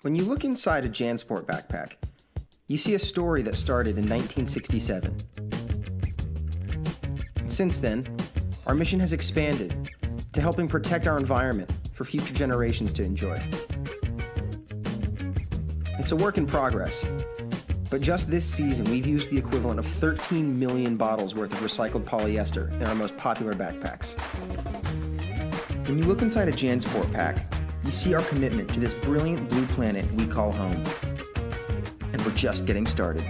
When you look inside a JanSport backpack, you see a story that started in 1967. Since then, our mission has expanded to helping protect our environment for future generations to enjoy. It's a work in progress, but just this season we've used the equivalent of 13 million bottles worth of recycled polyester in our most popular backpacks. When you look inside a JanSport pack, you see our commitment to this brilliant blue planet we call home. And we're just getting started.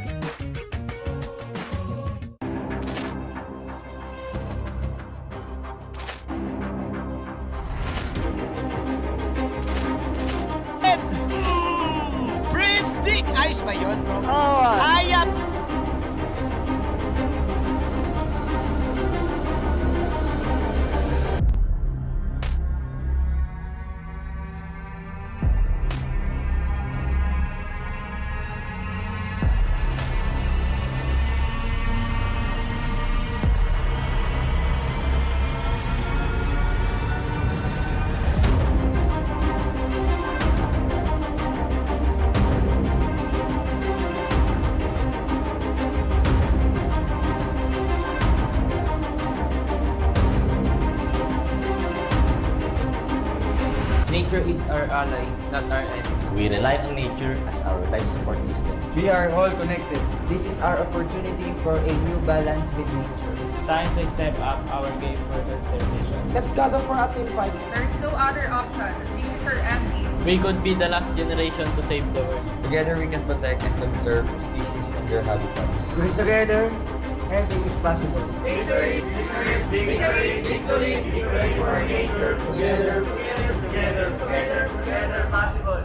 Breathe deep! Ayos ba yun, bro? Oo. Hayap! Nature is our ally, not our enemy. We rely on nature as our life support system. We are all connected. This is our opportunity for a new balance with nature. It's time to step up our game for conservation. Let's gather for a team fight. There's no other option. This is our MD. We could be the last generation to save the world. Together we can protect and conserve species and their habitat. Because together, everything is possible. Victory! Victory! Victory! Victory for nature! Together! Together! Together! Together! Possible!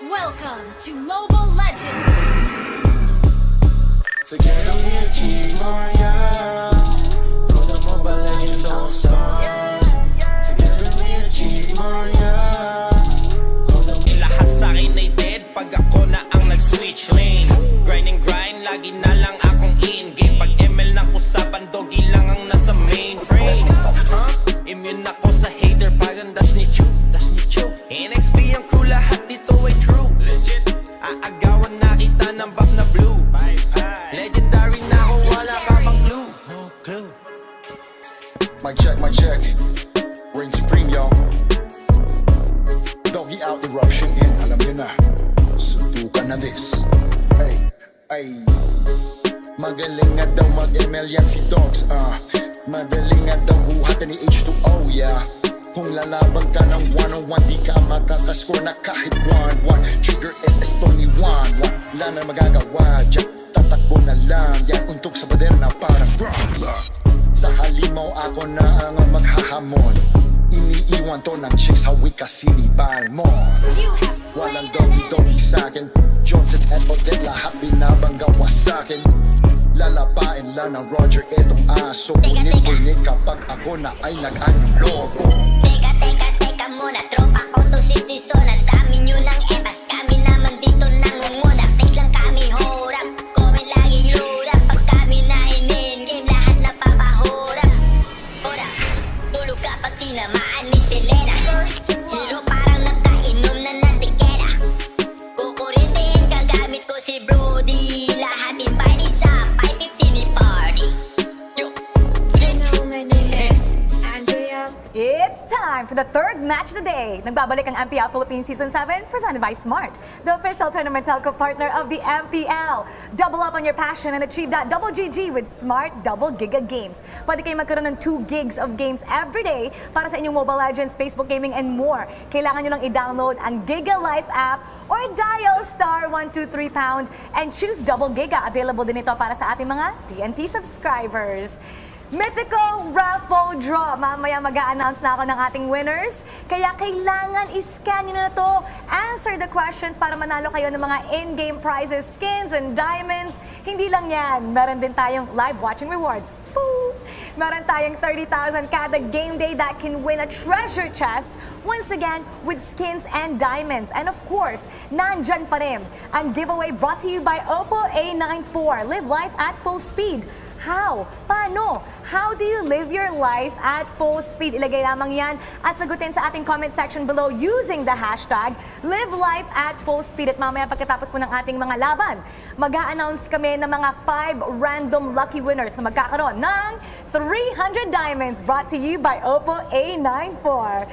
Welcome to Mobile Legends! Together we achieve more, yeah. For the Mobile Legends All-Stars. Together we achieve more, yeah. Lahat sa'kin ay dead pag ako na ang nag-switch lane. Grind and grind, lagi na lang akong in-game. Pag ML ng usapan, doggy lang ang nasa mainframe. Immune ako sa hater, parang dash ni Chu. NXP ang crew, lahat dito ay true. Legit, aagawan na kita ng buff na blue. Legendary na ako, wala ka pang clue. No clue. Mic check, reign supreme, y'all. Doggy out, eruption in, alam nyo na. Suntukan na this. Ay. Magaling nga daw mag-ML yan si Dogs, Madaling nga daw buhatan ni H2O, yeah. Kung lalaban ka ng one-on-one, di ka makakascore na kahit 1-1. Trigger SS Tony 1, wala na magagawa. Diyan, tatakbo na lang. Yan, untog sa bader na parang GOODLUCK. Sa halimaw ako na ang maghahamon. Iniiwan to ng chicks, hawik ka sinibal mo. Walang doggy-doggy sa'kin. Johnson at Odette, lahat binabanggawa sa'kin. Lalapain lang ng Roger, etong aso. Punit-punit kapag ako na ay nag-anong logo. Teka muna, tropa ko to sisiso. Ang dami nyo ng ebas, kami naman dito nangunguna. Face lang kami, hold up, comment laging load up. Pag kami na in-game, lahat napapahorap. Ora, tulog ka pag tinamaan ni Selena. Hero parang nakainom na natikera. Kukurintin, gagamit ko si Brody. Lahat invited sa 550 ni party. Hello, my name is Andrea. It's time for the third match of the day. Nagbabalik ang Mpl-Ph Season 7 presented by Smart, the official tournament telco partner of the MPL. Double up on your passion and achieve that double GG with Smart Double Giga Games. Pwede kayo magkaroon ng 2 gigs of games every day para sa inyong Mobile Legends, Facebook Gaming, and more. Kailangan nyo lang i-download ang Giga Life app or dial *123# and choose Double Giga. Available din ito para sa ating mga TNT subscribers. Mythical raffle draw. Mamaya mag-a-announce na ako ng ating winners. Kaya kailangan i-scan nyo na to. Answer the questions para manalo kayo ng mga in-game prizes, skins, and diamonds. Hindi lang yan. Meron din tayong live watching rewards. Woo! Meron tayong 30,000 kada game day that can win a treasure chest. Once again, with skins and diamonds. And of course, nandyan pa rin ang giveaway brought to you by Oppo A94. Live life at full speed. How? Paano? How do you live your life at full speed? Ilagay lamang yan at sagutin sa ating comment section below using the hashtag #LiveLifeAtFullSpeed. At mamaya pagkatapos po ng ating mga laban, mag-a-announce kami ng mga 5 random lucky winners na magkakaroon ng 300 diamonds brought to you by Oppo A94.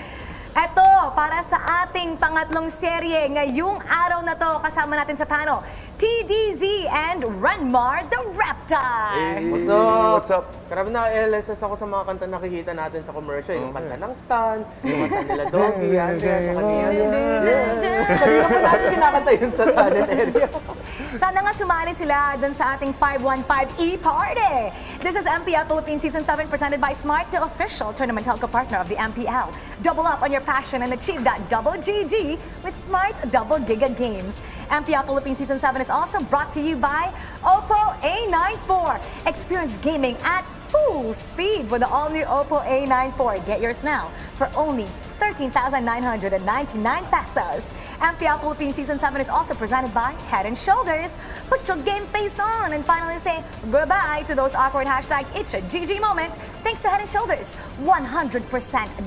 Eto, para sa ating pangatlong serye ngayong araw na to, kasama natin sa panel, TDZ and Renmar the Reptar. Hey, what's up? Karami na LSS ako sa mga kanta nakikita natin sa commercial. Yung kanta ng Stan, yung kanta nila Doggy, Andrea, sa kanina. Kanina pa natin kinakanta yun sa talent area. Sana nga sumali sila dun sa ating 515 e-party. This is MPL Philippines Season 7 presented by Smart, the official tournament telco partner of the MPL. Double up on your passion and achieve that double GG with Smart Double Giga Games. MPL Philippines Season 7 is also brought to you by Oppo A94. Experience gaming at full speed with the all-new Oppo A94. Get yours now for only 13,999 pesos. MPL Philippines Season 7 is also presented by Head & Shoulders. Put your game face on and finally say goodbye to those awkward hashtag It's a GG moment. Thanks to Head & Shoulders. 100%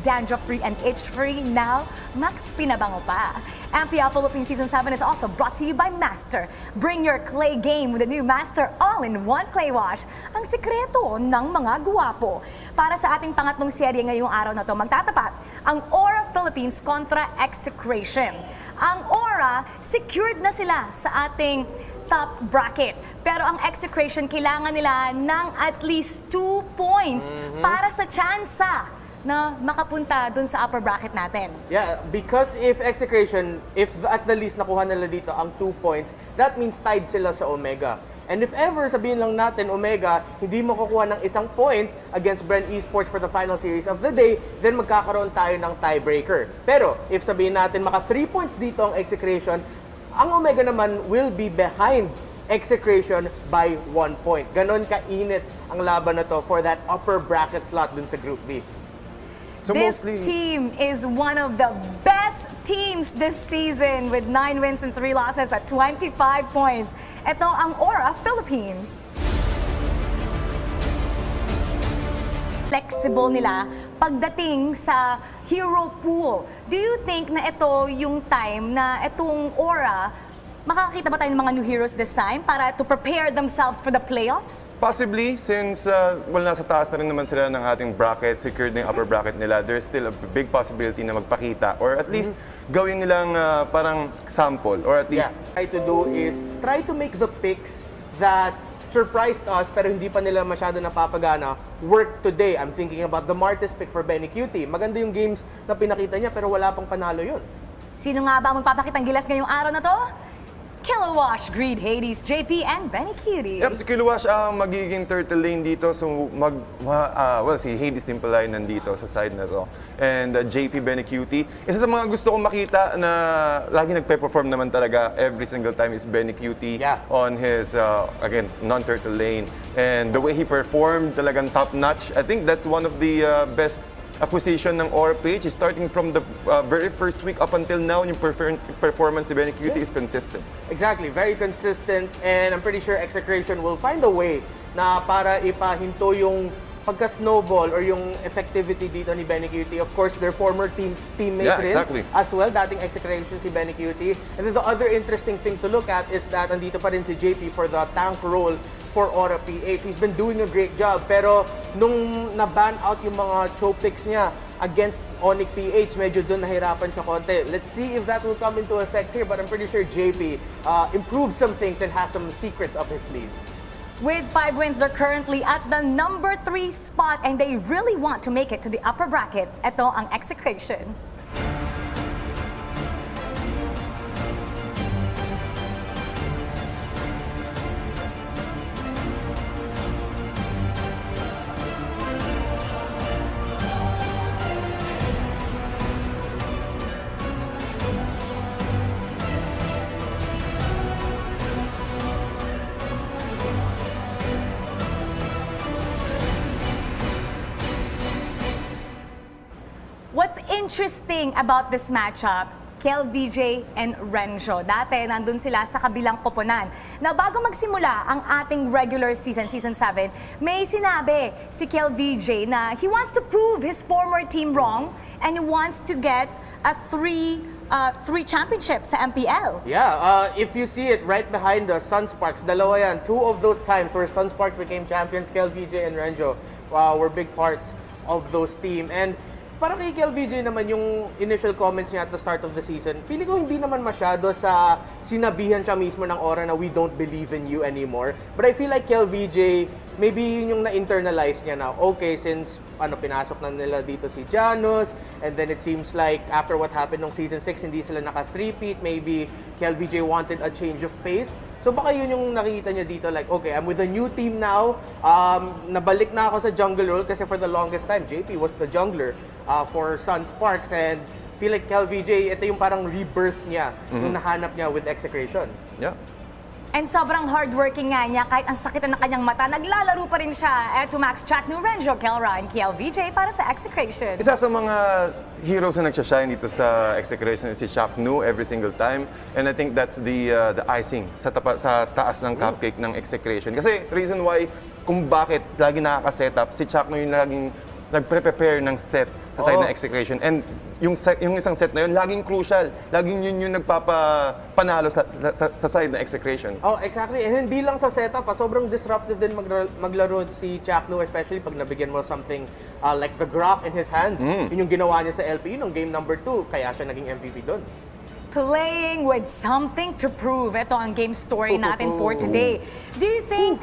dandruff-free and itch-free now. Max pinabango pa. MPL Philippines Season 7 is also brought to you by Master. Bring your clay game with the new Master All-in-One Clay Wash. Ang sikreto ng mga guwapo. Para sa ating pangatlong serye ngayong araw na to, magtatapat ang Aura Philippines kontra Execration. Ang Aura, secured na sila sa ating top bracket. Pero ang Execration, kailangan nila ng at least 2 points para sa tsansa na makapunta dun sa upper bracket natin. Yeah, because if Execration, if at the least nakuha nila dito ang 2 points, that means tied sila sa Omega. And if ever, sabihin lang natin, Omega, hindi mo kukuha ng 1 point against Bren Esports for the final series of the day, then magkakaroon tayo ng tiebreaker. Pero, if sabihin natin, maka 3 points dito ang Execration, ang Omega naman will be behind Execration by 1 point. Ganon kainit ang laban na to for that upper bracket slot dun sa Group B. So this team is one of the best teams this season with 9 wins and 3 losses at 25 points. Ito ang Aura Philippines. Flexible nila pagdating sa hero pool. Do you think na ito yung time na itong Aura, makakakita ba tayo ng mga new heroes this time para to prepare themselves for the playoffs? Possibly, since nasa taas na rin naman sila ng ating bracket, secured na yung upper bracket nila, there's still a big possibility na magpakita or at least gawin nilang parang sample or at least... Yeah, try to do is try to make the picks that surprised us pero hindi pa nila masyado napapagana work today. I'm thinking about the Martes pick for Benny Cutie. Maganda yung games na pinakita niya pero wala pang panalo yun. Sino nga ba ang magpapakitang gilas ngayong araw na to? Kilowash, Greed, Hades, JP, and Benny Cutie. Yep, si Kilowash ang magiging turtle lane dito. So, si Hades din pala yung nandito sa side na to. And JP, Benny Cutie. Isa sa mga gusto kong makita na lagi nagpe-perform naman talaga every single time is Benny Cutie on his, again, non-turtle lane. And the way he performed, talagang top-notch. I think that's one of the best acquisition ng Mpl-Ph is starting from the very first week up until now, yung performance ni Benny Cutie is consistent. Exactly, very consistent, and I'm pretty sure Execration will find a way na para ipahinto yung pagka-snowball or yung effectivity dito ni Benny Cutie. Of course, their former teammate rin as well, dating Execration si Benny Cutie. And then the other interesting thing to look at is that andito pa rin si JP for the tank role for Mpl-Ph. He's been doing a great job, pero nung na-ban out yung mga choke picks niya against Onyx-PH, medyo doon nahirapan siya konti. Let's see if that will come into effect here, but I'm pretty sure JP improved some things and has some secrets up his sleeves. With 5 wins, they're currently at the number 3 spot and they really want to make it to the upper bracket. Ito ang Execration. interesting about this matchup, KLVJ and Renjo. Dati, nandun sila sa kabilang koponan. Na bago magsimula ang ating regular season, Season 7, may sinabi si KLVJ na he wants to prove his former team wrong and he wants to get a three championships sa MPL. Yeah, if you see it right behind us, Sunsparks, dalawa yan. Two of those times where Sunsparks became champions, KLVJ and Renjo, were big parts of those team. And para kay KLVJ naman yung initial comments niya at the start of the season, feeling ko hindi naman masyado sa sinabihan siya mismo ng Aura na we don't believe in you anymore. But I feel like KLVJ, maybe yun yung na-internalize niya na, okay, since pinasok na nila dito si Janus, and then it seems like after what happened nung Season 6, hindi sila naka-3-peat, maybe KLVJ wanted a change of pace. So baka yun yung nakikita niya dito, like, okay, I'm with a new team now, nabalik na ako sa jungle role kasi for the longest time, JP was the jungler for Sunsparks, and feel like KLVJ, ito yung parang rebirth niya, yung nahanap niya with Execration. Yeah. And sobrang hardworking nga niya, kahit ang sakit na kanyang mata, naglalaro pa rin siya. Eto Max Track ni Renjo, Kelra, and KLVJ para sa Execration. Isa sa mga heroes na nagsashine dito sa Execration is si Shaknu every single time. And I think that's the icing sa taas ng cupcake ng Execration. Kasi reason why kung bakit lagi nakaka-setup, si Shaknu yung laging nagpre-prepare ng set sa side ng Execration. And yung isang set na yun, laging crucial. Laging yun yung nagpapanalo sa side ng Execration. Oh, exactly. And hindi lang sa setup, sobrang disruptive din maglaro si Chakno, especially pag nabigyan mo something like the Grok in his hands. Yun yung ginawa niya sa LP, yung game number 2, kaya siya naging MVP doon. Playing with something to prove. Ito ang game story natin for today. Do you think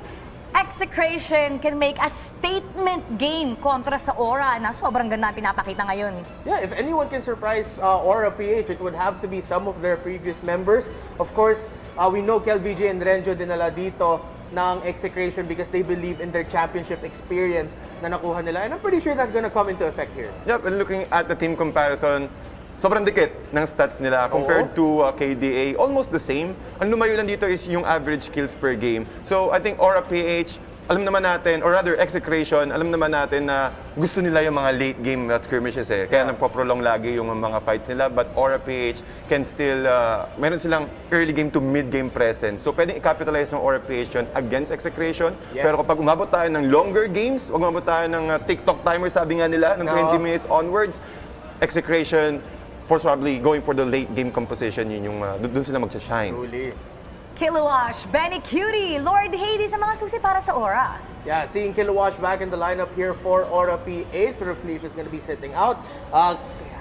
Execration can make a statement game kontra sa Aura na sobrang ganda pinapakita ngayon? Yeah, if anyone can surprise Aura-PH, it would have to be some of their previous members. Of course, we know KLVJ and Renjo dinala dito ng Execration because they believe in their championship experience na nakuha nila. And I'm pretty sure that's gonna come into effect here. Yep, and looking at the team comparison, sobrang dikit ng stats nila compared to KDA. Almost the same. Ang lumayo lang dito is yung average kills per game. So I think Aura-PH, alam naman natin, or rather Execration, alam naman natin na gusto nila yung mga late game skirmishes eh. Kaya nagpo-prolong lagi yung mga fights nila. But Aura-PH can still, meron silang early game to mid game presence. So pwedeng i-capitalize ng Aura-PH yun against Execration. Yes. Pero kapag umabot tayo ng longer games, wag umabot tayo ng TikTok timer, sabi nga nila, ng 20 minutes onwards, Execration, probably going for the late game composition, yun yung doon sila magsashine. Truly. Kilowash, Benny Cutie, Lord Hades ang mga susi para sa Aura. Yeah, seeing Kilowash back in the lineup here for Aura-PH. RAFFLE is going to be sitting out.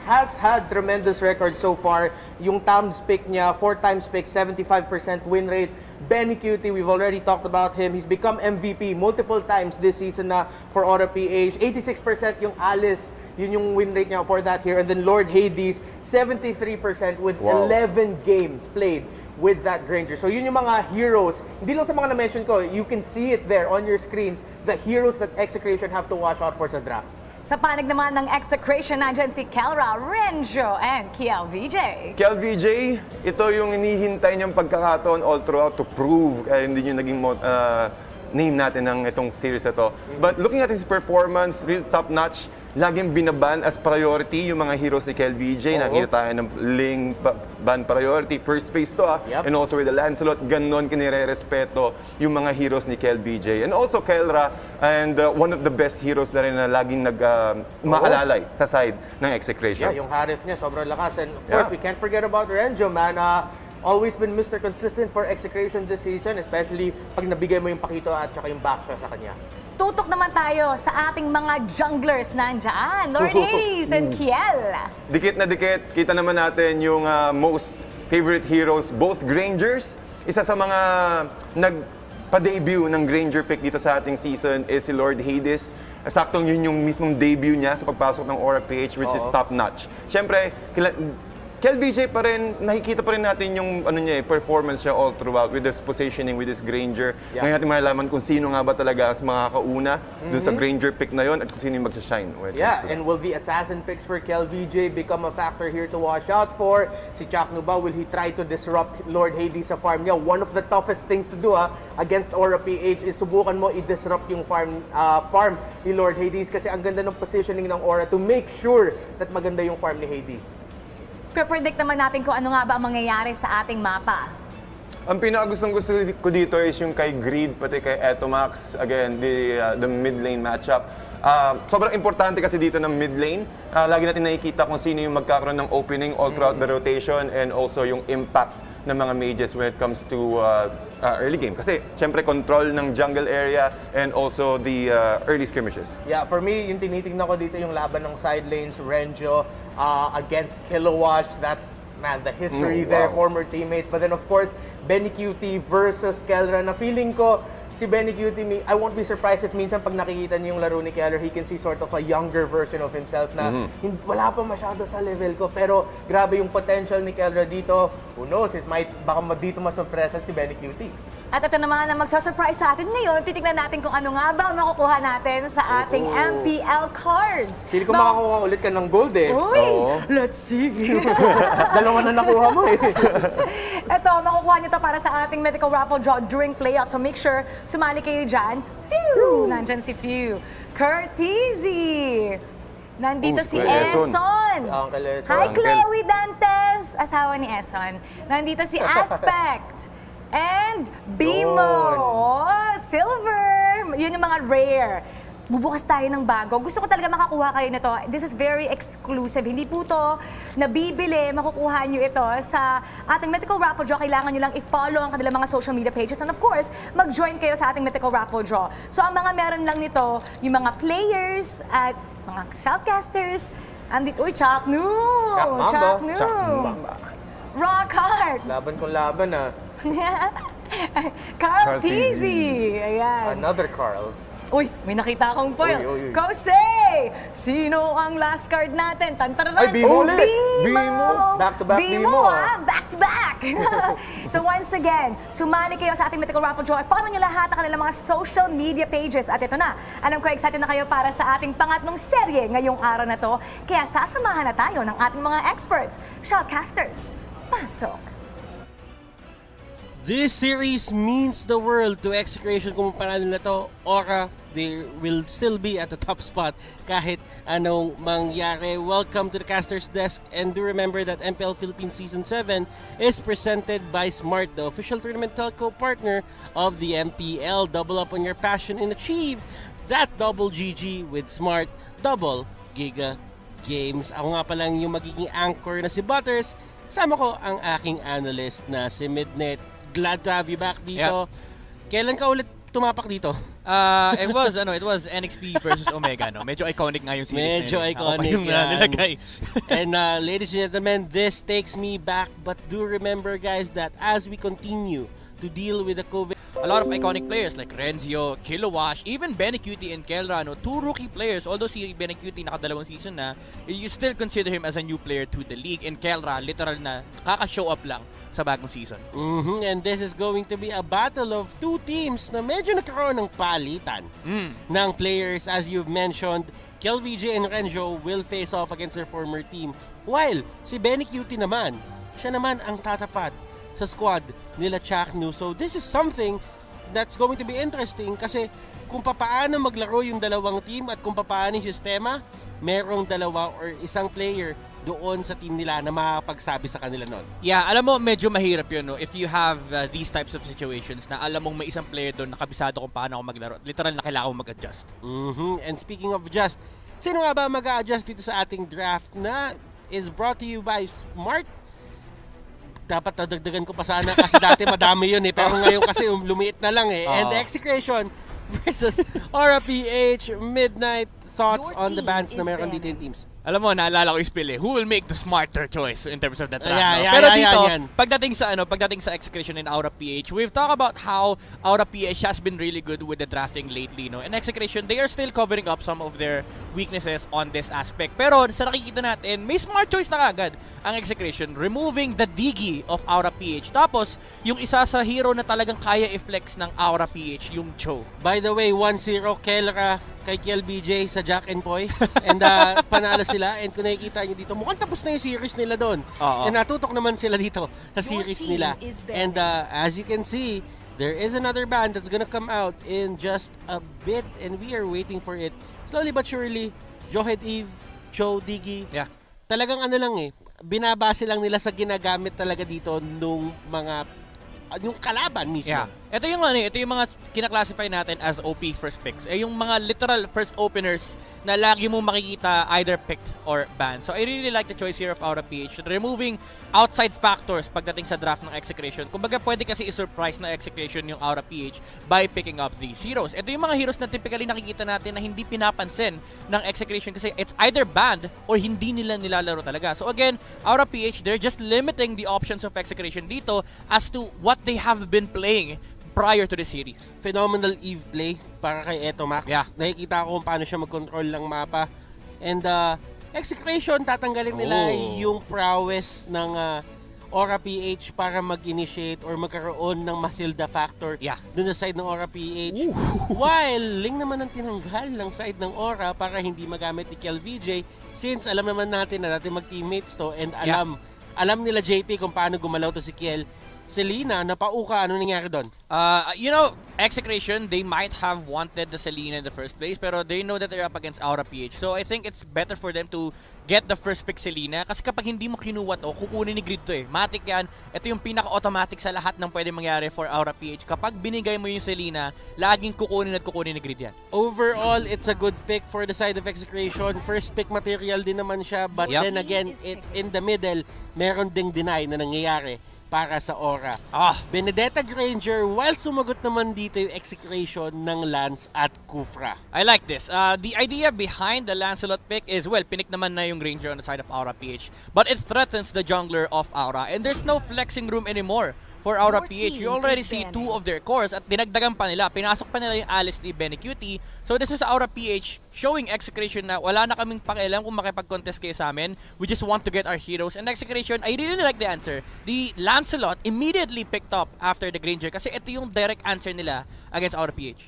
Has had tremendous record so far. Yung times pick niya, 4 times pick, 75% win rate. Benny Cutie, we've already talked about him. He's become MVP multiple times this season na for Aura-PH. 86% yung Alice. Yun yung win rate niya for that here. And then Lord Hades, 73% with 11 games played with that Granger. So yun yung mga heroes. Hindi lang sa mga na-mention ko, you can see it there on your screens, the heroes that Execration have to watch out for sa draft. Sa panig naman ng Execration, nandyan si Kelra, Renjo, and KLVJ. KLVJ, ito yung inihintay niyang pagkakataon all throughout to prove kaya hindi yung naging name natin ng itong series na to. But looking at his performance, real top-notch. Laging binaban as priority yung mga heroes ni KLVJ. Nakita tayo ng Ling ban priority. First phase to And also with the Lancelot, ganon kinire-respeto yung mga heroes ni KLVJ. And also Kelra, and one of the best heroes na rin na laging umaalalay sa side ng Execration. Yeah, yung Harif niya, sobrang lakas. And of course, we can't forget about Renjo, man. Always been Mr. Consistent for Execration this season, especially pag nabigay mo yung pakito at saka yung backshot sa kanya. Tutok naman tayo sa ating mga junglers nandyan, Lord Hades and Kiel. Dikit na dikit, kita naman natin yung most favorite heroes, both Grangers. Isa sa mga nagpa-debut ng Granger pick dito sa ating season is si Lord Hades. Saktong yun yung mismong debut niya sa pagpasok ng Aura-PH, which is top-notch. Siyempre, KVJ pa rin, nakikita pa rin natin yung performance niya all throughout with his positioning, with his Granger. Ngayon natin malalaman kung sino nga ba talaga as makakauna dun sa Granger pick na yon at kung sino yung magsashine. And will the assassin picks for KVJ become a factor here to watch out for? Si Chaknu ba, will he try to disrupt Lord Hades sa farm niya? One of the toughest things to do against Aura-PH is subukan mo i-disrupt yung farm ni Lord Hades kasi ang ganda ng positioning ng Aura to make sure that maganda yung farm ni Hades. Pre-predict naman natin kung ano nga ba ang mangyayari sa ating mapa. Ang pinakagustong gusto ko dito is yung kay Greed pati kay Etomax. Again, the mid lane matchup. Sobrang importante kasi dito ng mid lane. Lagi natin nakikita kung sino yung magkakaroon ng opening all throughout the rotation and also yung impact ng mga mages when it comes to early game. Kasi syempre control ng jungle area and also the early skirmishes. Yeah, for me, yung tinitingnan ko dito yung laban ng side lanes, Renjo against Kilowash. That's, man, the history there, former teammates. But then of course, Benny QT versus Kelra na feeling ko, si Benny QT, I won't be surprised if minsan pag nakikita niyo yung laro ni Keller, he can see sort of a younger version of himself na wala pa masyado sa level ko. Pero grabe yung potential ni Keller dito. Who knows, baka dito masurpresa si Benny QT. At ito naman ang magsasurprise sa atin ngayon. Titignan natin kung ano nga ba ang makukuha natin sa ating MPL cards. Hindi ko makakuha ulit ka ng gold eh. Uy, let's see. Dalawa na nakuha mo eh. Ito, makukuha nyo to para sa ating medical raffle draw during playoffs. So make sure, sumali kayo dyan. Phew! Nandyan si Phew. Curtizy! Nandito si Eson. Hi, Chloe Dantes! Asawa ni Eson. Nandito si Aspect. And Bimo! Oh, silver! Yun yung mga rare. Bubukas tayo ng bago. Gusto ko talaga makakuha kayo nito. This is very exclusive. Hindi po to nabibili. Makukuha nyo ito sa ating Mythical Raffle Draw. Kailangan nyo lang i-follow ang kanilang mga social media pages. And of course, mag-join kayo sa ating Mythical Raffle Draw. So ang mga meron lang nito, yung mga players at mga shoutcasters. Andito, uy, Chaknu! Chaknu! Rock hard! Laban kong laban Carl Tizzy! Ayan. Another Carl. Uy, may nakita akong foil. Kose! Sino ang last card natin? Tantararan! Ay, Bimo ulit! Bimo! Back-to-back Bimo Back-to-back! So once again, sumali kayo sa ating Mythical Raffle Draw. Follow nyo lahat ang kanilang mga social media pages. At ito na, alam ko excited na kayo para sa ating pangatlong serye ngayong araw na to. Kaya sasamahan na tayo ng ating mga experts, shoutcasters. Pasok! This series means the world to Execration. Kung panalo na to, Aura, they will still be at the top spot kahit anong mangyari. Welcome to the Caster's Desk, and do remember that MPL Philippines Season 7 is presented by Smart, the official tournament telco partner of the MPL. Double up on your passion and achieve that double GG with Smart Double Giga Games. Ako nga palang yung magiging anchor na si Butters. Sama ko ang aking analyst na si Midnet. Glad to have you back dito. Yep. Kailan ka ulit tumapak dito? It was NXP versus Omega, no? Medyo iconic nga yung series. Medyo iconic yung nilagay. And ladies and gentlemen, this takes me back, but do remember guys that as we continue to deal with the COVID, a lot of iconic players like Renzio, Kilowash, even Benny QT and Kelra, no? Two rookie players. Although si Benny QT nakadalawang season na, you still consider him as a new player to the league. And Kelra, literal na, kaka-show up lang sa bagong season. And this is going to be a battle of two teams na medyo nagkaroon ng palitan ng players. As you've mentioned, KelVJ and Renjo will face off against their former team. While si Benny QT naman, siya naman ang tatapat sa squad nila Chaknu. So this is something that's going to be interesting kasi kung papaano maglaro yung dalawang team at kung papaano yung sistema, merong dalawa or isang player doon sa team nila na makapagsabi sa kanila nun. Yeah, alam mo, medyo mahirap yun, no? If you have these types of situations na alam mong may isang player doon na kabisado kung paano ako maglaro, literal na kailangan mo mag-adjust. And speaking of adjust, sino nga ba mag-a-adjust dito sa ating draft na is brought to you by Smart? Dapat nadagdagan ko pa sana kasi dati madami yun eh. Pero ngayon kasi lumiit na lang eh. And Execration versus RAFFLE Midnight thoughts on the bans na meron dito yung teams? Alam mo, naalala ko yung spill eh. Who will make the smarter choice in terms of the draft? Yeah, Pero yeah, dito, yan. pagdating sa Execration and RAFFLE, we've talked about how RAFFLE has been really good with the drafting lately, no? And Execration, they are still covering up some of their weaknesses on this aspect. Pero sa nakikita natin, may smart choice na kagad ang Execration, removing the Digi of RAFFLE. Tapos, yung isa sa hero na talagang kaya i-flex ng RAFFLE, yung Cho. By the way, 1-0 Kelra kay KLBJ sa Jack and Poy. And panalo sila. And kung nakikita nyo dito, mukhang tapos na yung series nila doon. And natutok naman sila dito sa series nila. And as you can see, there is another band that's gonna come out in just a bit. And we are waiting for it. Slowly but surely, Johed Eve, Cho, Digi. Yeah. Talagang ano lang eh, binabase lang nila sa ginagamit talaga dito nung mga yung kalaban mismo. Yeah. Ito yung mga kinaklasify natin as OP first picks. Yung mga literal first openers na lagi mo makikita either picked or banned. So I really like the choice here of RAFFLE, removing outside factors pagdating sa draft ng Execration. Kumbaga pwede kasi i-surprise na Execration yung RAFFLE by picking up these heroes. Ito yung mga heroes na typically nakikita natin na hindi pinapansin ng Execration kasi it's either banned or hindi nila nilalaro talaga. So again, RAFFLE, they're just limiting the options of Execration dito as to what they have been playing prior to the series. Phenomenal Eve play para kay Eto Max. Yeah. Nakikita ko kung paano siya mag-control ng mapa. And Execration, tatanggalin nila yung prowess ng RAFFLE para mag-initiate or magkaroon ng Mathilda factor dun sa side ng RAFFLE. While Ling naman ang tinanggal ng side ng Aura para hindi magamit ni KLVJ since alam naman natin na natin mag-teammates to and alam nila JP kung paano gumalaw to si Kiel. Selena, napauka, ano nangyari doon? You know, Execration, they might have wanted the Selena in the first place, pero they know that they're up against RAFFLE. So I think it's better for them to get the first pick Selena. Kasi kapag hindi mo kinuha to, kukunin ni Grid to eh. Matic yan. Ito yung pinaka-automatic sa lahat ng pwede mangyari for RAFFLE. Kapag binigay mo yung Selena, laging kukunin ni Grid yan. Overall, it's a good pick for the side of Execration. First pick material din naman siya. But then again, in the middle, meron ding deny na nangyayari para sa Aura. Benedetta Granger, while sumagot naman dito yung Execration ng Lance at Kufra. I like this. The idea behind the Lancelot pick is, well, pinik naman na yung Granger on the side of RAFFLE, but it threatens the jungler of Aura, and there's no flexing room anymore for RAFFLE. You already see two of their cores at dinagdagan pa nila. Pinasok pa nila yung Alice ni BeneQt. So this is RAFFLE showing Execration na wala na kaming pakialam kung makipag-contest kayo sa amin. We just want to get our heroes. And Execration, I really like the answer. The Lancelot immediately picked up after the Granger kasi ito yung direct answer nila against RAFFLE.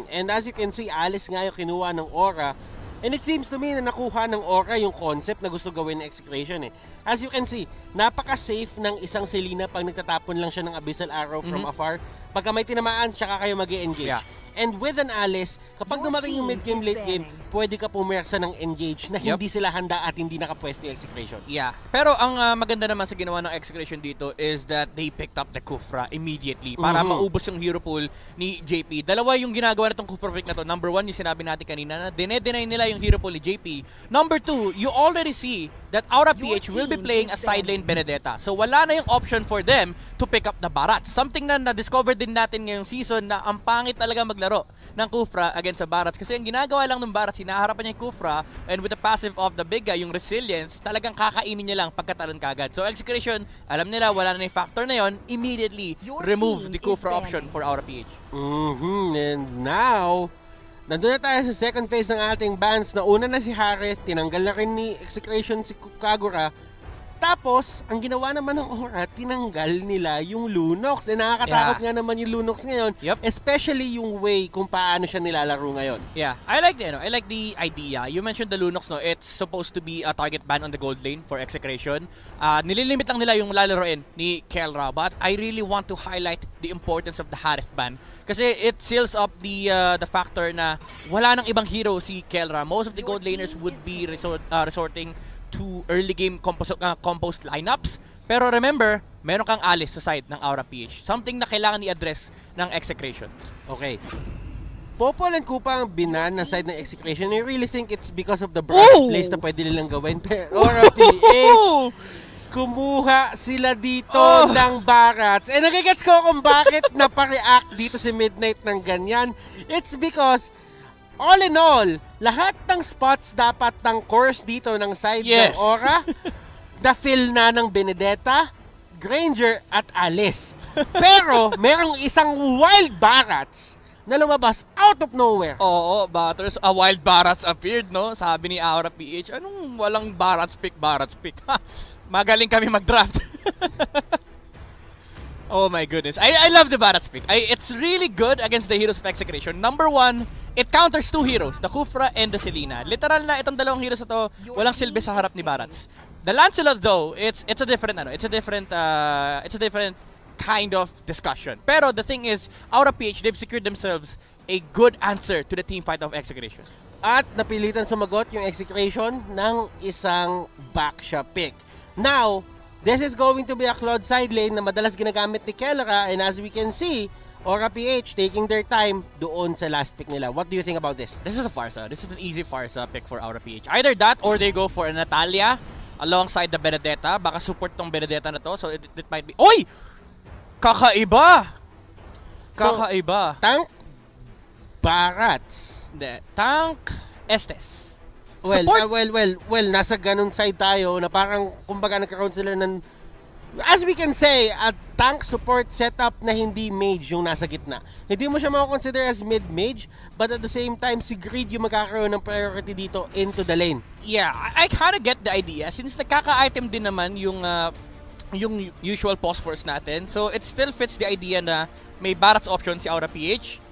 And as you can see, Alice nga yung kinuha ng Aura. And it seems to me na nakuha ng Aura yung concept na gusto gawin ng Execration eh. As you can see, napaka-safe ng isang Selena pag nagtatapon lang siya ng Abyssal Arrow from afar. Pagka may tinamaan, tsaka kayo mag-e-engage. And with an Alice, kapag dumating yung mid-game, late-game, pwede ka pumersa ng engage na hindi sila handa at hindi nakapwesto yung Execration. Yeah. Pero ang maganda naman sa ginawa ng Execration dito is that they picked up the Kufra immediately para maubos yung hero pool ni JP. Dalawa yung ginagawa nitong Kufra pick na to. Number one, yung sinabi natin kanina na deny nila yung hero pool ni JP. Number two, you already see that RAFFLE will be playing a side lane Benedetta. So wala na yung option for them to pick up the Barats. Something na na-discover din natin ngayong season na ang pangit talaga maglaro ng Kufra against sa Barats. Kasi ang ginagawa lang ng Barats, hinaharapan niya yung Kufra and with the passive of the big guy, yung resilience, talagang kakainin niya lang pagkatalon kagad. So Execration, alam nila wala na yung factor na yon, immediately remove the Kufra option for RAFFLE. And now, nandun na tayo sa second phase ng ating bans. Nauna na si Harith, tinanggal na rin ni Execration si Kagura. Tapos, ang ginawa naman ng Aura, tinanggal nila yung Lunox. Nakakatakot nga naman yung Lunox ngayon. Especially yung way kung paano siya nilalaro ngayon. Yeah, I like the idea. You mentioned the Lunox, no? It's supposed to be a target ban on the gold lane for Execration. Nililimit lang nila yung lalaroin ni Kelra. But I really want to highlight the importance of the Harith ban. Kasi it seals up the factor na wala nang ibang hero si Kelra. Most of the gold laners would be resorting to early game composed lineups. Pero remember, meron kang Alice sa side ng RAFFLE. Something na kailangan i-address ng Execration. Okay. Popol and Kupa ang binan na side ng Execration. I really think it's because of the broad place na pwede nilang gawin. Pero RAFFLE, kumuha sila dito ng Barats. And nagigets ko kung bakit napareact dito si Midnight ng ganyan. It's because all in all, lahat ng spots dapat ng course dito ng side ng Aura, na-fill na ng Benedetta, Granger, at Alice. Pero, merong isang wild Barats na lumabas out of nowhere. Oo, Batters, wild Barats appeared, no? Sabi ni RAFFLE, anong walang Barats pick? Magaling kami mag-draft. Oh my goodness. I love the Barats pick. It's really good against the heroes of Execration. Number one, it counters two heroes, the Kufra and the Selena. Literal na itong dalawang heroes na to, walang silbi sa harap ni Barats. The Lancelot though, it's a different kind of discussion. Pero the thing is, RAFFLE, they've secured themselves a good answer to the team fight of Execration. At napilitan sumagot yung Execration ng isang backshot pick. Now, this is going to be a Claude side lane na madalas ginagamit ni Kelra, and as we can see, RAFFLE taking their time doon sa last pick nila. What do you think about this? This is a Farsa. This is an easy Farsa pick for RAFFLE. Either that or they go for a Natalia alongside the Benedetta. Baka support tong Benedetta na to, so it might be... Oy! Kakaiba! Kakaiba. So, tank Barats. Tank Estes. Well, nasa ganun side tayo na parang kumbaga nagkaroon sila ng, as we can say, a tank support setup na hindi mage yung nasa gitna. Hindi mo siya mako-consider as mid-mage, but at the same time, si Greed yung magkakaroon ng priority dito into the lane. Yeah, I kinda get the idea since nagkaka-item din naman yung usual phosphorus natin. So it still fits the idea na may Barats option si RAFFLE.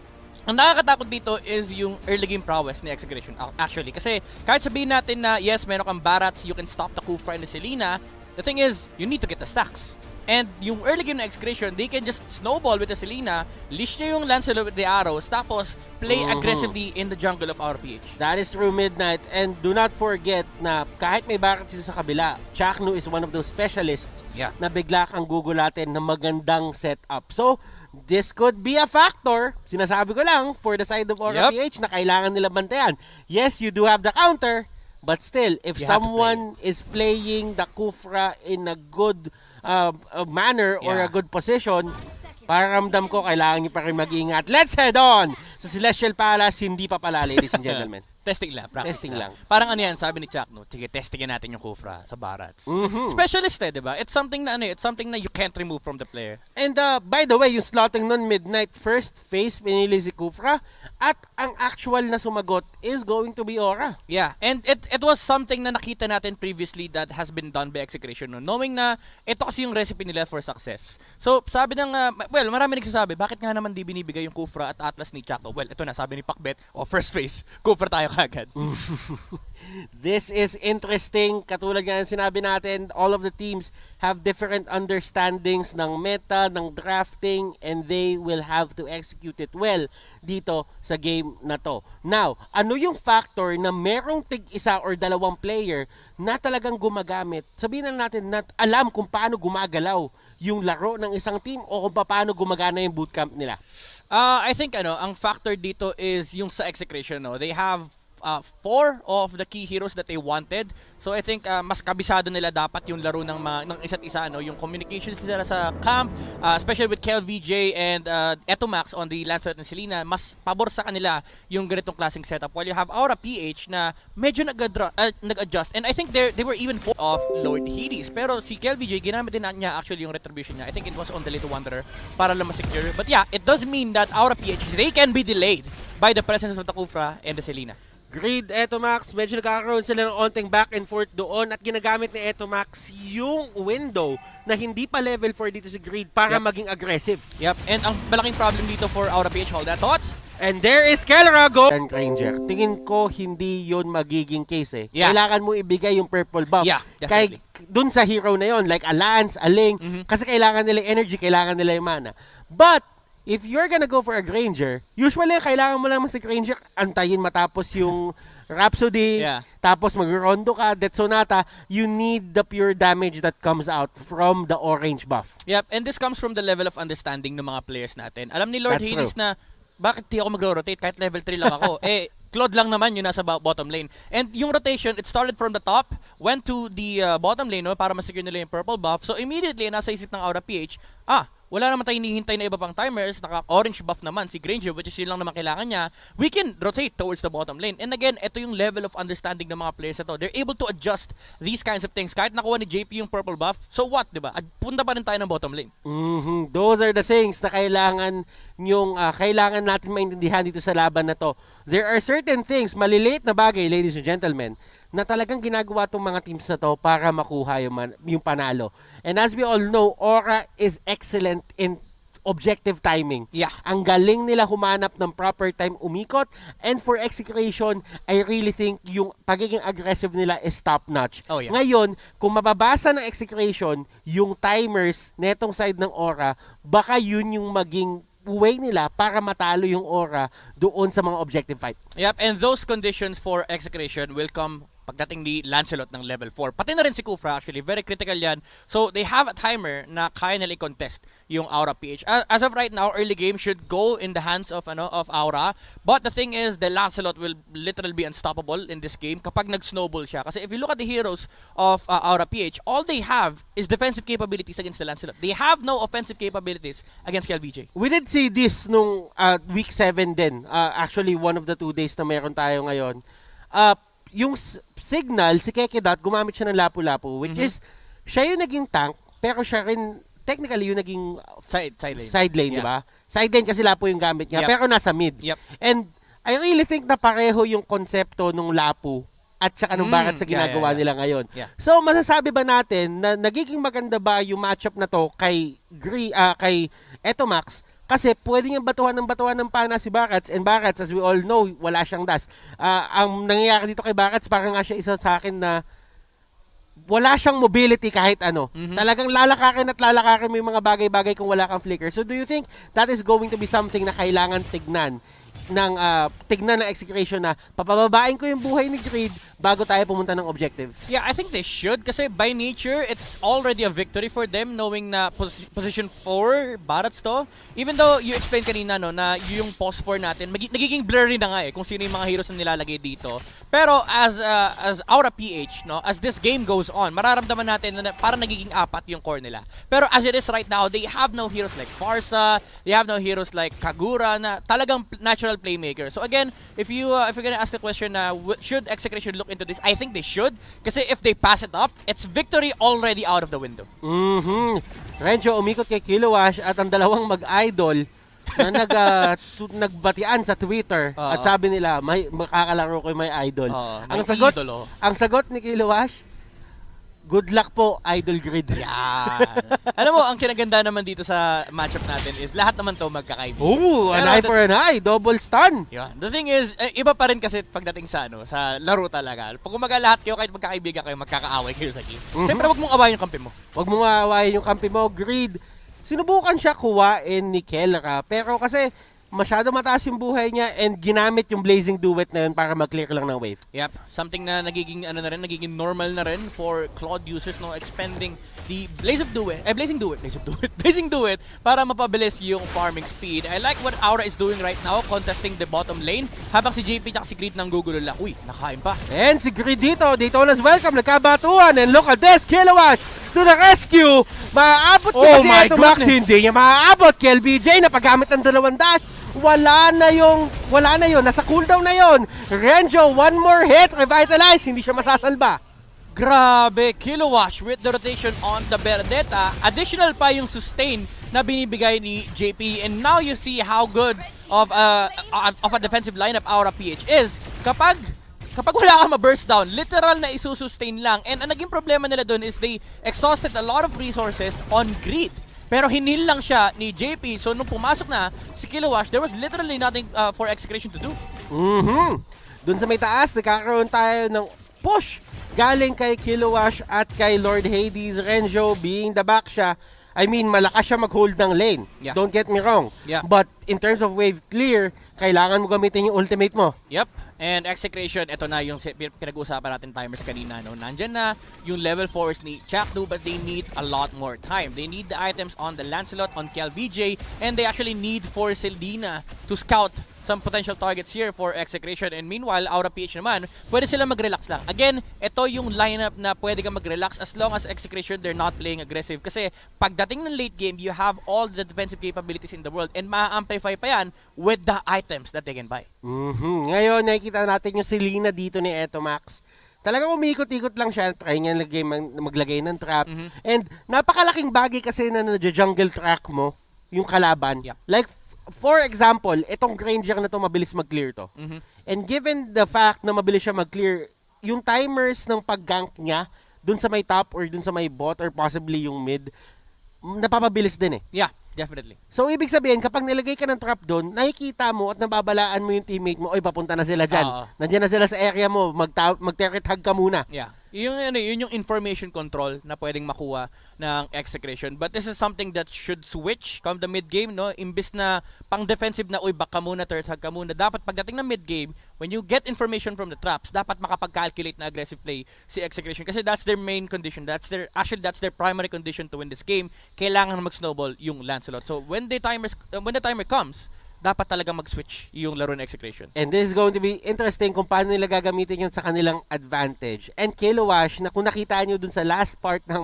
Ang nakakatakot dito is yung early game prowess ni Execration actually. Kasi kahit sabihin natin na yes, meron kang Barats, you can stop the Kufra and the Selena, the thing is, you need to get the stacks. And yung early game na Execration, they can just snowball with the Selena, leash niya yung Lancelot with the arrows, tapos play aggressively in the jungle of RAFFLE. That is true, Midnight. And do not forget na kahit may Barats sa kabila, Chakno is one of those specialists na bigla kang gugulatin na magandang setup. So, this could be a factor, sinasabi ko lang, for the side of RAFFLE na kailangan nila bantayan. Yes, you do have the counter, but still, if someone is playing the Kufra in a good manner or a good position, parang ramdam ko kailangan niyo pa rin mag-ingat. Let's head on sa Celestial Palace. Hindi pa pala, ladies and gentlemen. Testing lang, practice Testing lang. Parang ano yan, sabi ni Chuck, no? Sige, testingin natin yung Kufra sa Barats. Specialist di ba? It's something na it's something na you can't remove from the player. And by the way, yung slotting nun Midnight, first phase pinili si Kufra at ang actual na sumagot is going to be Aura. Yeah, and it was something na nakita natin previously that has been done by Execration, no? Knowing na ito kasi yung recipe nila for success. So, sabi ng, marami nagsasabi, bakit nga naman di binibigay yung Kufra at Atlas ni Chuck? Well, ito na, sabi ni Pakbet, first phase, Kufra tayo kagad. This is interesting. Katulad nga ng sinabi natin, all of the teams have different understandings ng meta, ng drafting, and they will have to execute it well dito sa game na to. Now, ano yung factor na merong tig-isa or dalawang player na talagang gumagamit? Sabihin na natin na alam kung paano gumagalaw yung laro ng isang team o kung paano gumagana yung bootcamp nila? I think ang factor dito is yung sa Execration, no? They have 4 of the key heroes that they wanted. So I think mas kabisado nila dapat yung laro ng isa't isa, no? Yung communications nila sa camp, especially with KABATANG and Etomax on the Lancelot and Selena, mas pabor sa kanila yung ganitong klaseng setup. While you have RAFFLE na medyo nag-adjust. And I think they were even of Lord Hades. Pero si KABATANG, ginamit din niya actually yung retribution niya. I think it was on the Little Wanderer para lang masecure. But yeah, it does mean that RAFFLE, they can be delayed by the presence of the Kufra and the Selena. Greed, Etomax, medyo nagkakaroon sila ng onting back and forth doon at ginagamit ni Etomax yung window na hindi pa level 4 dito si Greed para maging aggressive. Yep, and ang malaking problem dito for RAFFLE, hold that thought. And there is Kelrago and Granger. Tingin ko hindi yon magiging case eh. Kailangan mo ibigay yung purple buff. Yeah, definitely. Dun sa hero na yon, like a Lance, a Ling, kasi kailangan nila yung energy, kailangan nila yung mana. But if you're gonna go for a Granger, usually kailangan mo lang si Granger antayin matapos yung Rhapsody, tapos mag-rondo ka, Death Sonata, you need the pure damage that comes out from the orange buff. Yep, and this comes from the level of understanding ng mga players natin. Alam ni Lord Hades na bakit di ako mag-rotate kahit level 3 lang ako? Claude lang naman yung nasa bottom lane. And yung rotation, it started from the top, went to the bottom lane, no, para masecure nila yung purple buff. So immediately, nasa isip ng RAFFLE, wala naman tayong hinihintay na iba pang timers, naka-orange buff naman si Granger, which is yun lang naman kailangan niya, we can rotate towards the bottom lane. And again, ito yung level of understanding ng mga players na to. They're able to adjust these kinds of things. Kahit nakuha ni JP yung purple buff, so what, diba? Punta pa rin tayo ng bottom lane. Those are the things na kailangan natin maintindihan dito sa laban na to. There are certain things, maliliit na bagay, ladies and gentlemen, na talagang ginagawa tong mga teams na to para makuha yung panalo. And as we all know, Aura is excellent in objective timing. Yeah. Ang galing nila humanap ng proper time umikot, and for Execration, I really think yung pagiging aggressive nila is top-notch. Oh, yeah. Ngayon, kung mababasa ng Execration yung timers netong side ng Aura, baka yun yung maging way nila para matalo yung Aura doon sa mga objective fight. Yep, and those conditions for Execration will come pagdating ni Lancelot ng level 4. Pati na rin si Kufra actually, very critical yan. So they have a timer na kaya nila i-contest yung Aura PH. As of right now, early game should go in the hands of Aura. But the thing is, the Lancelot will literally be unstoppable in this game kapag nag-snowball siya. Kasi if you look at the heroes of Aura PH, all they have is defensive capabilities against the Lancelot. They have no offensive capabilities against KLBJ. We did see this nung week 7 din. Actually, one of the 2 days na meron tayo ngayon. Yung Signal, si Kekedot, gumamit siya ng lapu-lapu, which is, siya yung naging tank, pero siya rin, technically, yung naging side lane, di ba? Side lane kasi lapu yung gamit niya, pero nasa mid. And I really think na pareho yung konsepto nung lapu at saka nung Barat sa ginagawa nila ngayon. So, masasabi ba natin na nagiging maganda ba yung matchup na to kay Etomax? Kasi pwede niyang batuhan ng pana si Barats, and Barats, as we all know, wala siyang dash. Ang nangyayari dito kay Barats, parang nga siya isa sa akin na wala siyang mobility kahit ano. Talagang lalakarin mo yung mga bagay-bagay kung wala kang flicker. So do you think that is going to be something na kailangan tignan ng Execration na papababain ko yung buhay ni Greed bago tayo pumunta ng objective? Yeah, I think they should kasi by nature, it's already a victory for them knowing na position 4 Barats to. Even though you explained kanina na yung post 4 natin, nagiging blurry na nga kung sino yung mga heroes na nilalagay dito. Pero as Aura PH, as this game goes on, mararamdaman natin na parang nagiging 4 yung core nila. Pero as it is right now, they have no heroes like Farsa, they have no heroes like Kagura na talagang natural playmaker. So again, if you're gonna ask the question should Execration look into this, I think they should. Kasi if they pass it up, it's victory already out of the window. Renjo umikot kay Kilowash at ang dalawang mag-idol na nagbatian sa Twitter at sabi nila, makakalaro ko yung may idol. Ang sagot ni Kilowash, good luck po, Idol Grid. Yan. Alam mo, ang kinaganda naman dito sa matchup natin is lahat naman to magkakaibigan. An eye for an eye, double stun. Yeah. The thing is, iba pa rin kasi pagdating sa sa laro talaga. Pag umaga lahat kayo, kahit magkakaibigan kayo, magkakaaway kayo sa game. Siyempre, wag mong awayin yung kampi mo. Wag mong awayin yung kampi mo, Grid. Sinubukan siya kuwain ni Kelra, pero kasi masyado mataas yung buhay niya and ginamit yung Blazing Duet na yun para mag-clear lang ng wave. Yep, something na nagiging nagiging normal na rin for Claude users expanding the Blazing Duet para mapabilis yung farming speed. I like what Aura is doing right now, contesting the bottom lane habang si JP at si Greed ng GOODLUCK. Uy, nakain pa. And si Greed Daytona's welcome, nagkabatuan, and look at this, Kilowash to the rescue. Maaabot ko si Etomax, hindi niya maaabot. KLBJ na paggamit ng 2 dash. Wala na yun. Nasa cooldown na yun. Renjo, one more hit. Revitalize. Hindi siya masasalba. Grabe. Kilowash with the rotation on the Bernadetta. Additional pa yung sustain na binibigay ni JP. And now you see how good of a defensive lineup Aura PH is. Kapag wala kang ma-burst down, literal na isusustain lang. And ang naging problema nila dun is they exhausted a lot of resources on Greed. Pero hinil lang siya ni JP. So nung pumasok na si Kilowash, there was literally nothing for Execration to do. Doon sa may taas, nagkakaroon tayo ng push galing kay Kilowash at kay Lord Hades. Renjo being the back siya. I mean, malakas siya mag-hold ng lane. Yeah. Don't get me wrong. Yeah. But in terms of wave clear, kailangan mo gamitin yung ultimate mo. Yep. And Execration, ito na yung pinag-uusapan natin timers kanina. Nandyan na yung level 4s ni Chakdu, but they need a lot more time. They need the items on the Lancelot, on KLBJ, and they actually need for Seldina to scout some potential targets here for Execration. And meanwhile, RAFFLE naman, pwede sila mag-relax lang. Again, ito yung lineup na pwede kang mag-relax as long as Execration, they're not playing aggressive. Kasi pagdating ng late game, you have all the defensive capabilities in the world and ma-amplify pa yan with the items that they can buy. Ngayon, nakikita natin yung Selena dito ni Eto Max. Talagang umikot-ikot lang siya, try niya maglagay ng trap. And napakalaking bagay kasi na jungle track mo, yung kalaban. Like, for example, itong Granger na to mabilis mag-clear to. And given the fact na mabilis siya mag-clear, yung timers ng pag-gank niya, dun sa may top or dun sa may bot or possibly yung mid, napapabilis din eh. Yeah, definitely. So, ibig sabihin, kapag nilagay ka ng trap doon, nakikita mo at nababalaan mo yung teammate mo, oy, papunta na sila dyan. Nandiyan na sila sa area mo, mag-target hug ka muna. Yeah. Yun yung information control na pwedeng makuha ng Execration. But this is something that should switch come the mid-game, no? Imbis na pang-defensive na, uy, back ka muna, third hug ka muna. Dapat pagdating ng mid-game, when you get information from the traps, dapat makapag-calculate na aggressive play si Execration. Kasi that's their main condition. That's their primary condition to win this game. Kailangan mag-snowball yung Lancelot. So when the timer comes, dapat talaga mag-switch yung laro ng Execration. And this is going to be interesting kung paano nila gagamitin yun sa kanilang advantage. And Kilowash, na kung nakita nyo dun sa last part na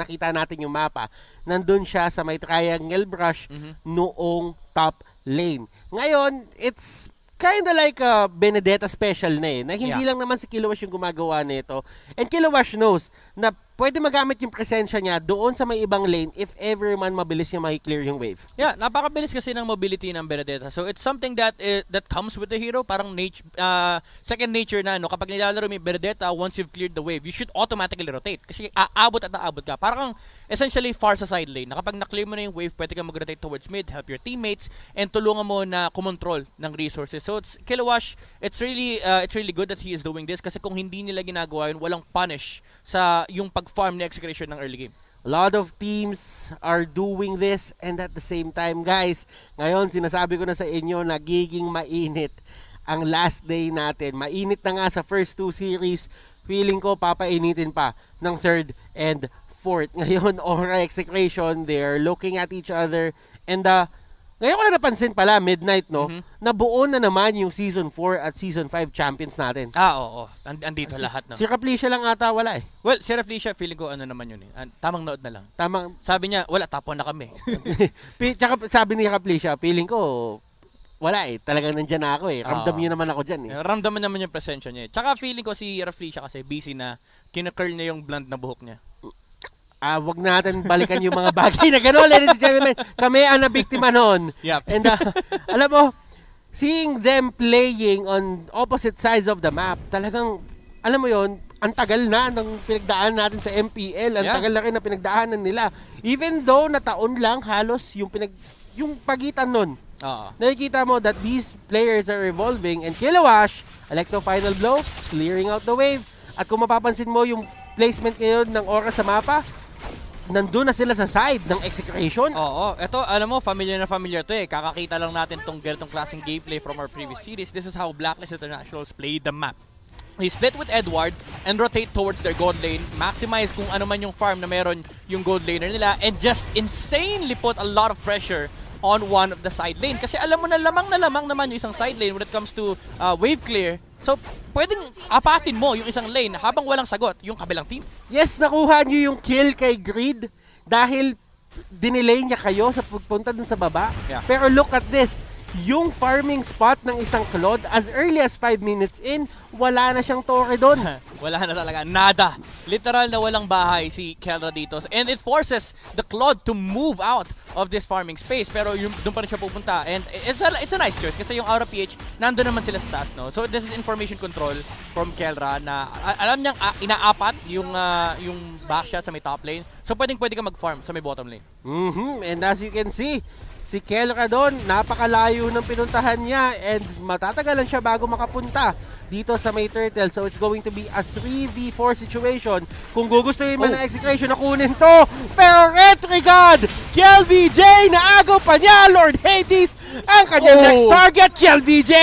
nakita natin yung mapa, nandun siya sa may triangle brush noong top lane. Ngayon, it's kinda like a Benedetta special na eh, na hindi lang naman si Kilowash yung gumagawa nito. And Kilowash knows na pwede magamit yung presensya niya doon sa may ibang lane if ever man mabilis niya makiklear yung wave. Yeah, napakabilis kasi ng mobility ng Benedetta. So it's something that comes with the hero, parang second nature na, no? Kapag nilalaro mo yung Benedetta, once you've cleared the wave, you should automatically rotate kasi aabot at aabot ka. Parang essentially far sa side lane, na kapag na-clear mo na yung wave, pwede ka mag-rotate towards mid, help your teammates, and tulungan mo na kumontrol ng resources. So it's Kilowash, it's really good that he is doing this kasi kung hindi nila ginagawa yun, walang punish sa yung pag-farm ni Execration ng early game. A lot of teams are doing this, and at the same time, guys, ngayon sinasabi ko na sa inyo, nagiging mainit ang last day natin. Mainit na nga sa first two series, feeling ko papainitin pa ng third and fourth. Ngayon, Aura Execration, they're looking at each other, and ngayon ko na napansin pala, midnight, no? Nabuo na naman yung Season 4 at Season 5 champions natin. Oo. Andito lahat, no? Si RAFFLE lang ata wala eh. Well, si RAFFLE, feeling ko ano naman yun eh. Tamang nood na lang. Sabi niya, wala, tapon na kami. Tsaka sabi ni RAFFLE, feeling ko, wala eh. Talagang nandyan na ako eh. Ramdam niyo naman ako dyan eh. Ramdaman naman yung presensya niya eh. Tsaka feeling ko si RAFFLE kasi busy na kinakirl niya yung blonde na buhok niya. Wag natin balikan yung mga bagay na gano'n, ladies and gentlemen. Kami ang nabiktima noon. Yep. And alam mo, seeing them playing on opposite sides of the map, talagang, alam mo yon, ang tagal na ng pinagdaan natin sa MPL. Ang tagal na rin na pinagdaanan nila. Even though na taon lang halos yung pagitan nun. Nakikita mo that these players are evolving, and Kilowash, Electro Final Blow, clearing out the wave. At kung mapapansin mo yung placement ngayon ng Aura sa mapa, nandun na sila sa side ng Execration. Oo. Ito, alam mo, familiar na familiar to eh. Kakakita lang natin tong ganitong klaseng gameplay from our previous series. This is how Blacklist Internationals play the map. They split with Edward and rotate towards their gold lane, maximize kung ano man yung farm na meron yung gold laner nila, and just insanely put a lot of pressure on one of the side lane. Kasi alam mo na lamang naman yung isang side lane when it comes to wave clear. So, pwedeng apatin mo yung isang lane habang walang sagot yung kabilang team. Yes, nakuha nyo yung kill kay Greed dahil dinelay niya kayo sa pagpunta dun sa baba. Pero look at this. Yung farming spot ng isang Claude, as early as 5 minutes in, wala na siyang torre doon. Wala na talaga. Nada. Literal na walang bahay si Kelra dito. And it forces the Claude to move out of this farming space. Pero doon pa rin siya pupunta. And it's a nice choice kasi yung RAFFLE, nandun naman sila sa taas, no? So this is information control from Kelra na alam niyang inaapat yung backshot sa may top lane. So pwede ka mag-farm sa may bottom lane. And as you can see, si Kelra doon, napakalayo ng pinuntahan niya, and matatagalan siya bago makapunta dito sa may turtle. So it's going to be a 3v4 situation. Kung gugustuhin man ng Execration na kunin to, pero Retrigod, KLBJ, naagaw pa niya, Lord Hades, ang kanyang next target, KLBJ,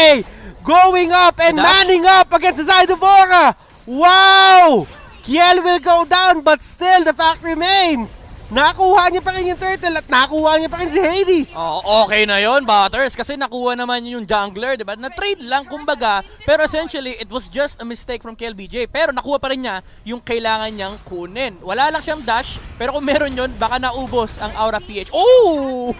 going up and manning up against the side of Aura. Wow! Kiel will go down, but still the fact remains, nakuha niya pa rin yung turtle at nakuha niya pa rin si Hades. Oh, okay na yon, Butters, kasi nakuha naman yung jungler, diba? Na-trade lang, kumbaga, pero essentially, it was just a mistake from KLBJ. Pero nakuha pa rin niya yung kailangan niyang kunin. Wala lang siyang dash, pero kung meron yun, baka naubos ang Aura PH. Oh!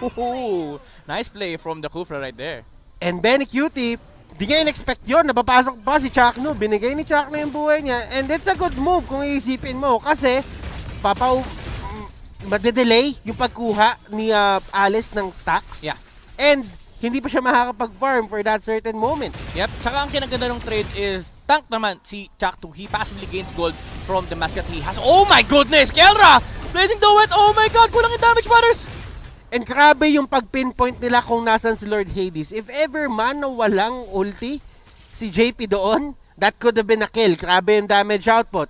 Nice play from the Kufra right there. And Benny Cutie, di niya in-expect yun. Napapasok pa si Chakno. Binigay ni Chakno yung buhay niya. And it's a good move kung iisipin mo. Kasi, madedelay yung pagkuha ni Alice ng stacks. Yeah. And hindi pa siya makakapag-farm for that certain moment. Yep. Tsaka ang kinaganda ng trade is tank naman si Chakto. He passively gains gold from the mascot he has. Oh my goodness! Kelra! Blazing Duet! Oh my god! Kulang yung damage, Butters! And grabe yung pag-pinpoint nila kung nasan si Lord Hades. If ever man na walang ulti si JP doon, that could have been a kill. Grabe yung damage output.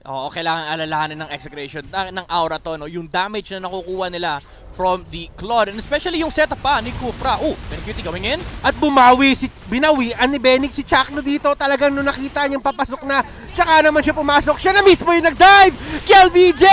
Oo, kailangan alalahanin ng Execration ng Aura to, no? Yung damage na nakukuha nila from the Claude, and especially yung setup pa ni Kufra. Oh, Benny going in. At binawian ni Benik si Chakno dito. Talagang nung nakita niyang papasok na, tsaka naman siya pumasok. Siya na mismo yung nag-dive. KLBJ,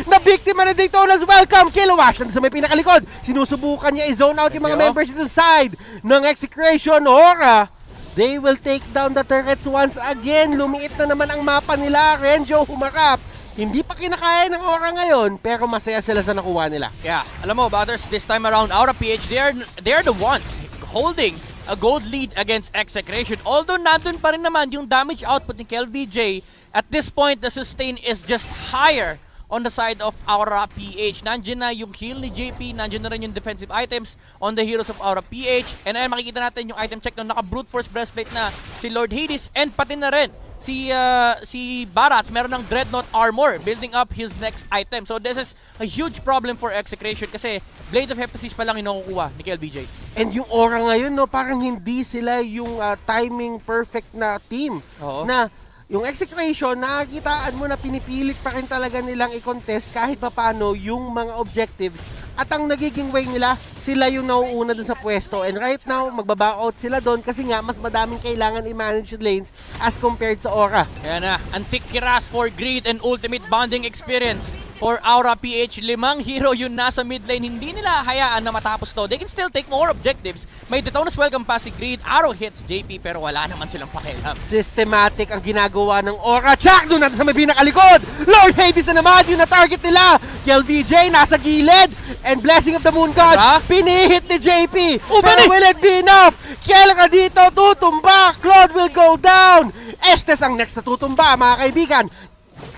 na biktima na Daytona's welcome. Kilowash, nandun sa may pinakalikod. Sinusubukan niya i-zone out yung mga members dito side ng Execration. Aura, they will take down the turrets once again. Lumiit na naman ang mapa nila. Renjo humarap. Hindi pa kinakaya ng Aura ngayon, pero masaya sila sa nakuha nila. Yeah, alam mo, Butters, this time around, Aura PH, they're the ones holding a gold lead against Execration. Although nandun pa rin naman yung damage output ni KLVJ, at this point, the sustain is just higher on the side of Aura PH. Nandiyan na yung heal ni JP, nandiyan na rin yung defensive items on the heroes of Aura PH. And ayun, makikita natin yung item check nung naka-brute force breastplate na si Lord Hades, and pati na rin si Barats meron ng Dreadnought armor building up his next item. So this is a huge problem for Execration kasi Blade of Hephaestus pa lang inukuha ni KLBJ. And yung Aura ngayon, no, parang hindi sila yung timing perfect na team. Oo. Na yung Execration, nakakitaan mo na pinipilit pa rin talaga nilang i-contest kahit papano yung mga objectives. At ang nagiging way nila, sila yung nauuna dun sa pwesto. And right now, magbaba-out sila doon kasi nga mas madaming kailangan i-manage lanes as compared sa Aura. Kaya na, Antique Kiras for greed and ultimate bonding experience for Aura PH. 5 hero yung nasa mid lane. Hindi nila hayaan na matapos to. They can still take more objectives. May Daytona's welcome pa si Greed. Arrow hits JP pero wala naman silang pakialam. Systematic ang ginagawa ng Aura. Check doon natin sa may pinakalikod. Lord Hades na naman yung na-target nila. KLVJ nasa gilid. And Blessing of the Moon God, pinihit ni JP. Pero will it be enough? Kelra dito, tutumba. Claude will go down. Estes ang next na tutumba, mga kaibigan.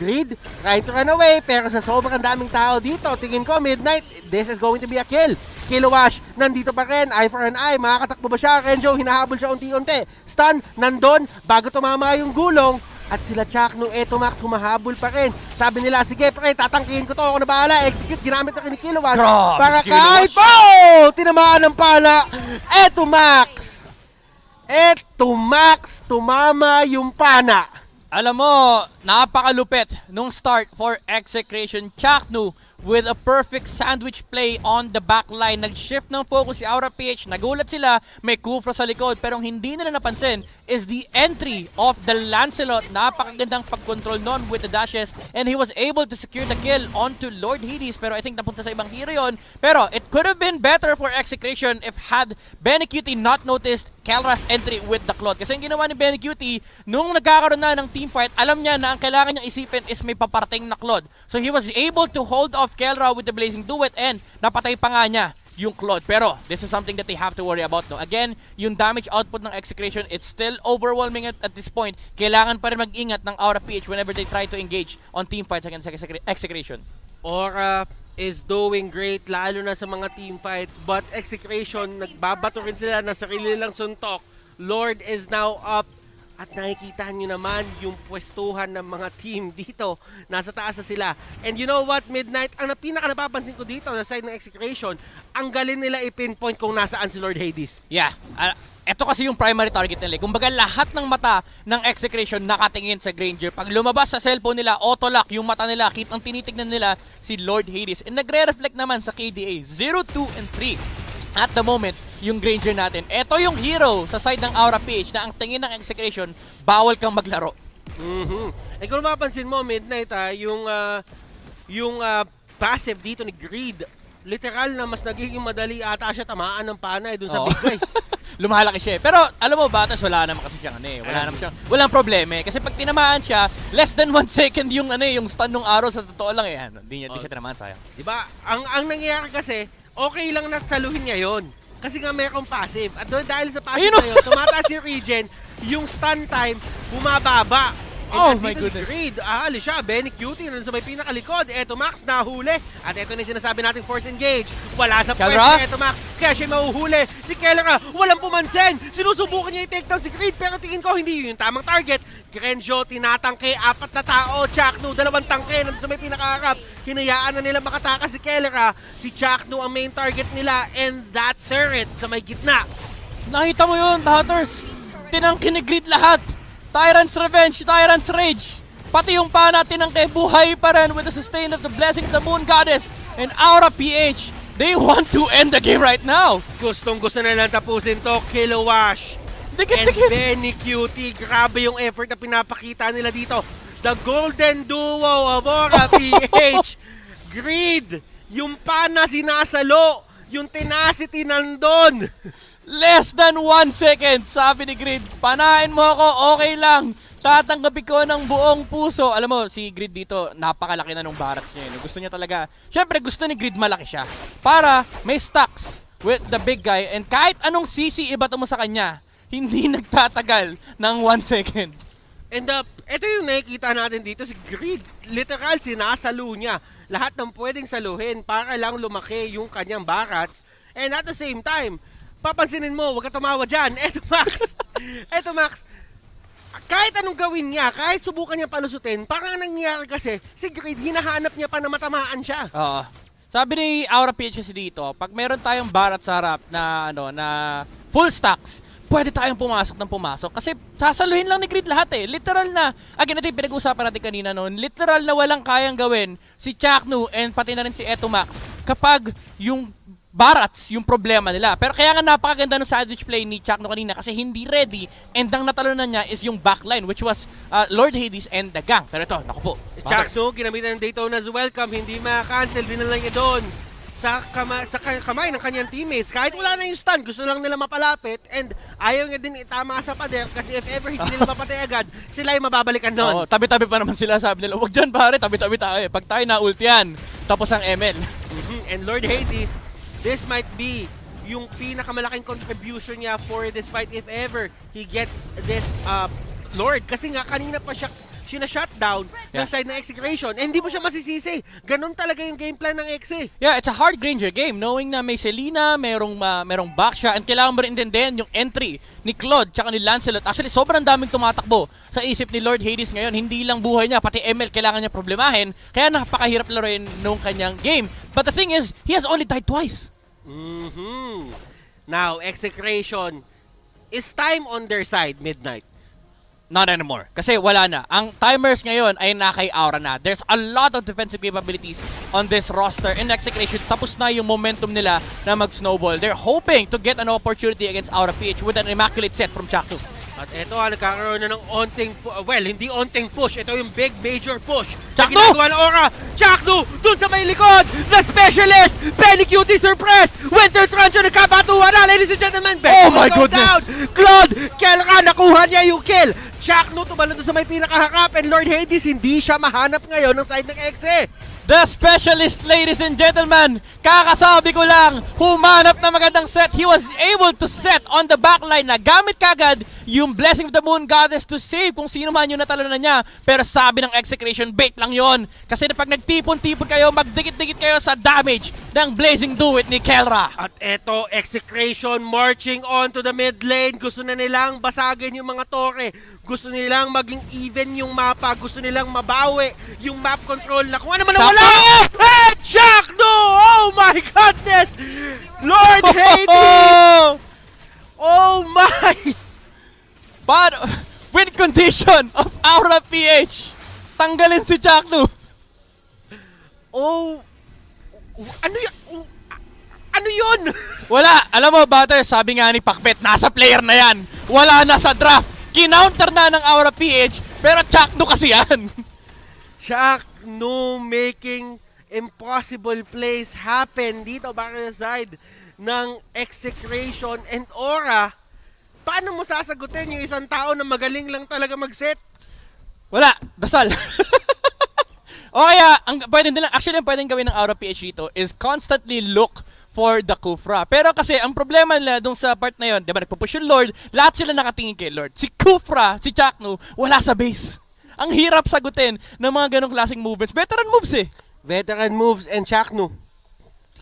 Greed, trying to run away. Pero sa sobrang daming tao dito, tingin ko, Midnight, this is going to be a kill. Kilowash, nandito pa rin. Eye for an eye. Makakatakbo ba siya? Renjo, hinahabol siya unti-unti. Stun, nandun. Bago tumama yung gulong. At sila Chakno, eto Max, humahabol pa rin. Sabi nila, sige pre, tatangkihin ko to. Ako na bahala. Execute, ginamit na ni Kilowash. Para kahit, tinamaan ng pala. Eto Max. Eto Max, tumama yung pana. Alam mo, napakalupit nung start for Execration. Chakno with a perfect sandwich play on the backline. Nag-shift ng focus si Aura PH. Nagulat sila, may Kufra sa likod. Pero hindi nila napansin is the entry of the Lancelot. Napakagandang pag-control nun with the dashes. And he was able to secure the kill onto Lord Hades. Pero I think napunta sa ibang hero yun. Pero it could have been better for Execration if had Benny Cutie not noticed Kelra's entry with the Claude. Kasi yung ginawa ni Benny Cutie, nung nagkakaroon na ng teamfight, alam niya na ang kailangan niyang isipin is may paparting na Claude. So he was able to hold off Kelra with the Blazing Duet and napatay pa nga niya yung Claude. Pero this is something that they have to worry about. No? Again, yung damage output ng Execration, it's still overwhelming at this point. Kailangan pa rin mag-ingat ng Aura PH whenever they try to engage on teamfights against Execration. Aura is doing great, lalo na sa mga teamfights. But Execration, nagbabato rin sila na sarili lang suntok. Lord is now up. At nakikita nyo naman yung pwestuhan ng mga team dito. Nasa taas na sila. And you know what, Midnight? Ang pinaka napapansin ko dito sa side ng Execration, ang galing nila i-pinpoint kung nasaan si Lord Hades. Yeah. Ito kasi yung primary target nila. Kumbaga lahat ng mata ng Execration nakatingin sa Granger. Pag lumabas sa cellphone nila, auto-lock yung mata nila. Ang tinitignan nila si Lord Hades. And nagre-reflect naman sa KDA. 0, 2, and 3. At the moment, yung Granger natin. Ito yung hero sa side ng Aura PH na ang tingin ng Execration, bawal kang maglaro. Eh kung mapapansin mo, Midnight, yung passive dito ni Greed. Literal na mas nagiging madali ata siya tamaan ng panay dun sa big guy. Lumalaki siya. Pero alam mo, Batas, wala naman kasi siyang walang problema eh. Kasi pag tinamaan siya, less than 1 second yung yung stun ng arrow, sa totoo lang eh. Hindi siya tinamaan, sayang. Diba? Ang nangyayari kasi, okay lang na saluhin niya yun. Kasi nga mayroong passive. At dahil sa passive na yun, tumataas si Regen, yung stun time, bumababa. And my goodness. Si Greed, alis siya, Benny Cutie, nandun sa may pinakalikod. Eto Max, nahuli. At eto na yung sinasabi nating force engage. Wala sa pwesto si Eto Max, kaya siya mahuhuli. Si Kellera, walang pumansin. Sinusubukan niya i-take down si Greed, pero tingin ko hindi yun yung tamang target. Kirenjo, tinatangke, 4 na tao. Chakno, 2 tangke, nandun sa may pinakaharap. Hinayaan na nila makatakas si Kellera. Si Chakno ang main target nila, and that turret sa may gitna. Nakita mo yun, Hatters. Tinangke ni Greed lahat. Tyrant's Revenge, Tyrant's Rage. Pati yung pa natin ang buhay pa rin with the sustain of the blessing of the Moon Goddess and RAFFLE. They want to end the game right now. Gustong-gusto na lang tapusin to, Kilowash. And Benny Cutie, grabe yung effort na pinapakita nila dito. The golden duo of RAFFLE. Greed, yung pana sinasalo, yung tenacity nandun. Less than 1 second, sabi ni Greed. Panahin mo ako, okay lang. Tatanggapin ko ng buong puso. Alam mo, si Greed dito, napakalaki na nung barracks niya. Gusto niya talaga, syempre gusto ni Greed malaki siya. Para may stacks with the big guy. And kahit anong CC ibato mo sa kanya, hindi nagtatagal ng 1 second. And ito yung nakikita natin dito, si Greed. Literal, sinasalo niya lahat ng pwedeng saluhin para lang lumaki yung kanyang barracks. And at the same time, papansinin mo, huwag ka tumawa dyan. Eto Max, kahit anong gawin niya, kahit subukan niya palusutin, parang nangyayari kasi, si Greed, hinahanap niya pa na matamaan siya. Sabi ni RAFFLE dito, pag meron tayong barat sa harap na, na full stacks, pwede tayong pumasok ng pumasok. Kasi sasaluhin lang ni Greed lahat eh. Literal na, again, ito yung pinag-usapan natin kanina noon, literal na walang kayang gawin si Chakno and pati na rin si Eto Max kapag yung barats yung problema nila. Pero kaya nga napakaganda ng sandwich play ni Chakno kanina kasi hindi ready, and ang natalo na niya is yung backline, which was Lord Hades and the gang. Pero ito, naku po. Chakno, ginamitan ng Daytona's welcome, hindi ma-cancel, dinala niya doon sa kamay ng kanyang teammates. Kahit wala na yung stun, gusto lang nila mapalapit, and ayaw niya din itama sa pader kasi if ever hindi nila mapatay agad, sila ay mababalikan doon. Tabi-tabi pa naman sila, sabi nila. Huwag dyan pare, tabi-tabi tayo. Pag tayo na-ult yan, tapos ang ML. And Lord Hades, this might be yung pinakamalaking contribution niya for this fight if ever he gets this Lord. Kasi nga kanina pa siya shutdown ng side ng Execration. And hindi mo siya masisisi. Ganon talaga yung game plan ng Exe. Yeah, it's a hard Granger game. Knowing na may Selena, merong back siya, and kailangan mo rin intindihin yung entry ni Claude tsaka ni Lancelot. Actually, sobrang daming tumatakbo sa isip ni Lord Hades ngayon. Hindi lang buhay niya, pati ML kailangan niya problemahin. Kaya napakahirap laruin nung kanyang game. But the thing is, he has only died twice. Now, Execration, is time on their side, Midnight? Not anymore. Kasi wala na. Ang timers ngayon ay nakay-aura na. There's a lot of defensive capabilities on this roster. In Execration, tapos na yung momentum nila na mag-snowball. They're hoping to get an opportunity against RAFFLE with an immaculate set from Chakno. At ito, nagkakaroon na ng onting, hindi onting push. Ito yung big major push. Chakno! Ginagawa ng Aura. Chakno! Dun sa may likod! The specialist! Benny Cutie surpressed! Winter Truncheon nagkabatuhan na! Ladies and gentlemen! Oh my goodness! Down. Claude! Kellera! Nakuha niya yung kill! Chakno tumalo dun sa may pinakaharap, and Lord Hades hindi siya mahanap ngayon ng side ng Exe. The specialist, ladies and gentlemen, kakasabi ko lang, humanap na magandang set. He was able to set on the backline na gamit kagad yung Blessing of the Moon Goddess to save kung sino man yung natalo na niya. Pero sabi ng Execration, bait lang yon. Kasi pag nagtipon-tipon kayo, magdikit-dikit kayo sa damage ng Blazing Duet ni Kellera. At eto, Execration marching on to the mid lane. Gusto na nilang basagin yung mga tore. Gusto nilang maging even yung mapa. Gusto nilang mabawi yung map control na kung ano man wala. Hey, Chakno! Oh my goodness! Lord Hades! Oh my! But win condition of RAFFLE. Tanggalin si Chakno. Oh, ano yun? Wala. Alam mo, Butter, sabi nga ni Pakpet, nasa player na yan. Wala na sa draft. Kinounter na ng RAFFLE, pero Chakno kasi yan. Chakno making impossible plays happen dito back sa side ng Execration and Aura. Paano mo sasagutin yung isang tao na magaling lang talaga mag-set? Wala, dasal. O kaya, ang pwedeng gawin ng RAFFLE dito is constantly look for the Kufra. Pero kasi, ang problema nila dun sa part na yun, di ba, nagpupush yung Lord, lahat sila nakatingin kay Lord. Si Kufra, si Chaknu, wala sa base. Ang hirap sagutin ng mga ganong klaseng movements. Veteran moves eh. Veteran moves and Chaknu.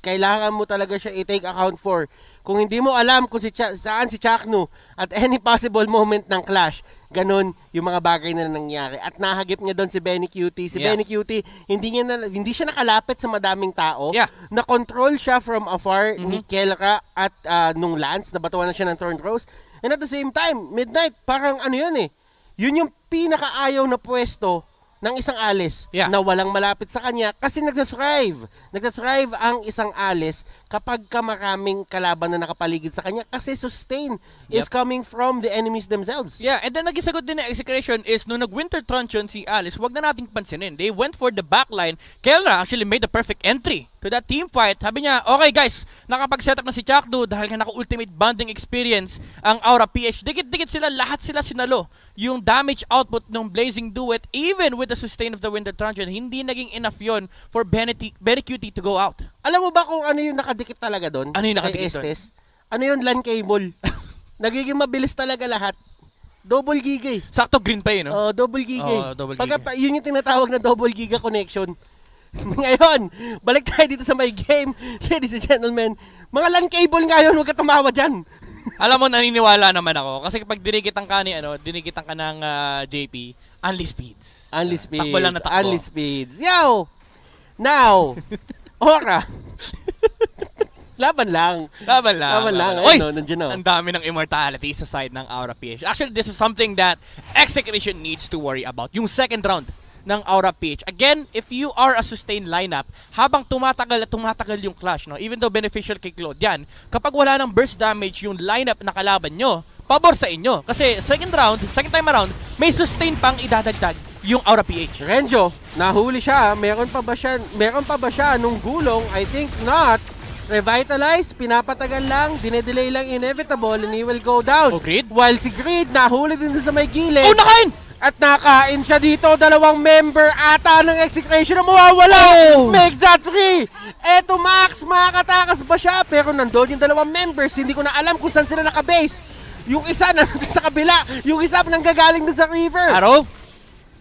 Kailangan mo talaga siya i-take account for. Kung hindi mo alam kung saan si Chaknu at any possible moment ng clash, ganun yung mga bagay na nangyari. At nahagip niya doon si Benny Cutie. Si Benny Cutie, hindi siya nakalapit sa madaming tao. Na-control siya from afar ni Kelra at nung Lance, nabatuan na siya ng Thorn Rose. And at the same time, Midnight, parang ano yun eh. Yun yung pinakaayaw na pwesto ng isang Alice na walang malapit sa kanya kasi nagta-thrive. Nagta-thrive ang isang Alice kapag maraming kalaban na nakapaligid sa kanya kasi sustain is coming from the enemies themselves. Yeah, and then nagisagot din ng Execration is nung nag-Winter Truncheon si Alice, wag na nating pansinin. They went for the backline. Kelra actually made the perfect entry to that team fight. Sabi niya, okay guys, nakapag-setup na si Chakdu dahil nga naka-ultimate bonding experience ang Aura-PH. Dikit-dikit sila, lahat sila sinalo. Yung damage output ng Blazing Duet, even with the sustain of the Winter Truncheon, hindi naging enough yon for Benny Cutie to go out. Alam mo ba kung ano yung nakadikit talaga doon? Ano yung nakadikit doon? Ano yung LAN cable? Nagiging mabilis talaga lahat. Double giga eh. Sakto green pa yun, no? Double giga eh. Double giga. Yun yung tinatawag na double giga connection. Ngayon, balik tayo dito sa my game. Ladies and gentlemen, mga LAN cable nga yun, huwag ka tumawa dyan. Alam mo, naniniwala naman ako. Kasi kapag dinigitan ka ng JP, only speeds. Only speeds. Takbo lang na takbo. Only speeds. Yo! Now, Aura. Laban lang. Oy! Nandiyan na. Ang dami ng immortality sa side ng Aura-PH. Actually, this is something that Execration needs to worry about. Yung second round ng Aura-PH. Again, if you are a sustained lineup, habang tumatagal yung clash, no? Even though beneficial kay Claude yan, kapag wala ng burst damage yung lineup na kalaban nyo, pabor sa inyo. Kasi second time around, may sustain pang idadagdag yung Aura-PH. Renjo, nahuli siya. Meron pa ba siya nung gulong? I think not. Revitalize, pinapatagal lang, dinedelay lang inevitable, and he will go down. Grid? While si Grid, nahuli din sa may gilid. Oh, nakain! At nakain siya dito, dalawang member ata ng Execration na mawawala. Make that 3! Eto Max, makakatakas ba siya? Pero nandun yung dalawang members, hindi ko na alam kung saan sila nakabase. Yung isa nandun sa kabila, yung isa nanggagaling dun sa river. Araw?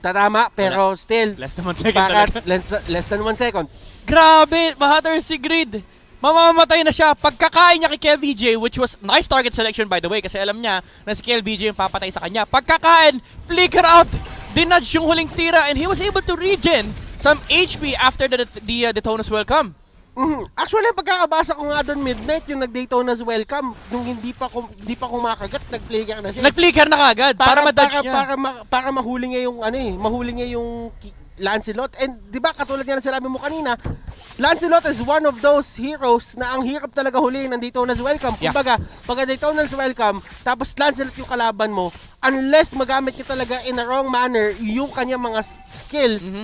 Tatama, pero still. Less than 1 second talaga. Less than 1 second. Grabe, mahater si Grid. Mamamatay na siya. Pagkakain niya kay KLVJ, which was nice target selection by the way, kasi alam niya na si KLVJ yung papatay sa kanya. Pagkakain, flicker out, dinudge yung huling tira, and he was able to regen some HP after the Daytona's welcome. Actually, pagkakabasa ko nga doon Midnight, yung nag-Daytona's welcome, nung hindi pa kumakagat, nag-flicker na siya. Nag-flicker na kagad para ma-dodge niya. Para mahuli niya yung Lancelot. And di ba katulad nga na sinabi mo kanina, Lancelot is one of those heroes na ang hirap talaga huliin ng Daytona's welcome. Kumbaga, pag Daytona's welcome, tapos Lancelot yung kalaban mo, unless magamit niya talaga in a wrong manner yung kanyang mga skills,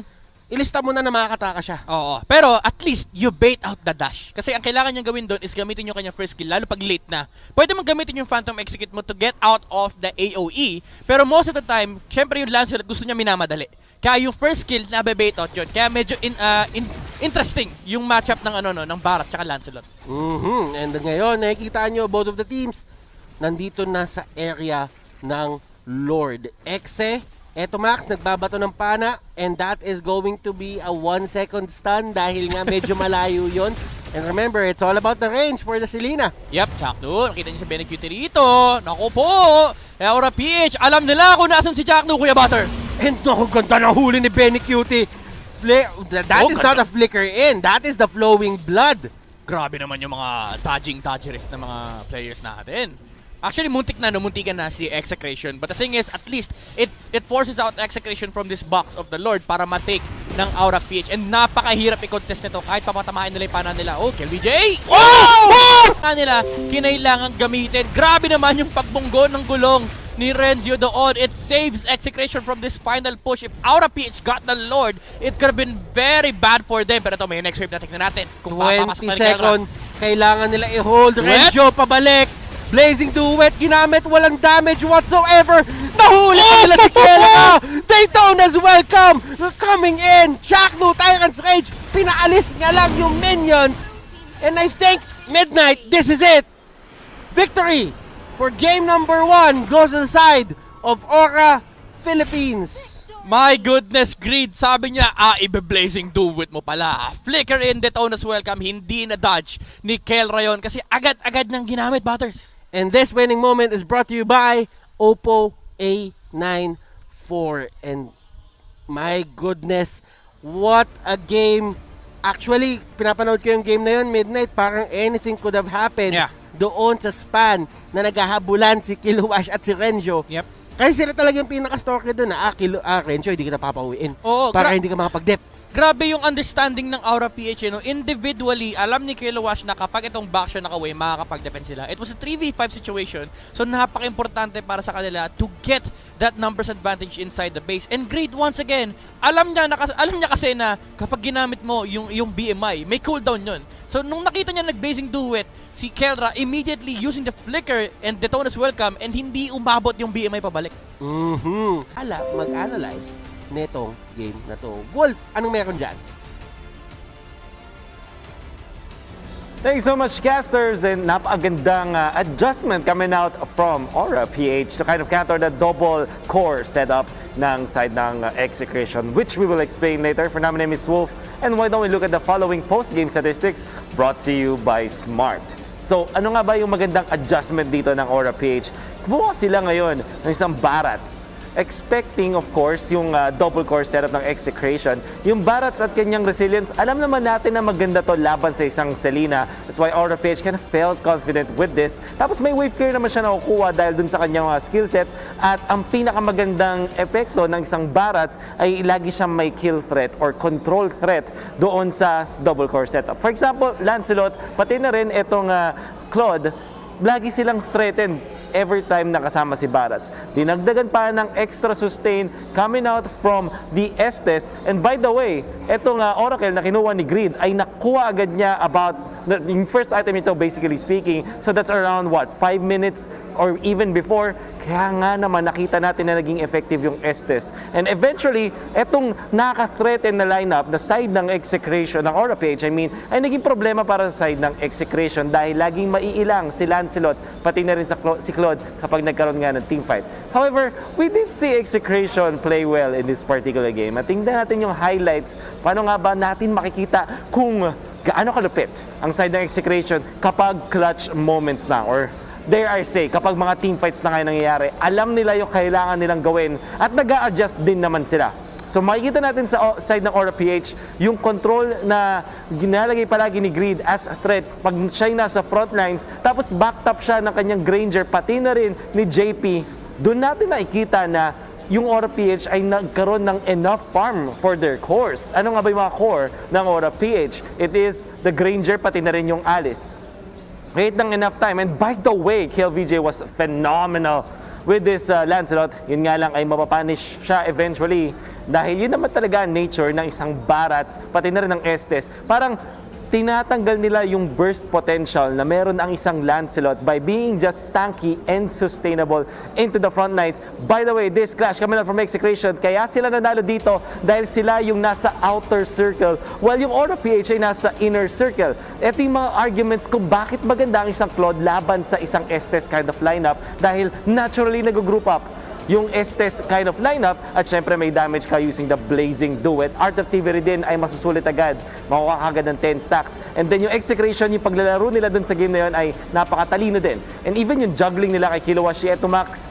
ilista mo na makakataka siya. Oo. Pero at least you bait out the dash. Kasi ang kailangan niyang gawin doon is gamitin yung kanyang first skill, lalo pag late na. Pwede mong gamitin yung Phantom Execute mo to get out of the AOE. Pero most of the time, syempre yung Lancelot gusto niya minamadali. Kaya yung first skill na bait out yun. Kaya medyo interesting yung matchup ng Barat tsaka Lancelot. And ngayon, nakikita nyo both of the teams nandito na sa area ng Lord. Exe, eto Max, nagbabato ng pana, and that is going to be a 1 second stun dahil nga medyo malayo yon. And remember, it's all about the range for the Selena. Yep, Chaknu. Nakita niyo si Benny Cutie rito. Naku po! Aura-PH, alam nila kung nasan si Chaknu, Kuya Butters. And naku, ganda na huli ni Benny Cutie. That is not a flicker in. That is the flowing blood. Grabe naman yung mga dodgerist na mga players natin. Actually, muntikan na si Execration. But the thing is, at least, it forces out Execration from this box of the Lord para ma-take ng Aura-PH. And napakahirap i-contest nito kahit papatamahin nila yung pana nila. Oh, KLVJ! Oh! Nila, kinailangan gamitin. Grabe naman yung pagbunggo ng gulong ni Renzio doon. It saves Execration from this final push. If RAFFLE got the Lord, it could have been very bad for them. Pero ito, may next wave na tignan natin. Kung 20 seconds, kailangan nila i-hold. Renzio pabalik. Blazing Duet, ginamit, walang damage whatsoever. Nahuli nila si Kelra. Daytona's welcome. Coming in. Chakno, Tyrant's Rage. Pinaalis nga lang yung minions. And I think, Midnight, this is it. Victory for game number 1 goes to the side of Aura Philippines. My goodness, Greed. Sabi niya, ibe-blazing duet mo pala. Flicker in, Daytona's welcome. Hindi na dodge ni Kelra yun kasi agad-agad nang ginamit, Butters. And this winning moment is brought to you by Oppo A94. And my goodness, what a game. Actually, pinapanood ko yung game na yun, Midnight, parang anything could have happened doon sa span na naghahabulan si Kilowash at si Renzio. Kasi sila talaga yung pinaka-stalker doon na, Renzio, hindi kita papauwiin. Para hindi ka makapag-dep. Grabe yung understanding ng RAFFLE, individually, alam ni Kilowash na kapag itong backshot nakaway, makakapag-defend sila. It was a 3v5 situation, so napaka-importante para sa kanila to get that numbers advantage inside the base. And Greed, once again, alam niya kasi na kapag ginamit mo yung BMI, may cooldown yun. So nung nakita niya nag-blazing duet, si Kelra immediately using the flicker and Daytona's welcome and hindi umabot yung BMI pabalik. Mag-analyze netong game na to. Wolf, anong meron dyan? Thanks so much, casters, and napakagandang adjustment coming out from RAFFLE to kind of counter the double core setup ng side ng Execration, which we will explain later. For now, my name is Wolf, and why don't we look at the following post-game statistics brought to you by Smart. So, ano nga ba yung magandang adjustment dito ng RAFFLE? Bukas sila ngayon ng isang Barats. Expecting, of course, yung double core setup ng Execration. Yung Barats at kanyang resilience, alam naman natin na maganda to laban sa isang Selena. That's why RAFFLE kind of felt confident with this. Tapos may wave clear naman siya nakukuha dahil dun sa kanyang skill set. At ang pinakamagandang epekto ng isang Barats ay lagi siyang may kill threat or control threat doon sa double core setup. For example, Lancelot, pati na rin itong Claude, lagi silang threatened every time nakasama si Barats. Dinagdagan pa ng extra sustain coming out from the Estes. And by the way, etong Oracle na kinuha ni Greed ay nakuha agad niya about yung first item ito, basically speaking. So that's around what, 5 minutes or even before. Kaya nga naman nakita natin na naging effective yung Estes. And eventually, etong naka-threaten na lineup na side ng Execration ng RAFFLE, I mean, ay naging problema para sa side ng Execration dahil laging maiilang si Lancelot pati na rin si Claude kapag nagkaroon nga ng teamfight. However, we did see Execration play well in this particular game. At tingnan natin yung highlights. Paano nga ba natin makikita kung gaano kalupit ang side ng Execration kapag clutch moments na, or dare I say, kapag mga teamfights na ngayon nangyayari, alam nila yung kailangan nilang gawin at nag-a-adjust din naman sila. So makikita natin sa side ng RAFFLE yung control na ginalagay palagi ni Greed as a threat pag siya nasa front lines, tapos backtop siya ng kanyang Granger, pati na rin ni JP. Doon natin nakikita na yung RAFFLE ay nagkaroon ng enough farm for their cores. Ano nga ba yung mga core ng RAFFLE? It is the Granger, pati na rin yung Alice. Wait ng enough time. And by the way, KLVJ was phenomenal with this Lancelot. Yun nga lang ay mapapunish siya eventually dahil yun naman talaga ang nature ng isang Barats, pati na rin ng Estes. Parang tinatanggal nila yung burst potential na meron ang isang Lancelot by being just tanky and sustainable into the front lines. By the way, this clash coming out from Execration, kaya sila nanalo dito dahil sila yung nasa outer circle while yung RAFFLE ay nasa inner circle. Ito yung mga arguments kung bakit maganda ang isang Claude laban sa isang Estes kind of lineup dahil naturally nag-group up yung Estes kind of lineup at syempre may damage ka using the Blazing Duet. Art of Thievery din ay masusulit agad. Makuha agad ng 10 stacks. And then yung Execration, yung paglalaro nila dun sa game na yun ay napakatalino din. And even yung juggling nila kay Kilowash Max,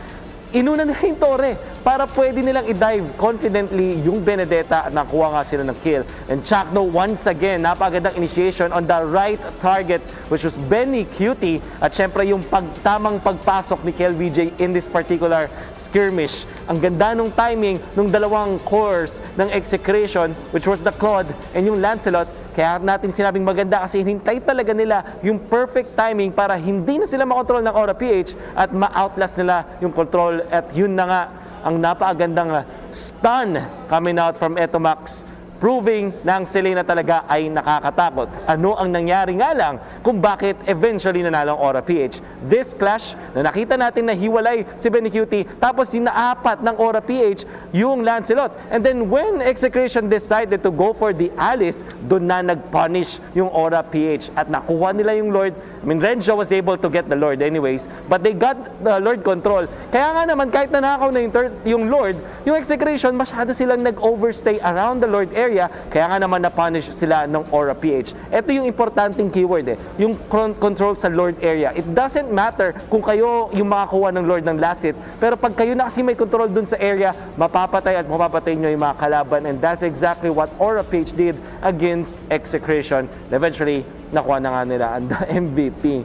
inuna nila yung Torre para pwede nilang i-dive confidently yung Benedetta at nakuha nga sila ng kill. And Chakno, once again, napakagandang initiation on the right target, which was Benny Cutie. At syempre yung tamang pagpasok ni KLVJ in this particular skirmish. Ang ganda nung timing nung dalawang cores ng Execration, which was the Claude and yung Lancelot. Kaya natin sinabing maganda kasi hinintay talaga nila yung perfect timing para hindi na sila makontrol ng Aura PH at ma-outlast nila yung control. At yun na nga ang napakagandang stun coming out from Etomax, proving na ang Selena talaga ay nakakatakot. Ano ang nangyari nga lang kung bakit eventually nanalo ang Aura PH? This clash na nakita natin na hiwalay si BeniQT, tapos yung naapat ng Aura PH yung Lancelot. And then when Execration decided to go for the Alice, doon na nag-punish yung Aura PH at nakuha nila yung Lord. I mean, Renjo was able to get the Lord anyways, but they got the Lord control. Kaya nga naman, kahit nanakaw na yung Lord, yung Execration, masyado silang nag-overstay around the Lord area, kaya nga naman na-punish sila ng Aura PH. Ito yung importanteng keyword yung control sa Lord area. It doesn't matter kung kayo yung makakuha ng Lord ng last hit, pero pag kayo na kasi may control dun sa area, mapapatay at mapapatay nyo yung mga kalaban, and that's exactly what Aura PH did against Execration. Eventually, nakuha na nga nila ang MVP.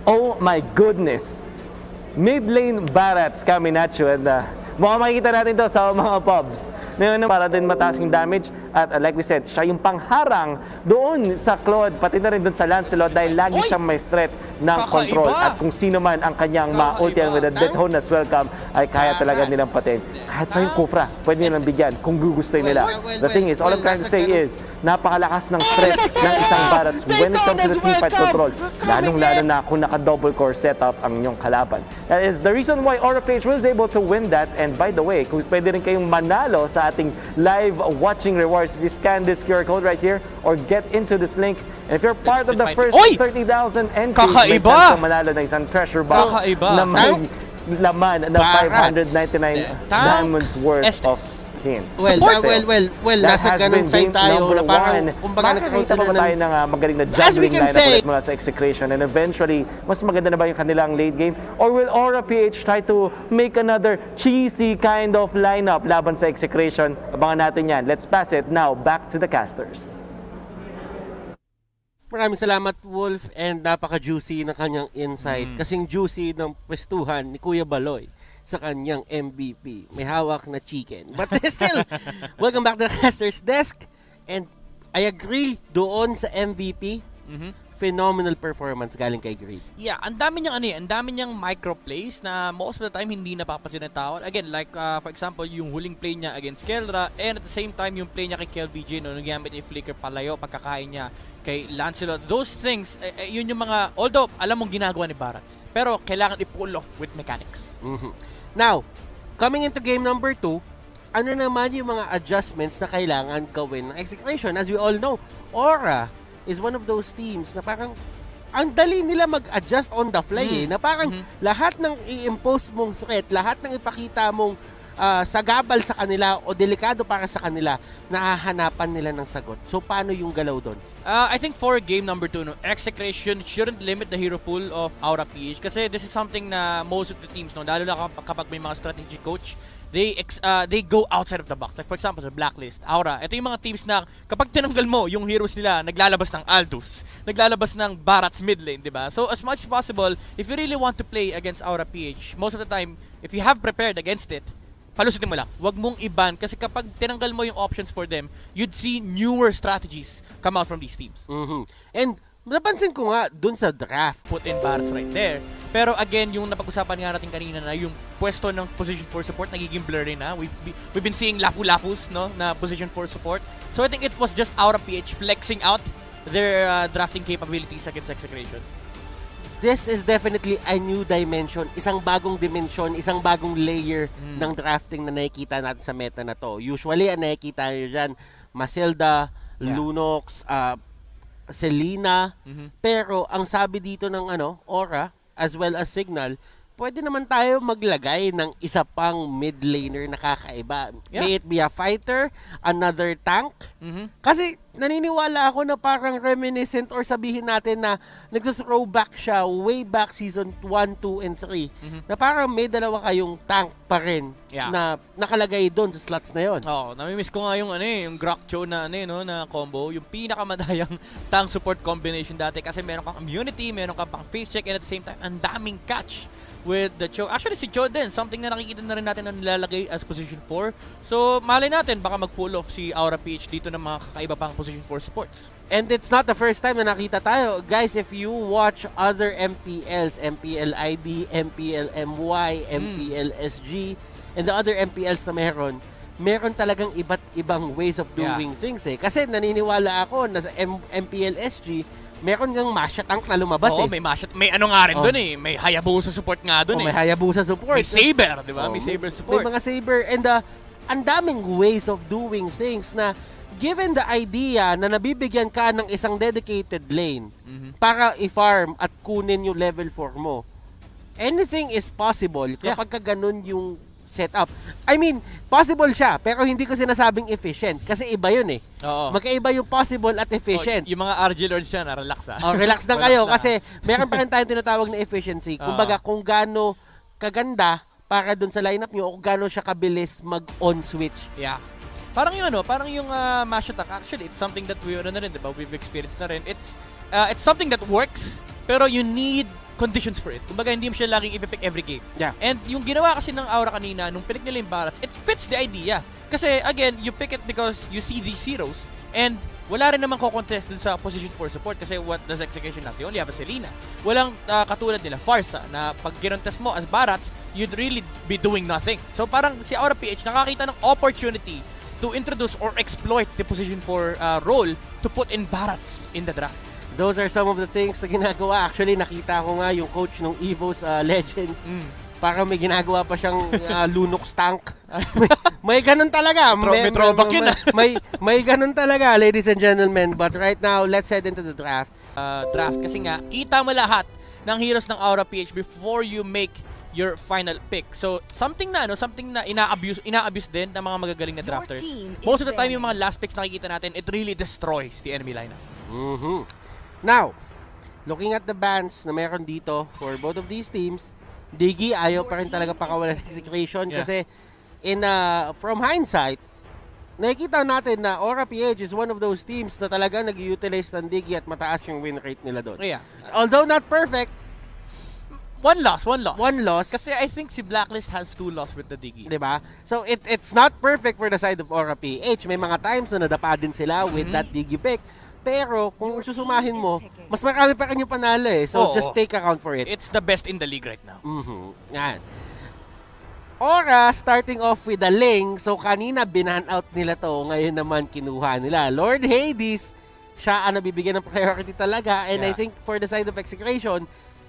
Oh my goodness! Mid lane Barats coming at you, and mukhang makikita natin to sa mga pubs. Ngayon, para din mataas yung damage. At like we said, siya yung pangharang doon sa Claude, pati na rin doon sa Lancelot dahil lagi siyang may threat ng control. At kung sino man ang kanyang ma-ultian with a Detona's welcome, ay kaya talaga nilang patin. Kahit pa yung Kufra, pwede nilang bigyan kung gugustoy nila. The thing is, all I'm trying to say is, napakalakas ng threat ng isang Barats when it comes to the teamfight control. Lalong-lalo na kung naka-double core setup ang inyong kalaban. That is the reason why Aura PH was able to win that. And by the way, kung pwede rin kayong manalo sa ating live watching rewards, if you scan this QR code right here or get into this link, and if you're part of the first 30,000 entries, may chance kang manalo ng isang treasure box na may laman ng 599 diamonds worth of skin. Well, nasa ganung side tayo na parang kumbaga nakakita pa tayo ng magaling na juggling lineup ulit mula sa Execration, and eventually, mas maganda na ba yung kanilang late game? Or will Aura PH try to make another cheesy kind of lineup laban sa Execration? Abangan natin yan. Let's pass it now back to the casters. Maraming salamat, Wolf, and napaka-juicy ng kanyang insight. Kasing juicy ng pwestuhan ni Kuya Baloy sa kanyang MVP. May hawak na chicken. But still, welcome back to the Caster's Desk. And I agree doon sa MVP. Phenomenal performance galing kay Green. Yeah, ang dami niyang micro plays na most of the time hindi napapansin ng tao. Again, like for example, yung huling play niya against Kelra, and at the same time yung play niya kay KelVJ no, nagamit ni Flicker palayo, pagkakain niya kay Lancelot. Those things, yun yung mga, although alam mong ginagawa ni Barats, pero kailangan i-pull off with mechanics. Now, coming into game number 2, ano naman yung mga adjustments na kailangan gawin ng Execration? As we all know, Aura is one of those teams na parang ang dali nila mag-adjust on the fly na parang lahat ng i-impose mong threat, lahat ng ipakita mong sagabal sa kanila o delikado para sa kanila, nahahanapan nila ng sagot. So, paano yung galaw doon? I think for game number 2, no, Execration shouldn't limit the hero pool of Aura PH kasi this is something na most of the teams, no, lalo na kapag may mga strategy coach, they go outside of the box. Like for example, sa Blacklist, Aura, ito yung mga teams na kapag tinanggal mo yung heroes nila, naglalabas ng Aldous, naglalabas ng Barats mid lane, di ba? So as much as possible, if you really want to play against Aura PH, most of the time, if you have prepared against it, palusutin mo lang. Huwag mong iban kasi kapag tinanggal mo yung options for them, you'd see newer strategies come out from these teams. And napansin ko nga dun sa draft, put in Barats right there. Pero again, yung napag-usapan nga natin kanina na yung pwesto ng position for support nagiging blurry na. We've been seeing lapu-lapus, no, na position for support. So I think it was just Aura PH flexing out their drafting capabilities against Execration. This is definitely a new dimension, isang bagong dimension, isang bagong layer ng drafting na nakikita natin sa meta na to. Usually, ang nakikita nyo dyan, Masilda, Lunox, Selena, pero ang sabi dito ng Aura, as well as Signal, pwede naman tayo maglagay ng isa pang mid laner na kakaiba. May it be a fighter, another tank. Kasi naniniwala ako na parang reminiscent or sabihin natin na nag-throwback siya way back season 1, 2, and 3. Na parang may dalawa kayong tank pa rin na nakalagay doon sa slots na yon. Namimiss ko nga yung yung Grokcho na na combo, yung pinakamadayang tank support combination dati kasi meron kang immunity, meron kang pang face check, and at the same time ang daming catch with the Cho. Actually, si Cho din, something na nakikita na rin natin na nilalagay as position 4. So, malay natin, baka mag-pull off si Aura-PH dito ng mga kakaiba pang position 4 supports. And it's not the first time na nakita tayo. Guys, if you watch other MPLs, MPL-ID, MPL-MY, MPL-SG, and the other MPLs na meron talagang iba't ibang ways of doing things eh. Kasi naniniwala ako na sa MPL-SG, meron ngang Masha tank na lumabas Oo, eh. may ano nga rin dun eh. May Hayabusa support nga dun eh. May Hayabusa support. May Saber, di ba? May Saber support. May mga Saber. And ang daming ways of doing things na given the idea na nabibigyan ka ng isang dedicated lane para i-farm at kunin yung level 4 mo, anything is possible kapag ka ganun yung setup. I mean, possible siya, pero hindi ko sinasabing efficient kasi iba yun eh. Oo. Magkaiba yung possible at efficient. Yung mga RG Lords dyan, relax relax na kayo kasi meron pa rin tayong tinatawag na efficiency. Kumbaga, kung gaano kaganda para dun sa lineup nyo o kung gaano siya kabilis mag-on switch. Yeah. Parang yung mash attack, actually, it's something that na rin, diba? We've experienced na rin. It's something that works, pero you need conditions for it. Kumbaga, hindi mo siya laging ipipick every game. Yeah. And yung ginawa kasi ng Aura kanina, nung pinik nila yung Barats, it fits the idea. Kasi, again, you pick it because you see these heroes, and wala rin naman ko-contest dun sa position 4 support kasi what does Execution have? You only have a Selena. Walang katulad nila, Farsa, na pag girontes mo as Barats, you'd really be doing nothing. So, parang si Aura-PH nakakita ng opportunity to introduce or exploit the position 4 role to put in Barats in the draft. Those are some of the things na ginagawa. Actually, nakita ko nga yung coach ng Evo's Legends. Para may ginagawa pa siyang Lunox tank. may ganun talaga. May throwback yun. May ganun talaga, ladies and gentlemen. But right now, let's head into the draft. Draft kasi nga, kita mo lahat ng heroes ng Aura-PH before you make your final pick. So, something na ina-abuse din ng mga magagaling na drafters. Most of the time, yung mga last picks nakikita natin, it really destroys the enemy lineup. Now, looking at the bans na meron dito for both of these teams, Diggy ayaw pa rin talaga pakawalan ng Execration kasi from hindsight, nakikita natin na Aura-PH is one of those teams na talaga nag-utilize ng Diggy at mataas yung win rate nila doon. Yeah. Although not perfect, One loss. One loss. Kasi I think si Blacklist has 2 loss with the Diggy. Diba? So it's not perfect for the side of Aura-PH. May mga times na nadapa din sila with that Diggy pick. Pero kung susumahin mo, mas marami pa rin yung panalo eh. So just take account for it. It's the best in the league right now. Yan. Aura starting off with a Ling. So kanina binan out nila to. Ngayon naman kinuha nila. Lord Hades, siya ang nabibigyan ng priority talaga. And I think for the side of Execration,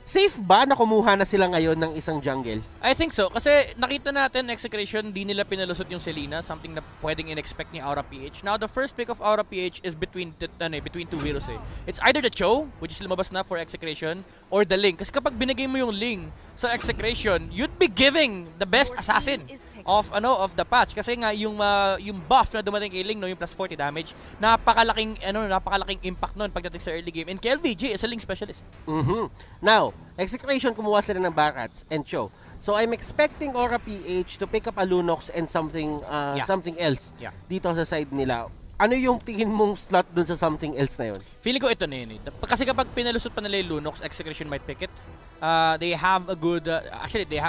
safe ba na kumuha na sila ngayon ng isang jungle? I think so. Kasi nakita natin, Execration, di nila pinalusot yung Selena. Something na pwedeng in-expect ni Aura-PH. Now, the first pick of Aura-PH is between two heroes eh. It's either the Cho, which is lumabas na for Execration, or the Ling. Kasi kapag binigay mo yung Ling sa Execration, you'd be giving the best assassin of the patch. Kasi nga, yung buff na dumating kay Ling, no, yung plus 40 damage, napakalaking impact nun pagdating sa early game. And KLVG is a Ling specialist. Now, Execration kumuha sila ng Barats and Cho. So I'm expecting Aura-PH to pick up a Lunox and something else dito sa side nila. Ano yung tingin mong slot dun sa something else na yun? Feeling ko ito na yun eh. Kasi kapag pinalusot pa nila yung Lunox, Execration might pick it. They have a good, they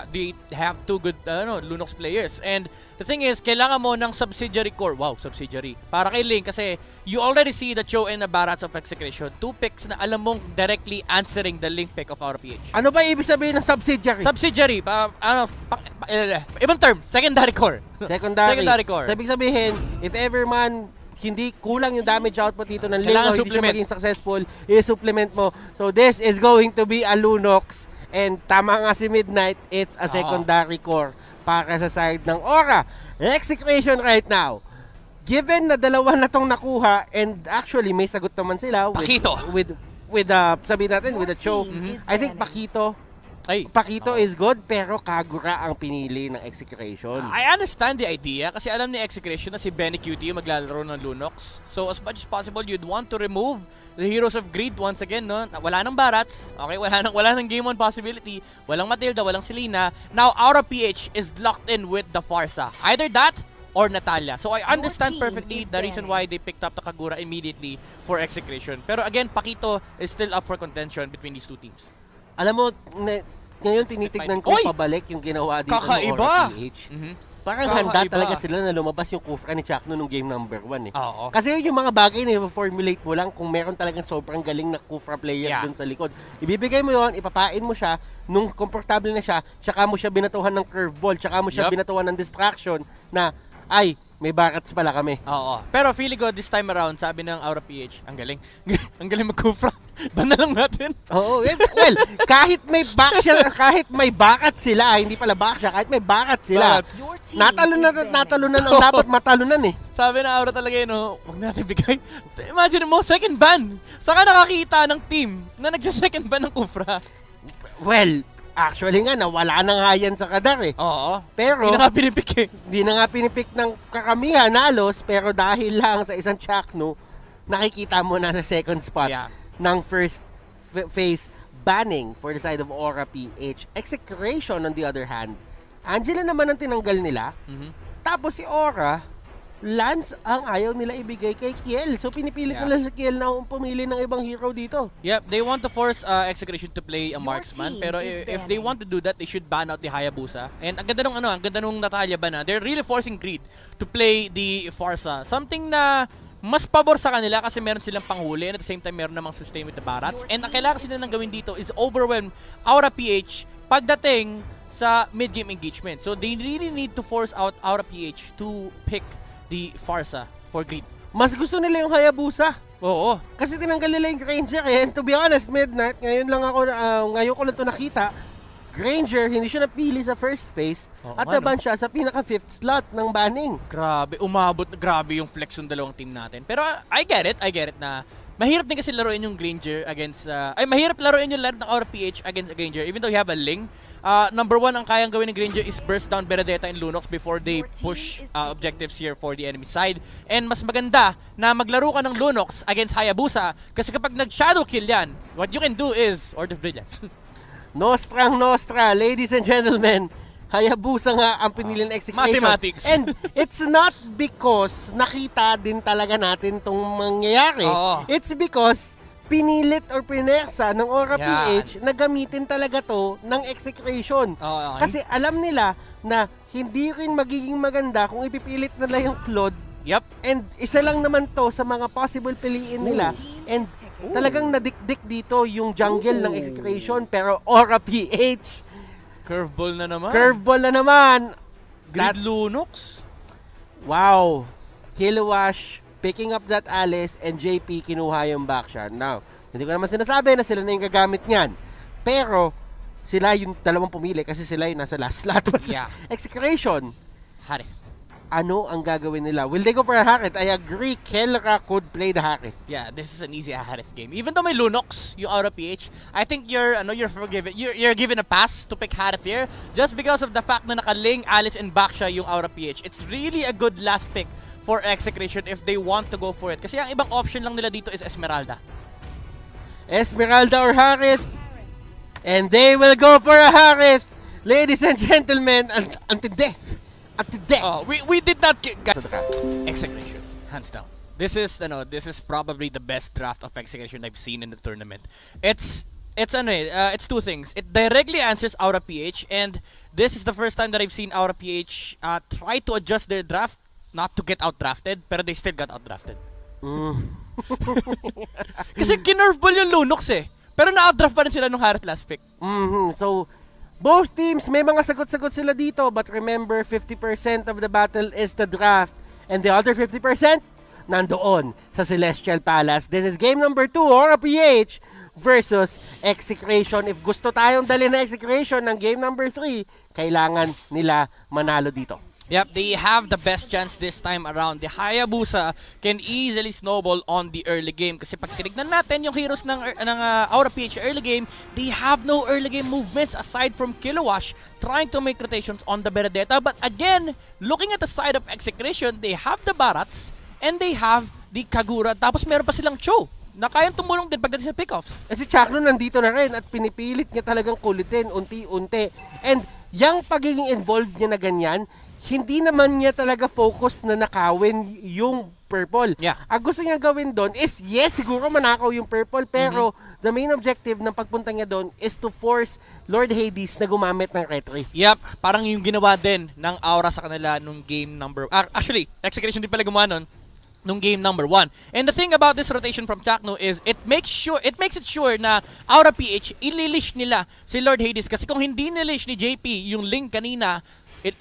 have 2 good Lunox players. And the thing is, kailangan mo ng subsidiary core. Wow, subsidiary. Para kay Link kasi you already see the Cho and the Barats of Execration. 2 picks na alam mong directly answering the Link pick of Aura-PH. Ano ba ibig sabihin ng subsidiary? Subsidiary, ibang term, secondary core. Secondary core. So ibig sabihin, if ever man hindi kulang yung damage output dito ng Ling o hindi siya maging successful, i-supplement mo. So this is going to be a Lunox and tama nga si Midnight, it's a secondary core para sa side ng Aura. Execration right now. Given na dalawa na tong nakuha and actually may sagot naman sila with sabihin natin with the Cho. I think Pakito is good pero Kagura ang pinili ng Execration. I understand the idea kasi alam ni Execration na si Benny QT yung maglalaro ng Lunox. So as much as possible, you'd want to remove the Heroes of Greed once again, no? Wala nang Barats, okay? Wala nang Game 1 possibility. Walang Matilda, walang Selena. Now, Aura-PH is locked in with the Farsa. Either that or Natalia. So I understand perfectly the reason why they picked up the Kagura immediately for Execration. Pero again, Pakito is still up for contention between these two teams. Alam mo, ngayon tinitignan ko pabalik yung ginawa dito ng RAFFLE. Parang handa talaga sila na lumabas yung Kufra ni Chakno nung game number 1 eh. Kasi yung mga bagay na i-formulate mo lang kung meron talagang sobrang galing na Kufra player dun sa likod. Ibibigay mo yon, ipapain mo siya, nung komportable na siya, tsaka mo siya binatuhan ng curveball, tsaka mo siya binatuhan ng distraction na, ay, may barats pala kami. Pero feeling ko this time around, sabi ng RAFFLE, ang galing. Ang galing mag-Kufra. Ban na lang natin. Well, kahit may bakat sila, hindi pala back siya, kahit may bakat sila. Natalunan ang dapat matalunan eh. Sabi na Aura talaga yun, huwag natin bigay. Imagine mo, second ban. Saka nakakita ng team na nagsa-second ban ng Kufra. Well, actually nga, nawala na nga yan sa kadar eh. Pero, hindi na nga pinipik eh. Hindi na nga pinipik ng kakamihan, halos, pero dahil lang sa isang Chakno, nakikita mo na sa second spot ng first phase banning for the side of RAFFLE. Execration, on the other hand, Angela naman ang tinanggal nila. Tapos si Aura, Lance ang ayaw nila ibigay kay Kiel. So pinipilit nila si Kiel na pumili ng ibang hero dito. Yep, they want to force Execration to play a marksman. Pero if they want to do that, they should ban out the Hayabusa. And ang ganda nung Natalia ba na, they're really forcing Greed to play the Farsa. Something na mas pabor sa kanila kasi meron silang panghuli and at the same time meron namang sustain with the Barats. And ang kailangan sila nang gawin dito is overwhelm RAFFLE pagdating sa mid-game engagement. So they really need to force out RAFFLE to pick the Farsa for Greed. Mas gusto nila yung Hayabusa. Oo. Kasi tinanggal nila yung Granger eh. And to be honest, Midnight, ngayon ko lang ito nakita, Granger, hindi siya napili sa first phase at naban siya sa pinaka-5th slot ng banning. Grabe, grabe yung flex ng dalawang team natin. Pero I get it na mahirap din kasi laruin yung Granger against, mahirap laruin yung laro ng RAFFLE against Granger even though you have a Ling. Number 1 ang kayang gawin ng Granger is burst down Benedetta and Lunox before they push objectives here for the enemy side. And mas maganda na maglaro ka ng Lunox against Hayabusa kasi kapag nag-shadow kill yan, what you can do is Order of Brilliance. Nostra, ladies and gentlemen, Hayabusa nga ang pinili ng Execration. Mathematics. And it's not because nakita din talaga natin itong mangyayari. It's because pinilit or pinersa ng RAFFLE na gamitin talaga to ng Execration. Kasi alam nila na hindi rin magiging maganda kung ipipilit nila yung Claude. And isa lang naman to sa mga possible piliin nila. And talagang nadikdik dito yung jungle ng Execration. Pero RAFFLE, Curveball na naman. Greed Lunox. Wow. Kilowash picking up that Alice and JP kinuha yung backshot. Now, hindi ko naman sinasabi na sila na yung gagamit niyan. Pero, sila yung dalawang pumili kasi sila yung nasa last slot. Execration. Harith. Ano ang gagawin nila? Will they go for a Harith? I agree, Kelra could play the Harith. Yeah, this is an easy Harith game. Even though may Lunox, yung RAFFLE, I think you're forgiven. You're given a pass to pick Harith here just because of the fact na nakaling Alice and Baksha yung RAFFLE. It's really a good last pick for Execration if they want to go for it. Kasi ang ibang option lang nila dito is Esmeralda. Esmeralda or Harith. And they will go for a Harith. Ladies and gentlemen, antindi. We did not get Execration, hands down. This is probably the best draft of Execration I've seen in the tournament. It's two things. It directly answers RAFFLE, and this is the first time that I've seen RAFFLE try to adjust their draft not to get outdrafted, pero they still got outdrafted. Kasi kinerveball yung Lunox eh. Pero na-outdraft pa rin sila nung Harith last pick. So, both teams, may mga sagot-sagot sila dito. But remember, 50% of the battle is the draft. And the other 50%, nandoon sa Celestial Palace. This is game number 2, RAFFLE versus Execration. If gusto tayong dali na Execration ng game number 3, kailangan nila manalo dito. Yep, they have the best chance this time around. The Hayabusa can easily snowball on the early game. Kasi pag tinignan natin yung heroes ng RAFFLE early game, they have no early game movements aside from Kilowash trying to make rotations on the Benedetta. But again, looking at the side of Execration, they have the Barats and they have the Kagura. Tapos meron pa silang Cho na kayang tumulong din pagdating sa pickoffs. Kasi Chakno nandito na rin at pinipilit niya talagang kulitin unti-unti. And yung pagiging involved niya na ganyan, hindi naman niya talaga focus na nakawin yung purple. Yeah. Ang gusto niya gawin doon is, yes, siguro manakaw yung purple, pero the main objective ng pagpunta niya doon is to force Lord Hades na gumamit ng retry. Yep, parang yung ginawa din ng Aura sa kanila nung game number... actually, Execration din pala gumawa nun nung game number 1. And the thing about this rotation from Chakno is it makes it sure na Aura-PH ililish nila si Lord Hades, kasi kung hindi nilish ni JP yung link kanina,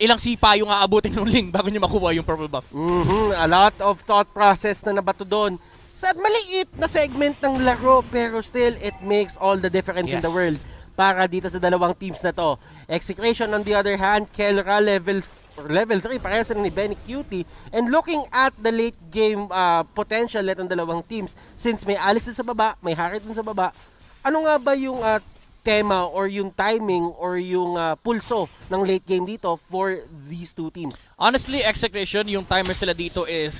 ilang sipa yung aabutin ng link bago niya makuha yung purple buff. A lot of thought process na nabato doon sa maliit na segment ng laro, pero still it makes all the difference in the world para dito sa dalawang teams na to. Execration on the other hand, Kelra level 3, parehas na ni Benny Cutie. And looking at the late game potential ng dalawang teams, since may Alice din sa baba, may Harry din sa baba, ano nga ba yung tema or yung timing or yung pulso ng late game dito for these two teams? Honestly, Execration, yung timer sila dito is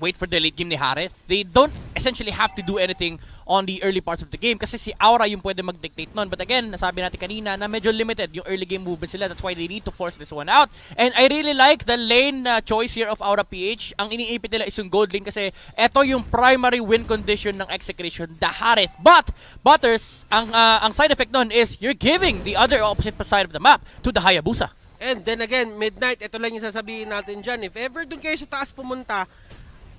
wait for the late game ni Harith. They don't essentially have to do anything on the early parts of the game kasi si Aura yung pwede mag-dictate nun. But again, nasabi natin kanina na medyo limited yung early game movement sila. That's why they need to force this one out. And I really like the lane choice here of Aura-PH. Ang iniipit nila is yung gold lane kasi eto yung primary win condition ng Execration, the Harith. But, Butters, ang side effect nun is you're giving the other opposite side of the map to the Hayabusa. And then again, Midnight, ito lang yung sasabihin natin dyan. If ever dun kayo sa taas pumunta,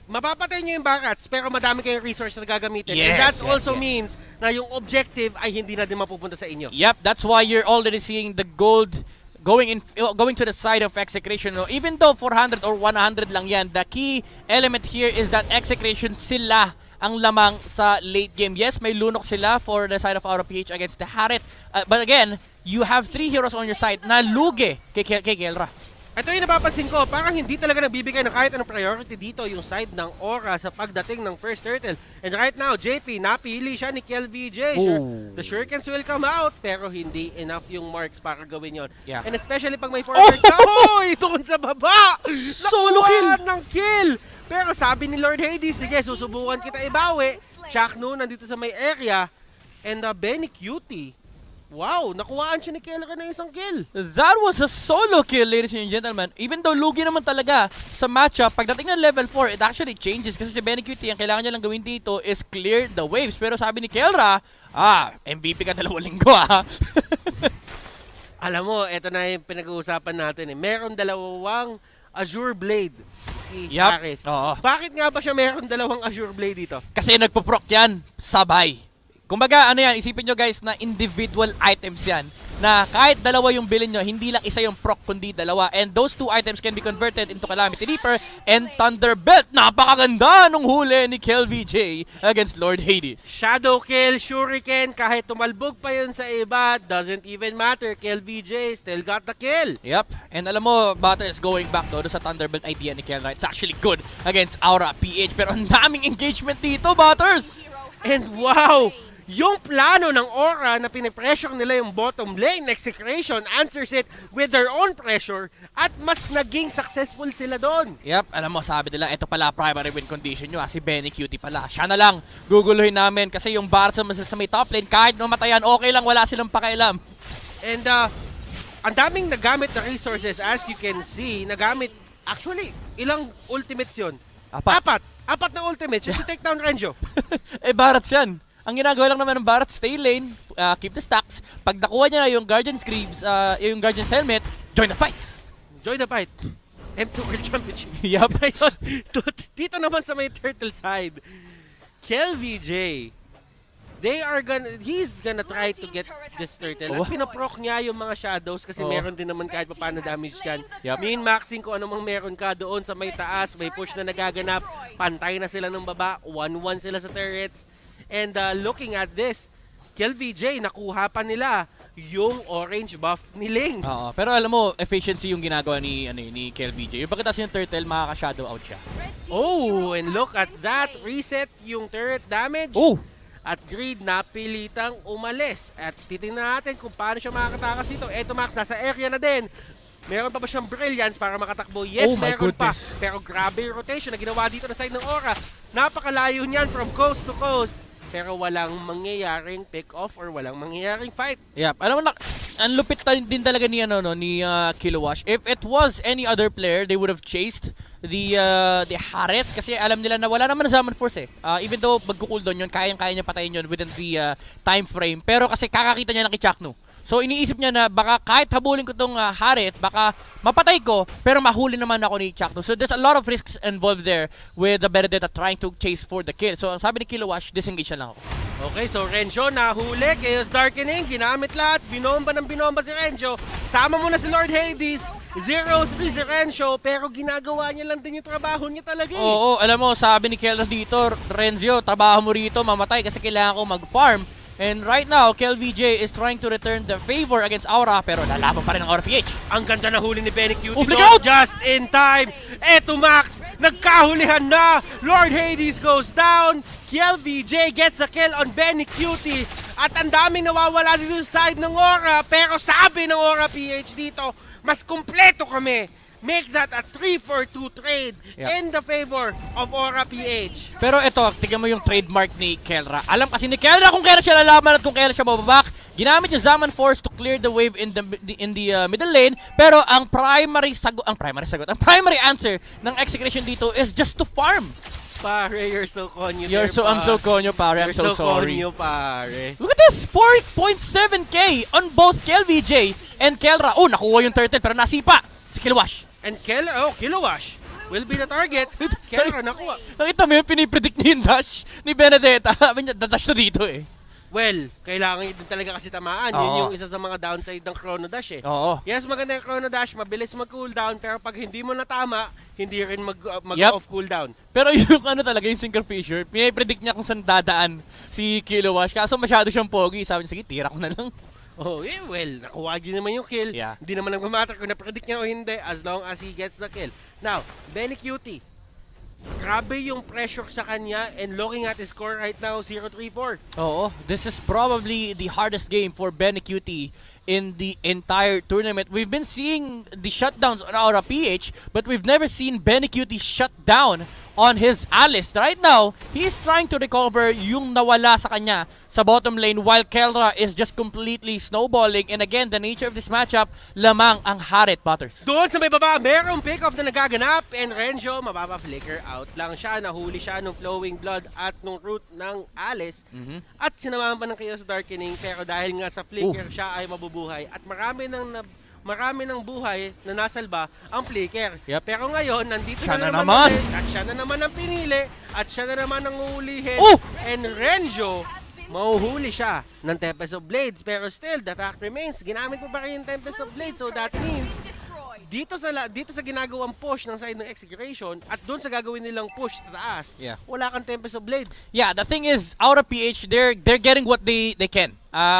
mapapatay nyo yung Barats, pero madami kayong resources na gagamitin. And that also means na yung objective ay hindi na din mapupunta sa inyo. Yep, that's why you're already seeing the gold going to the side of Execration. Even though 400 or 100 lang yan, the key element here is that Execration sila ang lamang sa late game. Yes, may lunok sila for the side of Aura-PH against the Harith. But again, you have 3 heroes on your side na lugi kay Kelra. Ito yung napapansin ko, parang hindi talaga nagbibigay ng kahit anong priority dito yung side ng Aura sa pagdating ng first turtle. And right now, JP, napili siya ni KLVJ. The shurikens will come out, pero hindi enough yung marks para gawin yon. Yeah. And especially pag may forwards ka, hoy! Doon sa baba! Solo kill! ng kill! Pero sabi ni Lord Hades, sige, susubukan kita ibawi. Chakno nandito sa may area. And Benny Cutie, wow, nakuhaan siya ni Kelra ng isang kill. That was a solo kill, ladies and gentlemen. Even though lugi naman talaga sa matchup, pagdating ng level 4, it actually changes. Kasi si Benny Cutie, ang kailangan niya lang gawin dito is clear the waves. Pero sabi ni Kelra, MVP ka 2 linggo Alam mo, ito na yung pinag-uusapan natin. Meron 2 Azure Blade si Harith. Bakit nga ba siya meron 2 Azure Blade dito? Kasi nagpo-proc yan, sabay. Kumbaga, ano yan, isipin nyo guys na individual items yan. Na kahit 2 yung bilhin nyo, hindi lang isa yung proc, kundi 2. And those 2 items can be converted into Calamity Reaper and Thunderbelt. Napakaganda nung huli ni KLVJ against Lord Hades. Shadow kill, shuriken, kahit tumalbog pa yun sa iba, doesn't even matter. KLVJ still got the kill. Yep. And alam mo, Butters, going back do sa Thunderbelt idea ni Kelra, it's actually good against Aura-PH. Pero ang daming engagement dito, Butters. And wow! Yung plano ng Aura na pinipressure nila yung bottom lane, Execration answers it with their own pressure at mas naging successful sila doon. Yep, alam mo, sabi nila, ito pala primary win condition nyo, si Benny Cutie pala. Siya na lang, guguluhin namin kasi yung Barats sa may top lane, kahit namatayan, okay lang, wala silang pakialam. And ang daming nagamit na resources, as you can see, nagamit, actually, ilang ultimates yun? Apat na ultimates, just to take down Renjo. Barats yan. Ang ginagawa lang naman ng Barat, stay lane, keep the stacks. Pag nakuha niya na yung Guardian's Greaves, yung Guardian's Helmet, join the fights. Join the fight. M2 World Championship. Yup. Dito naman sa may turtle side, KLVJ, he's gonna try to get this turtle. At pinaproc niya yung mga shadows kasi meron din naman kahit pa paano damage dyan. Min-maxing kung ano mang meron ka doon sa may taas, may push na nagaganap, pantay na sila ng baba, 1-1 sila sa turrets. And looking at this, KLVJ, nakuha pa nila yung orange buff ni Ling. Pero alam mo, efficiency yung ginagawa ni KLVJ. Yung pagkatapos yung turtle, makaka-shadow out siya. Oh, and look at that. Reset yung turret damage. At Greed napilitang umalis. At titingnan natin kung paano siya makakatakas dito. Eto Max, nasa area na din. Meron pa ba siyang brilliance para makatakbo? Yes, meron pa. Pero grabe yung rotation na ginawa dito na side ng Aura. Napakalayo niyan from coast to coast. Pero walang mangyayaring pick-off or walang mangyayaring fight. Yep. Alam mo na, ang lupit din talaga ni Kilowash. If it was any other player, they would have chased the Haret kasi alam nila na wala naman na Summon Force eh. Even though magko-cooldown yun, kayang-kaya niya patayin yun within the time frame. Pero kasi kakakita niya ng Kichaknu. So iniisip niya na baka kahit habulin ko tong Haret, baka mapatay ko, pero mahuli naman ako ni Kichaknu. So there's a lot of risks involved there with the Benedetta trying to chase for the kill. So ang sabi ni Kilowash, disengage na lang ako. Okay, so Renjo nahuli, Chaos Darkening, ginamit lahat, binomba si Renjo. Sama mo na si Lord Hades, 0-3 si Renjo, pero ginagawa niya lang din yung trabaho niya talaga eh. Oo, alam mo, sabi ni Kelra dito, Renzo, trabaho mo rito, mamatay kasi kailangan ko mag-farm. And right now, KLVJ is trying to return the favor against Aura, pero lalaban pa rin ang Aura-PH. Ang ganda na huli ni Benny Cutie. Out! Just in time. Eto Max, nagkahulihan na. Lord Hades goes down. KLVJ gets a kill on Benny Cutie. At ang daming nawawala dito sa side ng Aura. Pero sabi ng Aura-PH dito, mas kumpleto kami. Make that a 3-for-2 trade in the favor of Aura-PH. Pero ito, tignan mo yung trademark ni Kelra. Alam kasi ni Kelra kung kailan siya lalaman at kung kailan siya mababak. Ginamit yung Zaman Force to clear the wave in the middle lane. Pero ang primary answer ng Execration dito is just to farm. Pare, you're so konyo. I'm so konyo, pare. I'm so sorry. Konyo, pare. Look at this! 4.7k on both KLVJ and Kelra. Oh, nakuha yung turtle pero nasipa si Kilowash. And Kilowash will be the target. Kelra nakuha. Nakita mo yung pinipredict niya yung dash ni Benedetta. Sabi niya, dadash na dito eh. Well, kailangan din talaga kasi tamaan. Yun yung isa sa mga downside ng Chrono Dash eh. Oo. Yes, maganda yung Chrono Dash, mabilis mag-cooldown, pero pag hindi mo natama, hindi rin mag-off cooldown. Pero yung talaga, yung Sinker Fisher, pinipredict niya kung saan dadaan si Kilowash. Kaso masyado siyang pogi. Sabi niya, sige, tira ko na lang. Oh, well, nakuha din naman yung kill. Yeah. Hindi naman nagmamatter kung na-predict niya o hindi as long as he gets the kill. Now, Benny Cutie, grabe yung pressure sa kanya and looking at his score right now, 0-3-4. Oo, this is probably the hardest game for Benny Cutie in the entire tournament. We've been seeing the shutdowns on Aura-PH, but we've never seen Benny Cutie shut down on his Alice. Right now, he's trying to recover yung nawala sa kanya sa bottom lane while Kelra is just completely snowballing. And again, the nature of this matchup, lamang ang Haret Butters. Doon sa may baba, merong pick-off na nagaganap and Renjo, mababa-flicker out lang siya. Nahuli siya nung Flowing Blood at nung root ng Alice. At sinamahan pa ng Chaos Darkening, pero dahil nga sa flicker siya ay mabubuhay. At marami ng buhay na nasalba ang flicker. Pero ngayon, nandito siya na naman at siya na naman ang pinili at siya na naman ang uhulihin. And Renjo, mauhuli siya ng Tempest of Blades. Pero still, the fact remains, ginamit mo pa rin yung Tempest of Blades. So that means, dito sa ginagawang push ng side ng Execration at doon sa gagawin nilang push sa taas, wala kang Tempest of Blades. Yeah, the thing is, Aura-PH, they're getting what they can.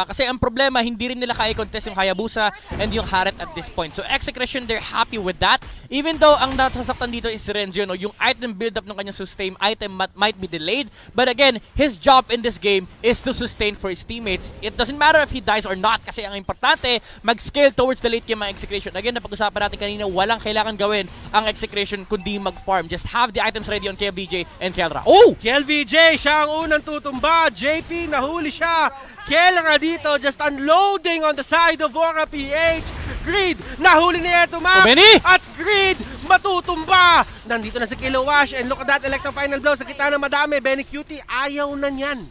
Kasi ang problema, hindi rin nila kaya contest yung Hayabusa and yung Haret at this point. So Execration, they're happy with that. Even though ang nasasaktan dito is Renzo, no? Yung item build-up ng kanyang sustain item might be delayed. But again, his job in this game is to sustain for his teammates. It doesn't matter if he dies or not kasi ang importante, mag-scale towards the late game ang Execration. Again, napag-usapan natin kanina, walang kailangan gawin ang Execration kundi mag-farm. Just have the items ready on KLVJ and Kelra. Oh! KLVJ, siya ang unang tutumba. JP, nahuli siya. Kelra dito, just unloading on the side of Aura-PH. Greed, nahuli ni Eto Max. At Greed, matutumba. Nandito na si Kilowash and look at that electro final blow sa kita ng madami. Benny Cutie, ayaw na niyan.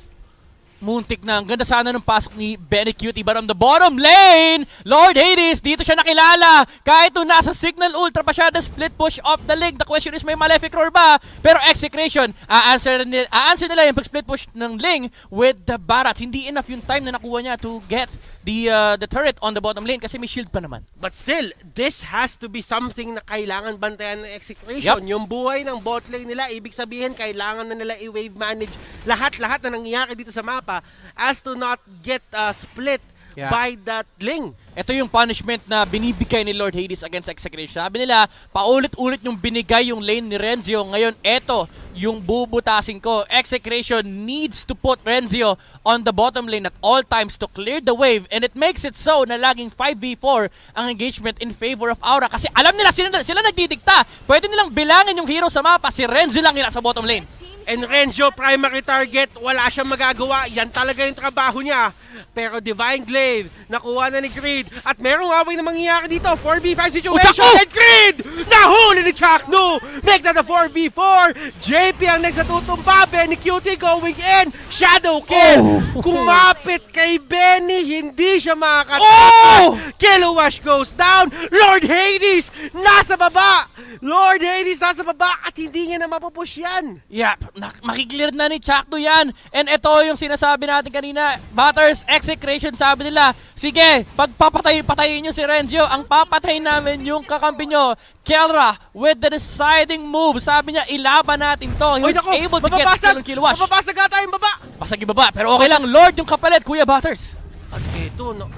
Muntik na. Ang ganda sana ng pasok ni Benny Cutie. But on the bottom lane, Lord Hades, dito siya nakilala. Kahit nung nasa Signal Ultra pa siya, the split push off the leg. The question is, may Malefic Roar ba? Pero Execration, a-answer nila yung pag-split push ng Ling with the Barats. Hindi enough yung time na nakuha niya to get the turret on the bottom lane kasi may shield pa naman. But still, this has to be something na kailangan bantayan ng Execration. Yung buhay ng bot lane nila, ibig sabihin, kailangan na nila i-wave manage lahat-lahat na nangyayari dito sa mapa as to not get split by that Ling. Ito yung punishment na binibigay ni Lord Hades against Execration. Sabi nila, paulit-ulit yung binigay yung lane ni Renzo. Ngayon, eto yung bubutasin ko. Execration needs to put Renzo on the bottom lane at all times to clear the wave. And it makes it so na laging 5v4 ang engagement in favor of Aura. Kasi alam nila, sila nagdidikta. Pwede nilang bilangin yung hero sa mapa. Si Renzo lang yun sa bottom lane. And Renzo, primary target, wala siyang magagawa. Yan talaga yung trabaho niya. Pero Divine Glaive, nakuha na ni Greed. At merong away na mangyayari dito. 4v5 situation. And Greed! Nahuli ni Chakno! Make that a 4v4! JP ang next na tutumba. Benny Cutie going in. Shadow kill. Kumapit kay Benny. Hindi siya makakatakas. Kilowash goes down. Lord Hades nasa baba. Lord Hades nasa baba at hindi niya na mapupush yan. Yep, makiklear na ni Chakno yan. And ito yung sinasabi natin kanina. Batters, Execration, sabi nila, sige, pagpapatay-patayin nyo si Renzio, ang papatay namin yung kakampi nyo. Kelra with the deciding move. Sabi niya, ilaban natin to. He was able to get the kill on Kilowash. Mapapasag ata yung baba. Pasag yung baba, pero okay lang. Lord yung kapalit, Kuya Batters. At ito, no.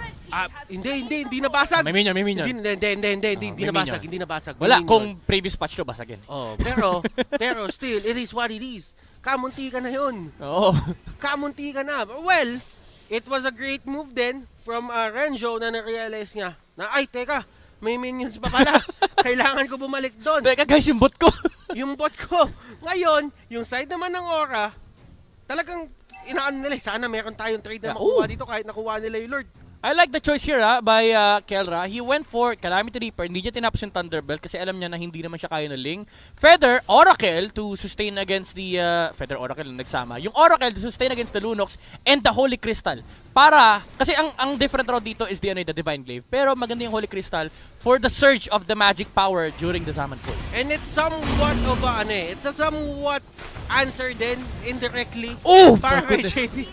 Hindi nabasag. May minion. Hindi nabasag. Wala, kung previous patch to, basagin. Oh, pero still, it is what it is. Kamunti ka na yun. Oo. Kamunti ka na. Well, it was a great move then from Renzo na na-realize niya na, ay, teka, may minions pa pala. Kailangan ko bumalik doon. Teka guys, yung bot ko. Yung bot ko. Ngayon, yung side naman ng Aura, talagang inaano nila. Sana meron tayong trade na makuha dito kahit nakuha nila yung Lord. I like the choice here by Kelra. He went for Calamity Reaper. Hindi niya tinapos yung Thunderbolt kasi alam niya na hindi naman siya kaya ng Ling. Feather, Oracle to sustain against the... Feather, Oracle nagsama. Yung Oracle to sustain against the Lunox and the Holy Crystal. Para... Kasi ang different route dito is the Divine Glaive. Pero maganda yung Holy Crystal for the surge of the magic power during the Zaman Pool. And it's somewhat of it's a somewhat answer din indirectly. Para kay JD.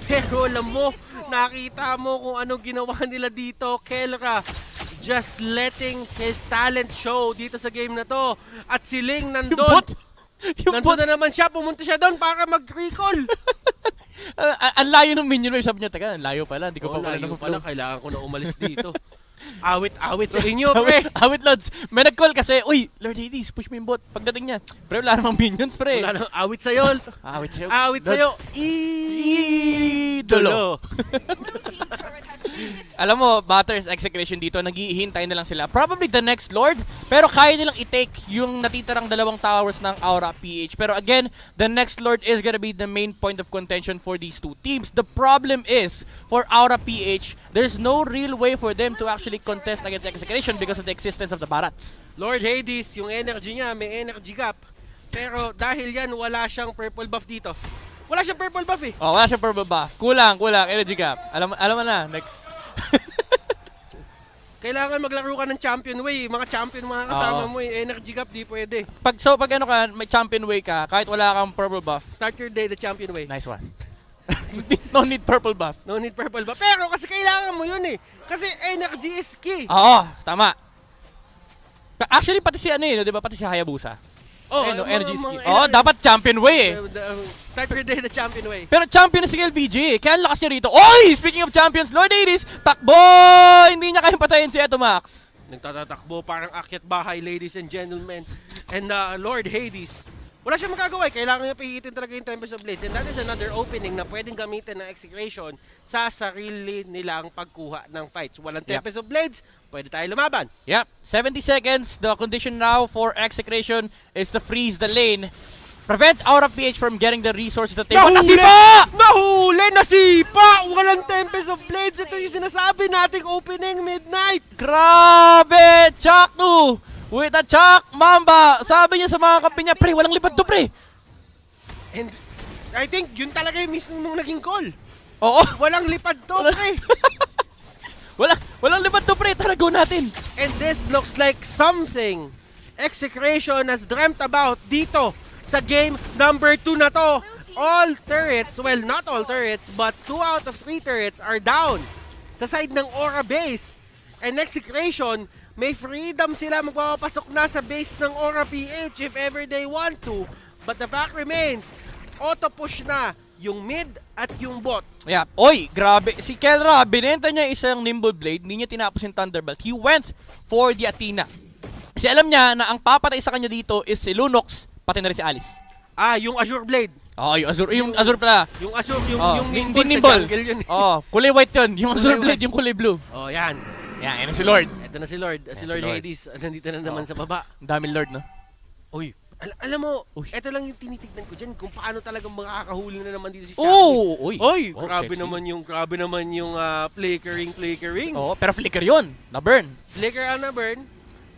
Pero alam mo, nakita mo kung anong ginawa nila dito. Kelra just letting his talent show dito sa game na to. At si Ling nandun. Nandun na naman siya. Pumunta siya doon para mag-recall. Ang layo ng minion wave. Sabi niya, teka, ang layo pala. Hindi ko pa pala. Kailangan ko na umalis dito. Awit sa inyo, pre. Awit, Lods. May nag-call kasi, uy, Lord Hades, push mo yung bot. Pagdating niya, pre, wala namang minions, pre. Wala namang awit sa'yo. Awit sa'yo. Idolo. Alam mo, Batters, Execration dito, naghihintay na lang sila. Probably the next Lord, pero kaya nilang i-take yung natitirang dalawang towers ng Aura PH. Pero again, the next Lord is gonna be the main point of contention for these two teams. The problem is, for Aura PH, there's no real way for them to actually contest against Execration because of the existence of the Barats. Lord Hades, yung energy niya, may energy gap. Pero dahil yan, wala siyang purple buff dito. Wala siyang purple buff eh. Oh, wala siyang purple buff. Kulang, energy gap. Alam mo na, next. Kailangan maglaro ka ng champion way. Mga champion mga kasama mo eh. Energy gap, di pwede. Pag ano ka, may champion way ka, kahit wala kang purple buff. Start your day the champion way. Nice one. No need purple buff. No need purple buff. Pero kasi kailangan mo yun eh. Kasi energy is key. Oo, tama. Actually, pati si di ba? Pati si Hayabusa. Energy is key. Dapat champion way eh. Start your day the champion way. Pero champion na si LVG. Kaya lakas niya rito. Oy! Speaking of champions, Lord Hades, takbo! Hindi niya kayang patayin si Etomax. Nagtatatakbo parang akyat bahay, ladies and gentlemen. And Lord Hades, wala siyang magagawa. Kailangan niya pihitin talaga yung Tempest of Blades. And that is another opening na pwedeng gamitin ng Execration sa sarili nilang pagkuha ng fights. Walang Tempest of Blades, pwede tayo lumaban. Yep. 70 seconds. The condition now for Execration is to freeze the lane. Prevent Aura PH from getting the resources that they want. Nasipa! Nasipa! Walang Tempest of Blades. Ito yung sinasabi nating opening midnight. Grabe! Chaknu! With a Chak Mamba! Sabi niya sa mga kampi niya, pre, walang lipad to, pre! And I think yun talaga yung mismo mong naging call. Oo. Walang lipad to, pre! Walang lipad to, pre! Tara, go natin! And this looks like something Execration has dreamt about dito sa game number 2 na to. All turrets, well, not all turrets, but 2 out of 3 turrets are down sa side ng Aura base. And Execration, may freedom sila magpapasok na sa base ng Aura PH if ever they want to. But the fact remains, auto-push na yung mid at yung bot. Yeah. Oy, grabe. Si Kelra, binenta niya isang Nimble Blade, hindi niya tinapos yung Thunderbolt. He went for the Athena. Kasi alam niya na ang papatay sa kanya dito is si Lunox, pati na rin si Alice. Yung Azure Blade. Yung Azure pala. Yung Azure, yung Nimble. Kulay white yun. Yung Azure Blade, yung kulay blue. Yan. Yan si Lord. Ito na si Lord. Si Lord Hades, nandito na naman sa baba. Ang daming Lord, no? Uy, alam mo, ito lang yung tinitignan ko dyan kung paano talagang makakahuli na naman dito si Chaknu. Grabe naman yung flickering. Pero flicker yun. Na-burn. Flicker ang na-burn.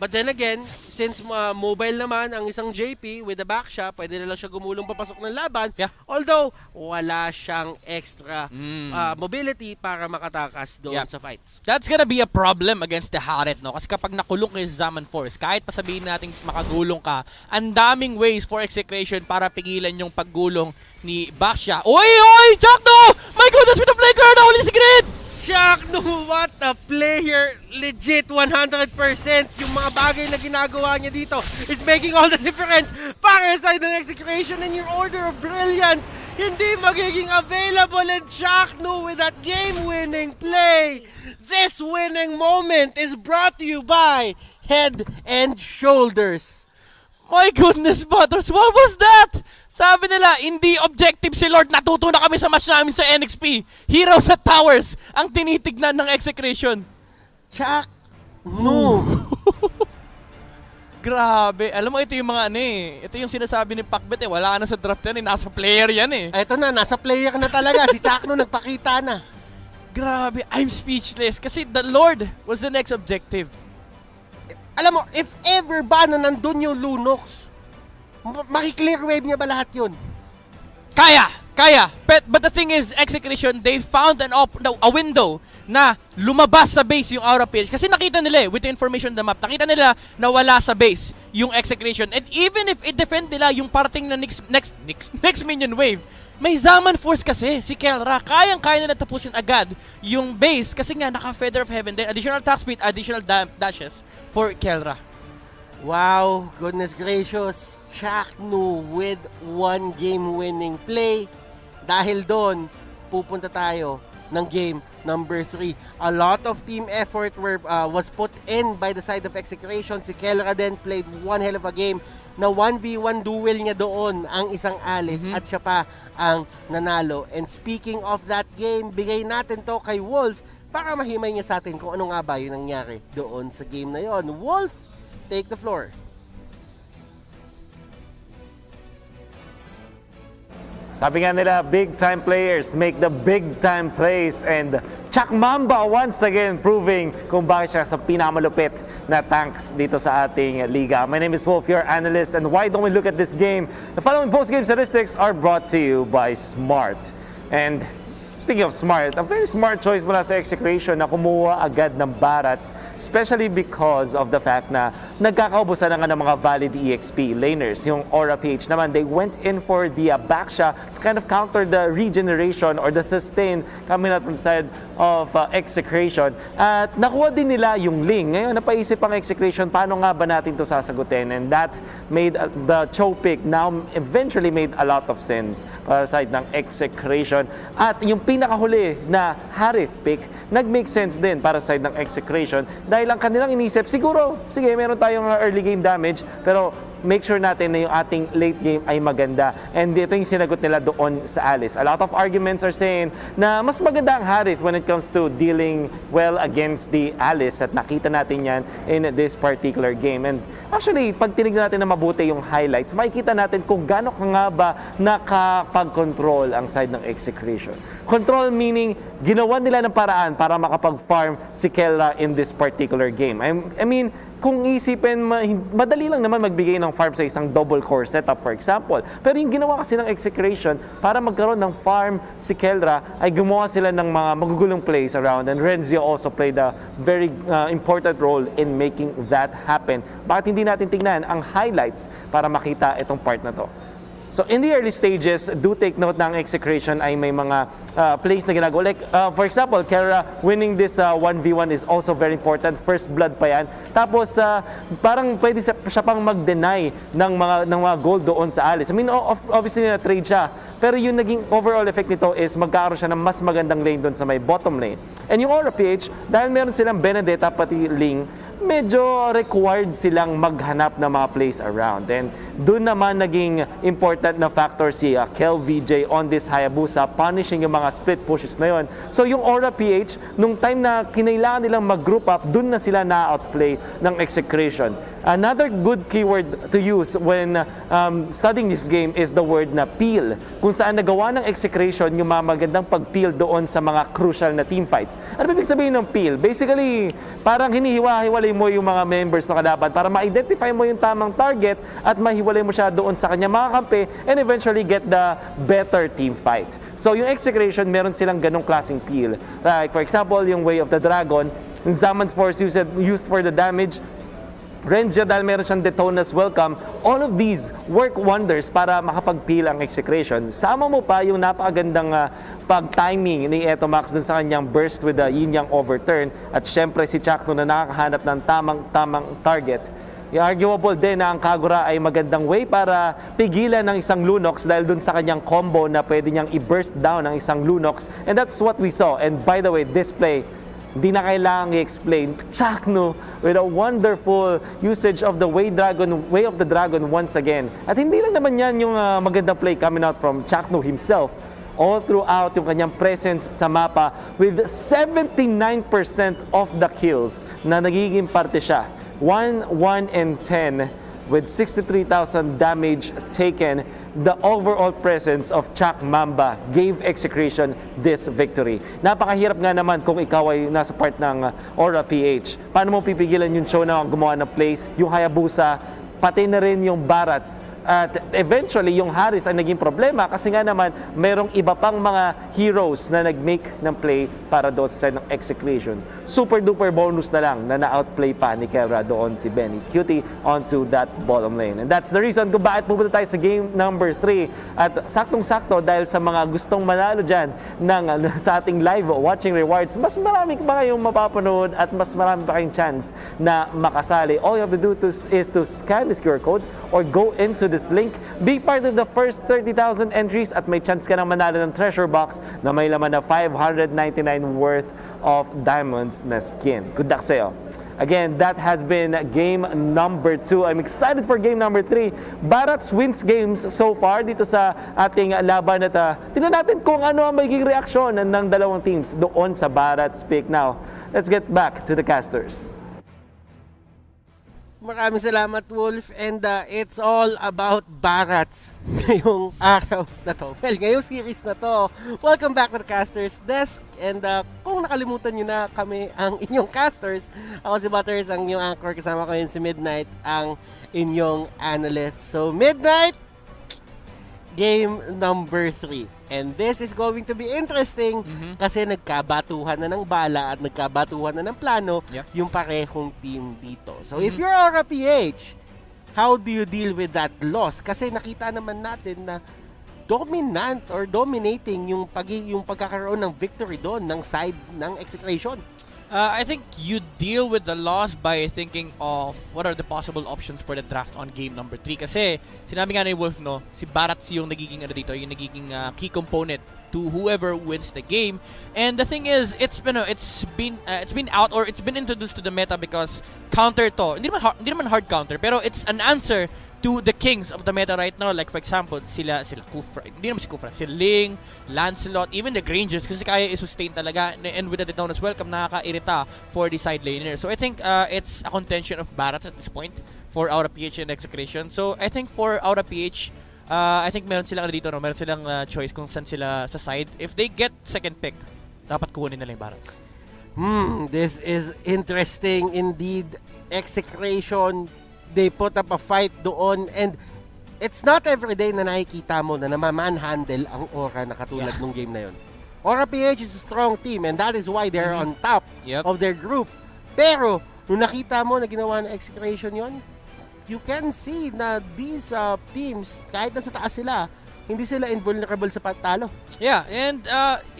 But then again, since mobile naman ang isang JP with the back shot, pwede na lang siya gumulong papasok ng laban. Yeah. Although, wala siyang extra mobility para makatakas doon sa fights. That's gonna be a problem against the Harit, no? Kasi kapag nakulong kayo sa Zaman Force, kahit pa sabihin natin makagulong ka, ang daming ways for Execration para pigilan yung paggulong ni Baksha. Oy! Chakno! My goodness, with the play card! Holy secret! Chakno, what a player! Legit 100%! Yung mga bagay na ginagawa niya dito is making all the difference para sa ng Execration, and your order of brilliance hindi magiging available, and Chakno with that game-winning play. This winning moment is brought to you by Head and Shoulders. My goodness, Butters, what was that? Sabi nila, hindi objective si Lord. Natuto na kami sa match namin sa NXP. Heroes at Towers ang tinitignan ng Execration. Chak! No! Grabe. Alam mo, ito yung mga ito yung sinasabi ni Pacbet Wala na sa draft yan Nasa player yan Ito na, nasa player na talaga. Si Chakno nagpakita na. Grabe, I'm speechless. Kasi the Lord was the next objective. Alam mo, if ever ba na nandun yung Lunox, maki-clear wave niya ba lahat yun? Kaya! But the thing is, Execration, they found a window na lumabas sa base yung RAFFLE. Kasi nakita nila with the information on the map, nakita nila na wala sa base yung Execration. And even if i-defend nila yung parting na next minion wave, may Zaman Force kasi, si Kelra. Kayang-kaya nila tapusin agad yung base kasi nga naka-Feather of Heaven. Then additional attack speed, additional dashes for Kelra. Wow, goodness gracious. Chakno with one game-winning play. Dahil doon, pupunta tayo ng game number 3. A lot of team effort was put in by the side of Execration. Si Kelra then played one hell of a game. Na 1v1 duel niya doon ang isang Alice at siya pa ang nanalo. And speaking of that game, bigay natin to kay Wolf para mahimay niya sa atin kung ano nga ba yung nangyari doon sa game na yon. Wolf, take the floor. Sabi nga nila, big-time players make the big-time plays, and Chak Mamba once again proving kung bakit siya sa pinakamalupit na tanks dito sa ating liga. My name is Wolf, your analyst, and why don't we look at this game? The following post-game statistics are brought to you by Smart. And speaking of Smart, a very smart choice mula sa Execration na kumuha agad ng Barats, especially because of the fact na nagkakaubusan na nga ng mga valid EXP laners. Yung RAFFLE naman, they went in for the Baksha to kind of counter the regeneration or the sustain coming out from the side of Execration. At nakuha din nila yung Ling. Ngayon, napaisip ang Execration, paano nga ba natin to sasagutin? And that made the choke pick now eventually made a lot of sense para sa side ng Execration. At yung pinakahuli na Harith pick, nag-make sense din para sa side ng Execration dahil ang kanilang inisip, siguro, sige, meron tayong early game damage, pero make sure natin na yung ating late game ay maganda. And ito yung sinagot nila doon sa Alice. A lot of arguments are saying na mas maganda ang Harith when it comes to dealing well against the Alice, at nakita natin yan in this particular game. And actually, pag tinignan natin na mabuti yung highlights, makikita natin kung gaano ka nga ba nakapag-control ang side ng Execration. Control meaning, ginawa nila ng paraan para makapag-farm si Kelra in this particular game. I mean, kung isipin, madali lang naman magbigay ng farm sa isang double core setup, for example. Pero yung ginawa kasi ng Execration para magkaroon ng farm si Kelra, ay gumawa sila ng mga magugulong plays around. And Renzio also played a very important role in making that happen. Bakit hindi natin tingnan ang highlights para makita itong part na to? So in the early stages, do take note na ang Execration ay may mga plays na ginagawa. Like, for example, Kelra winning this 1v1 is also very important. First blood pa yan. Tapos, parang pwede siya pang mag-deny ng mga gold doon sa Alice. I mean, obviously na-trade siya. Pero yung naging overall effect nito is magkakaroon siya ng mas magandang lane doon sa may bottom lane. And yung Mpl-Ph, dahil meron silang Benedetta pati Ling, medyo required silang maghanap ng mga plays around. And doon naman naging important na factor si Kel VJ on this Hayabusa, punishing yung mga split pushes na yon. So yung Mpl-Ph, nung time na kinailangan nilang mag-group up, doon na sila na-outplay ng Execration. Another good keyword to use when studying this game is the word na peel. Kung saan nagawa ng Execration yung mga magandang pag-peel doon sa mga crucial na team fights. Ano ibig sabihin ng peel? Basically, parang hinihiwa-hiwalay hiwalay mo yung mga members na kalaban para ma-identify mo yung tamang target at mahiwalay mo siya doon sa kanya mga kampi and eventually get the better team fight. So yung Execration, meron silang ganong klaseng feel. Like for example, yung Way of the Dragon, yung Zaman Force used for the damage, Renja dahil meron siyang Detona's Welcome, all of these work wonders para makapag-peel ang Execration. Sama mo pa yung napakagandang pag-timing ni Etomax dun sa kanyang burst with the yin-yang overturn at syempre si Chakno na nakakahanap ng tamang target. Arguable din na ang Kagura ay magandang way para pigilan ng isang Lunox dahil dun sa kanyang combo na pwede niyang i-burst down ng isang Lunox, and that's what we saw. And by the way, this play, di na kailangang i-explain. Chakno with a wonderful usage of the Way of the Dragon once again. At hindi lang naman yan yung magandang play coming out from Chakno himself. All throughout yung kanyang presence sa mapa with 79% of the kills na nagiging parte siya. 1, 1, and 10 with 63,000 damage taken. The overall presence of Chak Mamba gave Execration this victory. Napakahirap nga naman kung ikaw ay nasa part ng RAFFLE. Paano mo pipigilan yung show na gumawa ng plays, yung Hayabusa, pati na rin yung Barats. At eventually, yung Harith ay naging problema kasi nga naman merong iba pang mga heroes na nag-make ng play para doon sa side ng Execration. Super duper bonus na lang na na-outplay pa ni Kelra doon si Benny Cutie onto that bottom lane. And that's the reason kung bakit pupunta tayo sa game number 3. At saktong-sakto dahil sa mga gustong manalo dyan sa ating live watching rewards, mas marami pa kayong mapapanood at mas marami pa kayong chance na makasali. All you have to do is to scan this QR code or go into this link, be part of the first 30,000 entries at may chance ka nang manalo ng treasure box na may laman na 599 worth of diamonds na skin. Good luck sa'yo. Again, that has been game number 2. I'm excited for game number 3. Barats wins games so far dito sa ating laban at tingnan natin kung ano ang magiging reaksyon ng dalawang teams doon sa Barats pick. Now, let's get back to the casters. Maraming salamat, Wolf. And it's all about Barats ngayong araw na to. Well, ngayong series na to. Welcome back to the Casters Desk. And kung nakalimutan nyo na kami ang inyong casters, ako si Butters, ang inyong anchor. Kasama ko yun si Midnight, ang inyong analyst. So, Midnight, game number 3. And this is going to be interesting kasi nagkabatuhan na ng bala at nagkabatuhan na ng plano yung parehong team dito. So if you're RAFFLE, how do you deal with that loss? Kasi nakita naman natin na dominant or dominating yung pagkakaroon ng victory doon ng side ng Execration. I think you deal with the loss by thinking of what are the possible options for the draft on game number 3. Kasi sinabi nga ni Wolf, no, si Barats yung nagiging dito, yung nagiging key component to whoever wins the game. And the thing is, it's been out or it's been introduced to the meta because counter to. Hindi naman hard counter, pero it's an answer to the kings of the meta right now. Like for example, sila Kufra, hindi naman si Kufra, si Ling, Lancelot, even the Grangers kasi kaya i-sustain talaga, and with the Detona's Welcome nakaka-irita for the side laner. So I think it's a contention of Barats at this point for RAFFLE and Execration. So I think for RAFFLE, I think meron silang dito, no? Meron silang choice kung saan sila sa side. If they get second pick, dapat kunin nila yung Barats. This is interesting indeed. Execration, they put up a fight doon, and it's not every day na nakikita mo na namamanhandle ang Aura na katulad nung game na yun. RAFFLE is a strong team and that is why they're on top of their group. Pero, nung nakita mo na ginawa ng Execration yon, you can see na these teams, kahit nasa taas sila, hindi sila invulnerable sa patalo. Yeah, and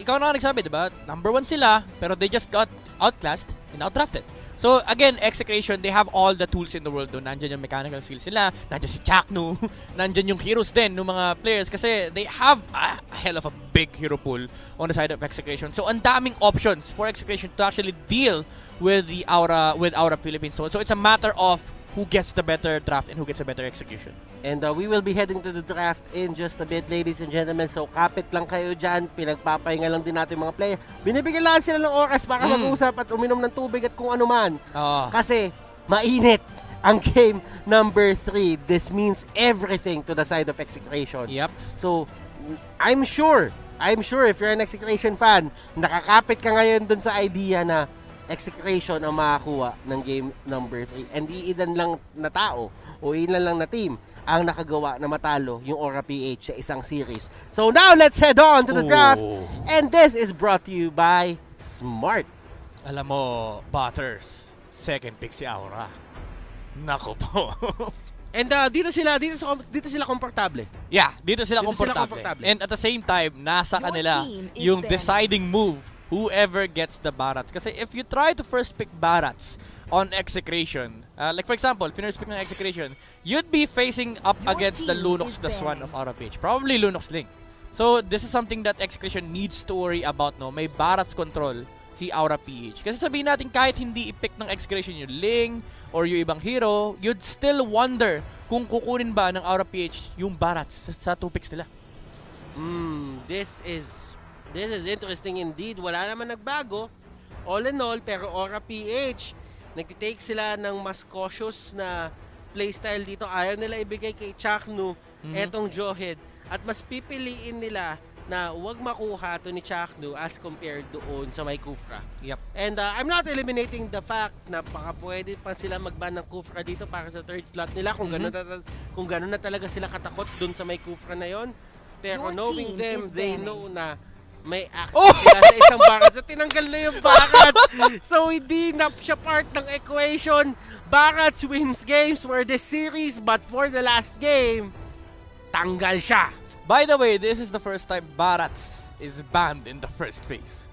ikaw na nagsabi, diba? Number 1 sila, pero they just got outclassed and outdrafted. So again, Execration, they have all the tools in the world doon. Nandyan yung mechanical skills sila, nandyan si Chakno, nandyan yung heroes din ng mga players kasi they have a hell of a big hero pool on the side of Execration. So ang daming options for Execration to actually deal with the Aura Philippines. So it's a matter of who gets the better draft and who gets the better execution. And we will be heading to the draft in just a bit, ladies and gentlemen. So kapit lang kayo dyan. Pinagpapahinga lang din natin mga player. Binibigyan lang sila ng oras para mag-usap at uminom ng tubig at kung ano man. Kasi mainit ang game number 3. This means everything to the side of Execration. So I'm sure if you're an Execration fan, nakakapit ka ngayon dun sa idea na Execration ang makakuha ng game number 3. And iilan lang na tao o ilan lang na team ang nakagawa na matalo yung Aura PH sa isang series. So now, let's head on to the draft. And this is brought to you by Smart. Alam mo, Butters, second pick si Aura. Nako po. And dito sila komportable. Yeah, dito sila komportable. And at the same time, nasa kanila yung deciding move, whoever gets the Barats. Kasi if you try to first pick Barats on Execration, like for example, first pick ng Execration, you'd be facing up against the Lunox +1 of RAFFLE. Probably Lunox Link. So this is something that Execration needs to worry about, no? May Barats control si Aura PH. Kasi sabihin natin kahit hindi i-pick ng Execration yung Ling or yung ibang hero, you'd still wonder kung kukunin ba ng Aura PH yung Barats sa 2 picks nila. This is interesting indeed. Wala naman nagbago. All in all, pero Aura PH, nagtitake sila ng mas cautious na playstyle dito. Ayaw nila ibigay kay Chaknu etong Jawhead. At mas pipiliin nila na wag makuha to ni Chaknu as compared doon sa may Kufra. Yep. And I'm not eliminating the fact na baka pwede pa sila mag-ban ng Kufra dito para sa third slot nila kung gano'n na talaga sila katakot doon sa may Kufra na yon. Pero knowing them, they know na may access sila sa isang Barats at tinanggal na yung Barats. So hindi na siya part ng equation. Barats wins games for this series, but for the last game, tanggal siya. By the way, this is the first time Barats is banned in the first phase.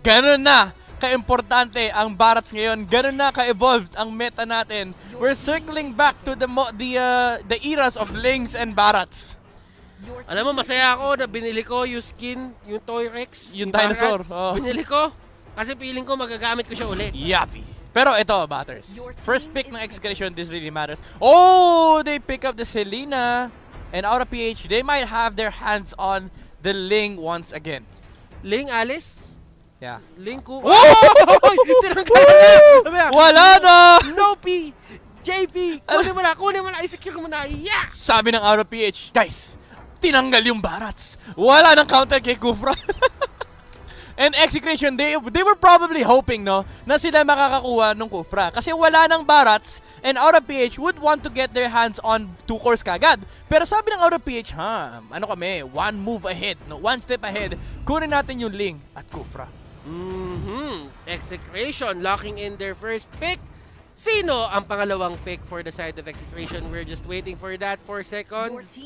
Ganun na ka-importante ang Barats ngayon. Ganun na ka-evolved ang meta natin. We're circling back to the eras of Lings and Barats. Alam mo, masaya ako na binili ko yung skin, yung Toy Rex, yung dinosaur. Binili ko kasi feeling ko magagamit ko siya ulit. Yappy. Pero ito, Butters. First pick ng Execration, this really matters. Oh, they pick up the Selena. And Aura PH, they might have their hands on the Ling once again. Ling Alice? Yeah. Ling Ku... Oh! Tinanggal na! Wala na! No P! JP! Kunin mo na! I-secure mo na! Yeah! Sabi ng Aura PH, guys, tinanggal yung Barats. Wala nang counter kay Kufra. And Execration, they were probably hoping, no, na sila makakakuha ng Kufra. Kasi wala nang Barats, and Aura PH would want to get their hands on 2 cores kagad. Pero sabi ng Aura PH, ano kami, 1 move ahead, no, 1 step ahead, kunin natin yung Ling at Kufra. Execration locking in their first pick. Sino ang pangalawang pick for the side of Execration? We're just waiting for that 4 seconds.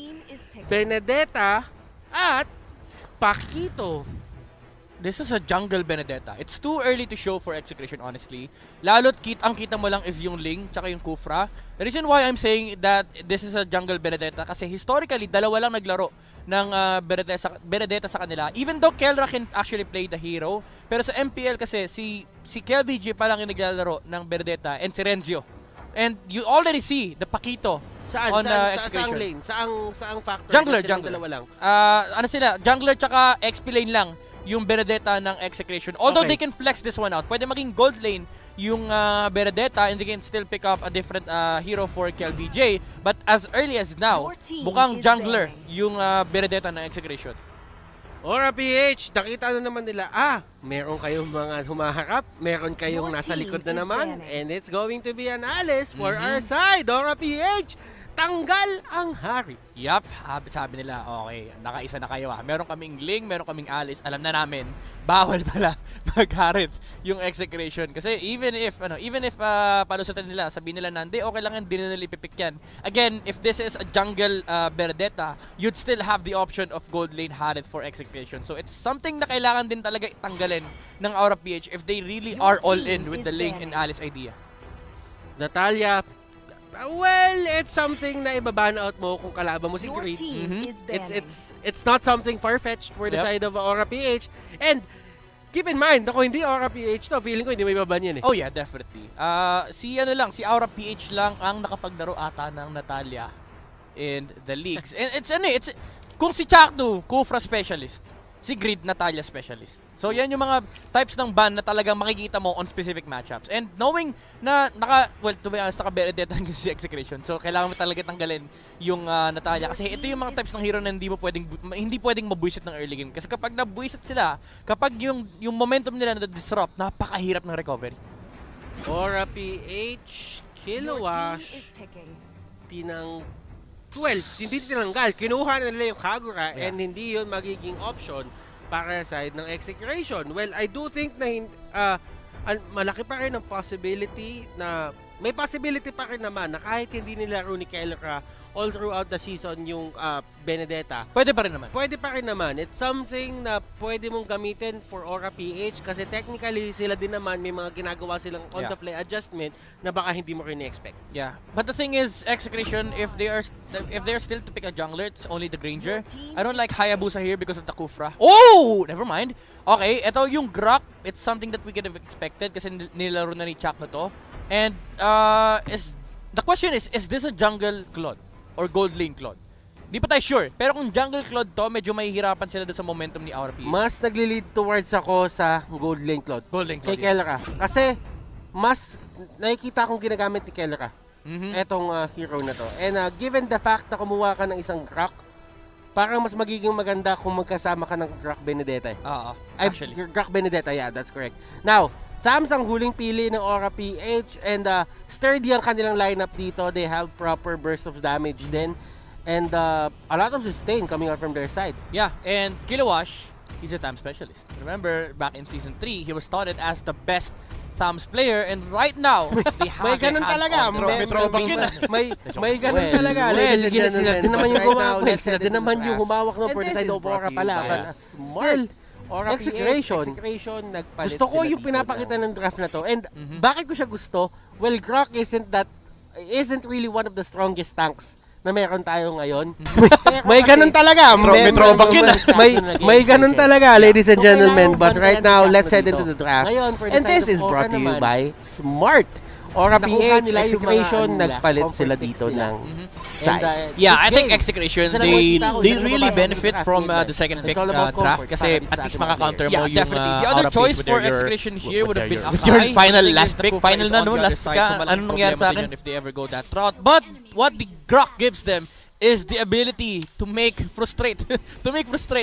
Benedetta at Paquito. This is a jungle Benedetta. It's too early to show for Execration, honestly. Lalo't ang kita mo lang is yung Ling tsaka yung Kufra. The reason why I'm saying that this is a jungle Benedetta kasi historically, dalawa lang naglaro ng Benedetta sa kanila. Even though Kelra can actually play the hero, pero sa MPL kasi si KVG pa lang yung naglalaro ng Benedetta and si Renzio. And you already see the Paquito on Execration. Saang lane? Saang factor? Jungler. Dalawa lang. Ano sila? Jungler tsaka XP lane lang yung Benedetta ng Execration. Although they can flex this one out. Pwede maging gold lane yung Benedetta and they can still pick up a different hero for KLBJ. But as early as now, mukhang jungler yung Benedetta ng Execration. Aura PH, nakita na naman nila, meron kayong mga humaharap, meron kayong nasa likod na naman, and it's going to be an Alice for our side. Aura PH, tanggal ang hari. Yup, sabi nila, okay, nakaisa na kayo Meron kaming Ling, meron kaming Alice. Alam na namin, bawal pala magharit yung Execration. Kasi even if palusatan nila, sabihin nila na, hindi, okay lang yan, di na nila ipipick yan. Again, if this is a jungle Benedetta, you'd still have the option of gold lane harit for Execration. So it's something na kailangan din talaga itanggalin ng Aura PH if they really are all in with the Ling and Alice idea. Natalia, well, it's something na ibaban out mo kung kalaban mo si Creed. It's not something far-fetched for the side of Aura PH. And keep in mind, ako hindi Aura PH to, feeling ko hindi may ibaban yan Oh yeah, definitely. Si Aura PH lang ang nakapaglaro ata ng Natalia in the leagues. And it's kung si Chakdu, Kufra specialist, si Grid Natalia Specialist. So yan yung mga types ng ban na talagang makikita mo on specific matchups. And knowing na to be honest, naka-Benedetta si Execration. So kailangan mo talaga tanggalin yung Natalia. Kasi ito yung mga types ng hero na hindi pwedeng mabuisit ng early game. Kasi kapag nabuisit sila, kapag yung momentum nila na-disrupt, napakahirap ng recovery. Aura PH, Kilowash, hindi tinanggal. Kinuha na nila yung Kagura and hindi yun magiging option para sa side ng Execration. Well, I do think na malaki pa rin ang possibility na may possibility pa rin naman na kahit hindi nilaro ni Kelra all throughout the season yung Benedetta. Pwede pa rin naman. Pwede pa rin naman. It's something na pwede mong gamitin for Aura PH kasi technically sila din naman may mga ginagawa silang on-the-fly adjustment na baka hindi mo rin i-expect. Yeah. But the thing is, Execration, if they are still to pick a jungler, it's only the Granger. I don't like Hayabusa here because of the Kufra. Oh! Never mind. Okay, ito yung Grok. It's something that we could have expected kasi nilaro na ni Chuck na to. And the question is this a jungle Claude? Or gold lane Claude? Di pa tayo sure. Pero kung jungle Claude to, medyo mahihirapan sila doon sa momentum ni Aura PH. Mas nagli-lead towards ako sa gold lane Claude. Gold lane Claude, kay Kelra. Kasi mas nakikita akong ginagamit ni Kelra. Etong hero na to. And given the fact na kumuha ka ng isang Grok, parang mas magiging maganda kung magkasama ka ng Grok Benedetta. Actually. Grok Benedetta, yeah, that's correct. Now, Samsung huling pili ng Aura PH and sturdy ang kanilang lineup dito. They have proper burst of damage din and a lot of sustain coming out from their side. Yeah, and Kilowash, he's a TAM specialist. Remember, back in Season 3, he was touted as the best TAMS player and right now, they have may ganun talaga. May ganun talaga. Sila din naman yung humawak ng for the side of Aura pala. But smart. Execration, nagpalit. Gusto ko yung pinapakita ng draft na to. And bakit ko siya gusto? Well, Grok isn't really one of the strongest tanks na meron tayo ngayon. May ganun talaga. May ganun talaga, ladies and gentlemen. But right now, let's head into the draft. And this is brought to you by Smart. Aura PH, Execration, nagpalit sila dito ng sides. Yeah, I think Execration, they really benefit from the second pick draft kasi at least maka-counter mo yung definitely. The other choice for Execration here would have been your final last pick. Final na no, last ka. Anong nangyari sa akin? If they ever go that route. But what the Grok gives them is the ability to make frustrate.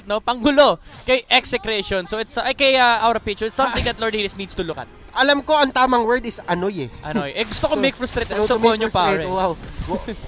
No? Panggulo kay Execration. So it's kay Aura PH. It's something that Lord Hades needs to look at. Alam ko ang tamang word is anoy eh. Anoy. Gusto ko make frustrate. So konyo pare. Wow.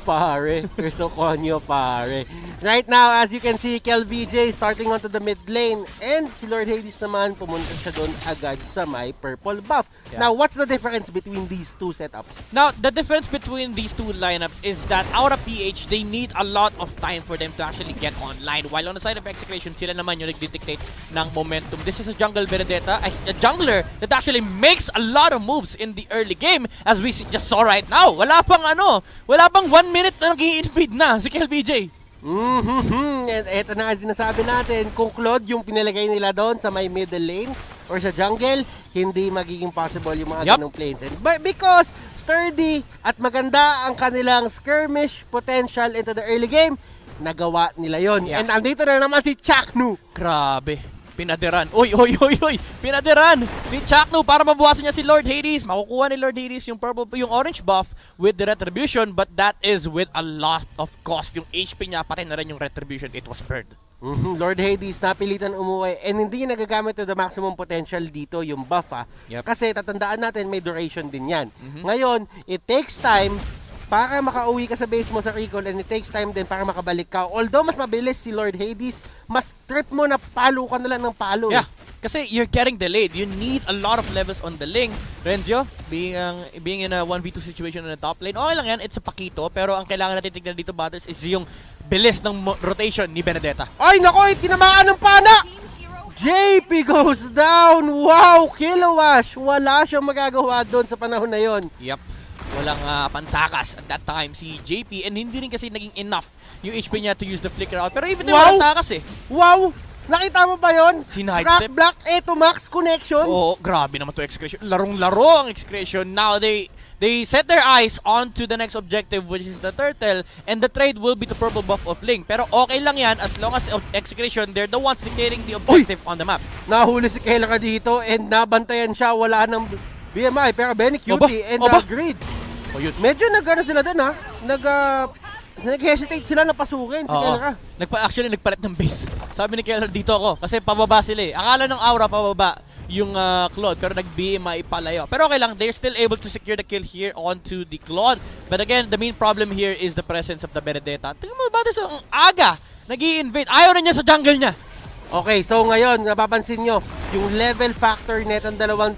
Pare. You're so konyo pare. Right now, as you can see, KLVJ starting onto the mid lane. And si Lord Hades naman, pumunta siya doon agad sa may purple buff. Yeah. Now, what's the difference between these two setups? Now, the difference between these two lineups is that Aura PH, they need a lot of time for them to actually get online. While on the side of Execration, sila naman yung nag-dictate ng momentum. This is a jungle Benedetta, a jungler that actually makes a lot of moves in the early game as we just saw right now. Wala pang 1 minute na nag-i-invade na si KLBJ. And eto na nga sinasabi natin, kung Claude yung pinalagay nila doon sa may middle lane or sa jungle, hindi magiging possible yung mga ganong planes. And because sturdy at maganda ang kanilang skirmish potential into the early game, nagawa nila yon. And andito na naman si Chaknu. Grabe. Pinaderan. Oy. Pinaderan ni Chaknu para mabawasan niya si Lord Hades. Makukuha ni Lord Hades yung orange buff with the retribution, but that is with a lot of cost. Yung HP niya, pati na rin yung retribution. It was burned. Lord Hades napilitan umuwi and hindi nagagamit to the maximum potential dito yung buff Kasi tatandaan natin may duration din yan. Ngayon, it takes time para makauwi ka sa base mo sa recall and it takes time din para makabalik ka. Although mas mabilis si Lord Hades, mas trip mo na palo ka na lang ng palo. Yeah, kasi you're getting delayed. You need a lot of levels on the link. Renzio, being in a 1v2 situation in the top lane, okay lang yan, it's a pakito. Pero ang kailangan natin tignan dito, Battles, is yung bilis ng rotation ni Benedetta. Ay, nako, tinamaan ng pana! JP goes down! Wow, Kilowash! Wala siyang magagawa doon sa panahon na yon. Yep. Walang pantakas at that time si JP and hindi rin kasi naging enough yung HP niya to use the flicker out. Pero even walang takas eh. Wow! Nakita mo ba yun? Crack Black Eto Max connection. Oo, grabe naman to Execration. Larong-laro ang Execration. Now they They set their eyes onto the next objective, which is the turtle, and the trade will be the purple buff of Ling. Pero okay lang yan as long as Execration, they're the ones dictating the objective on the map. Nahuli si Kelra dito and nabantayan siya, wala ng BMI, pero Benny Cutie and Grid. Medyo nag-ano sila din ha, nag-hesitate sila na pasukin si Kelra. Actually, nagpalit ng base. Sabi ni Kelra, dito ako, kasi pababa sila eh. Akala ng aura pababa yung Claude, pero nag-BMI palayo. Pero okay lang, they're still able to secure the kill here onto the Claude. But again, the main problem here is the presence of the Benedetta. Tingnan mo ba sa aga, nag-i-invade. Ayaw na niya sa jungle niya. Okay, so ngayon, napapansin nyo, yung level factor netong dalawang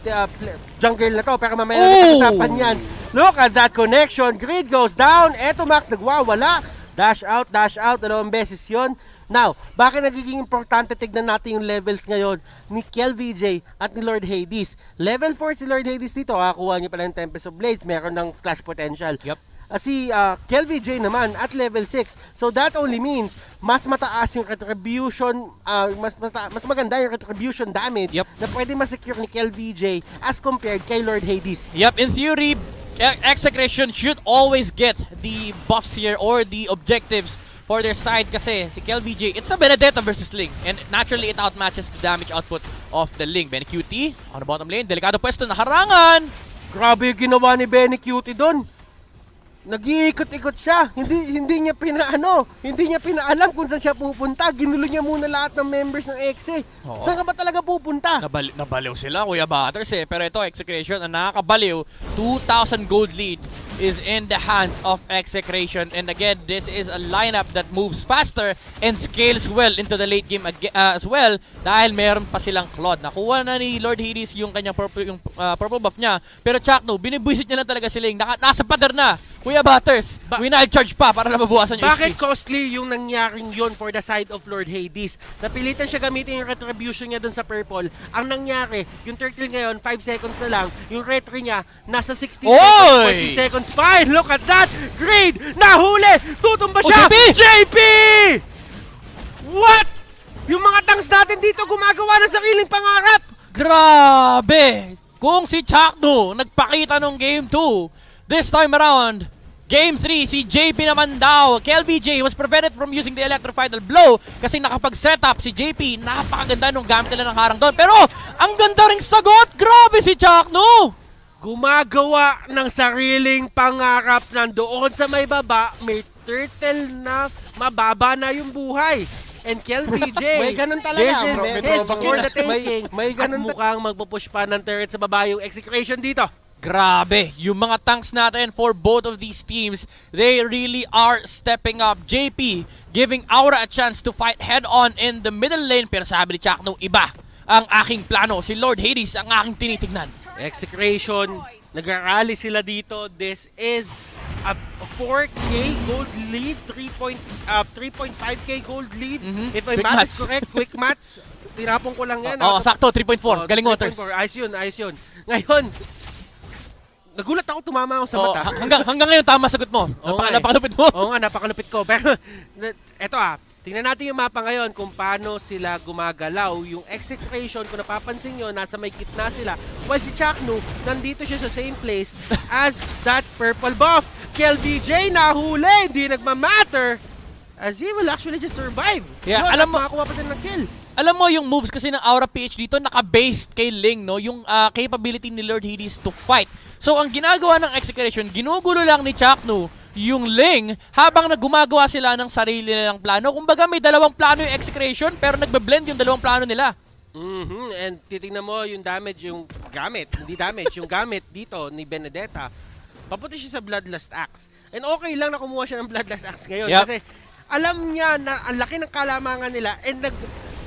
jungle na to, pero mamaya na pag-usapan yan. Look at that connection, Grid goes down, eto Max nagwawala, dash out, dalawang beses yon. Now, bakit nagiging importante tignan natin yung levels ngayon ni KLVJ at ni Lord Hades? Level 4 si Lord Hades dito, kakuha niya pala ng Tempest of Blades, meron ng flash potential. Yep. Si KLVJ naman at level 6. So that only means mas mataas yung retribution, mas maganda yung retribution damage na pwede ma-secure ni KLVJ as compared kay Lord Hades. Yep, in theory, Execration should always get the buffs here or the objectives for their side kasi si KLVJ, it's a Benedetta versus Ling and naturally it outmatches the damage output of the Ling. Benny Cutie on the bottom lane, delikado pwesto na harangan. Grabe yung ginawa ni Benny Cutie doon. Nag-iikot-ikot siya. Hindi niya pinaalam kung saan siya pupunta. Ginulo niya muna lahat ng members ng EXE. Saan ka ba talaga pupunta? Nabaliw sila, Kuya Batters eh. Pero ito, Execration, ang nakakabaliw, 2,000 gold lead is in the hands of Execration. And again, this is a lineup that moves faster and scales well into the late game as well dahil meron pa silang Claude. Nakuha na ni Lord Hades yung kanyang purple buff niya. Pero Chakno, binibwisit niya na talaga si Ling. Nasa pader na. Kuya Batters, winal-charge pa para na mabawasan yung Bakit costly yung nangyaring yon for the side of Lord Hades? Napilitan siya gamitin yung retribution niya dun sa purple. Ang nangyari, yung turtle ngayon, 5 seconds na lang. Yung retry niya, nasa 16 seconds, 14 seconds. Fine, look at that! Grid! Nahuli! Tutumba siya! JP! What? Yung mga tanks natin dito gumagawa ng sariling pangarap! Grabe! Kung si Chakno nagpakita nung Game 2, this time around, Game 3, si JP naman daw. KLVJ was prevented from using the electrified blow kasi nakapag-setup si JP. Napakaganda nung gamit nila ng harang doon. Pero, ang ganda ring sagot! Grabe si Chakno! Gumagawa ng sariling pangarap nandoon sa may baba. May turtle na mababa na yung buhay. And KLVJ, may ganun talaga. This is for the taking. May ganun mukhang magpupush pa ng turret sa baba yung Execration dito. Grabe, yung mga tanks natin for both of these teams, they really are stepping up. JP giving Aura a chance to fight head-on in the middle lane, pero sabi ni Chakno, iba ang aking plano. Si Lord Hades ang aking tinitignan. Execration, nag-rally sila dito. This is a 4K gold lead, 3.5K gold lead. If my math is correct, quick maths, tinapon ko lang yan. Sakto, 3.4. Galing Waters. Ayos yun. Ngayon, nagulat ako, tumama ako sa mata. Hanggang ngayon, tama sagot mo. Napakalupit mo. Oo nga, napakalupit ko. Pero, eto tingnan natin yung mapa ngayon kung paano sila gumagalaw. Yung Execration, kung napapansin nyo, nasa may gitna sila. While si Chakno, nandito siya sa same place as that purple buff. KLVJ, nahuli, hindi nagmamatter. As he will actually just survive. Yeah, alam mo, makakuha pa sila ng kill. Alam mo yung moves kasi ng RAFFLE dito naka-based kay Ling, no? Yung capability ni Lord Hades to fight. So ang ginagawa ng Execration, ginugulo lang ni Chakno yung Ling habang gumagawa sila ng sarili nilang plano. Kumbaga may dalawang plano yung Execration pero nagbe-blend yung dalawang plano nila. And titingnan mo yung damage, yung gamit, hindi damage, yung gamit dito ni Benedetta. Papunta siya sa Bloodlust Axe. And okay lang na kumuha siya ng Bloodlust Axe ngayon kasi alam niya na ang laki ng kalamangan nila and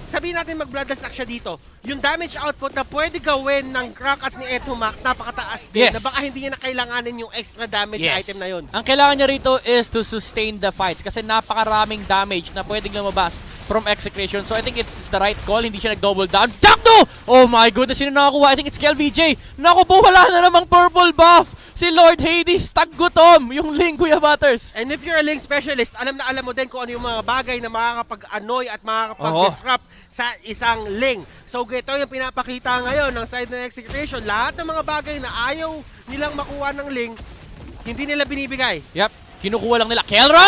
sabihin natin mag-Bloodlust Axe siya dito. Yung damage output na pwede gawin ng Crack at ni Eto Max, napakataas din. Na baka hindi niya na kailanganin yung extra damage item na yun. Ang kailangan niya rito is to sustain the fights kasi napakaraming damage na pwedeng lumabas from Execration. So I think it's the right call. Hindi siya nag-double down. Chakno! Oh my goodness, sino nakakuha? I think it's KLVJ. Naku po, wala na namang purple buff. Si Lord Hades, taggutom yung Ling, Kuya Butters. And if you're a Ling specialist, alam na alam mo din kung ano yung mga bagay na makakapag-annoy at makakapag-disrupt sa isang Ling. So ito yung pinapakita ngayon ng side ng Execration. Lahat ng mga bagay na ayaw nilang makuha ng Ling, hindi nila binibigay. Yep, kinukuha lang nila. Kelra!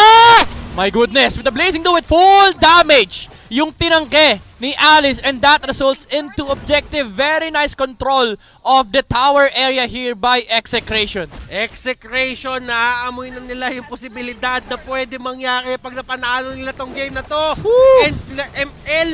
My goodness, with the Blazing Do with full damage, yung tinangke ni Alice, and that results into objective. Very nice control of the tower area here by Execration. Execration, naaamoy na nila yung posibilidad na pwede mangyari pag napanalo nila tong game na to. And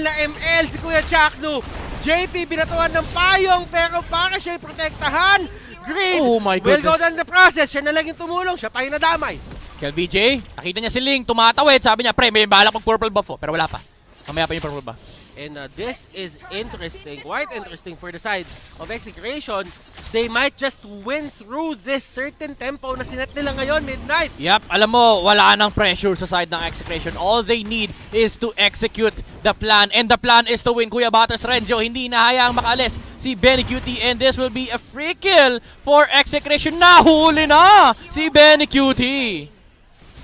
ML si Kuya Chakno. JP binatuan ng payong pero para siya'y protektahan. Green will go down the process. Siya na lang yung tumulong, siya pa yung nadamay. KLBJ, nakita niya si Ling, tumatawid. Sabi niya, pre, may balak mag-purple buff pero wala pa. Mamaya pa yung purple buff. And this is interesting, quite interesting for the side of Execration. They might just win through this certain tempo na sinet nila ngayon, midnight. Yep, alam mo, wala nang pressure sa side ng Execration. All they need is to execute the plan. And the plan is to win. Kuya Butters, Renzo, hindi na hayaang makaalis si Benny Cutie. And this will be a free kill for Execration. Nahuli na si Benny Cutie.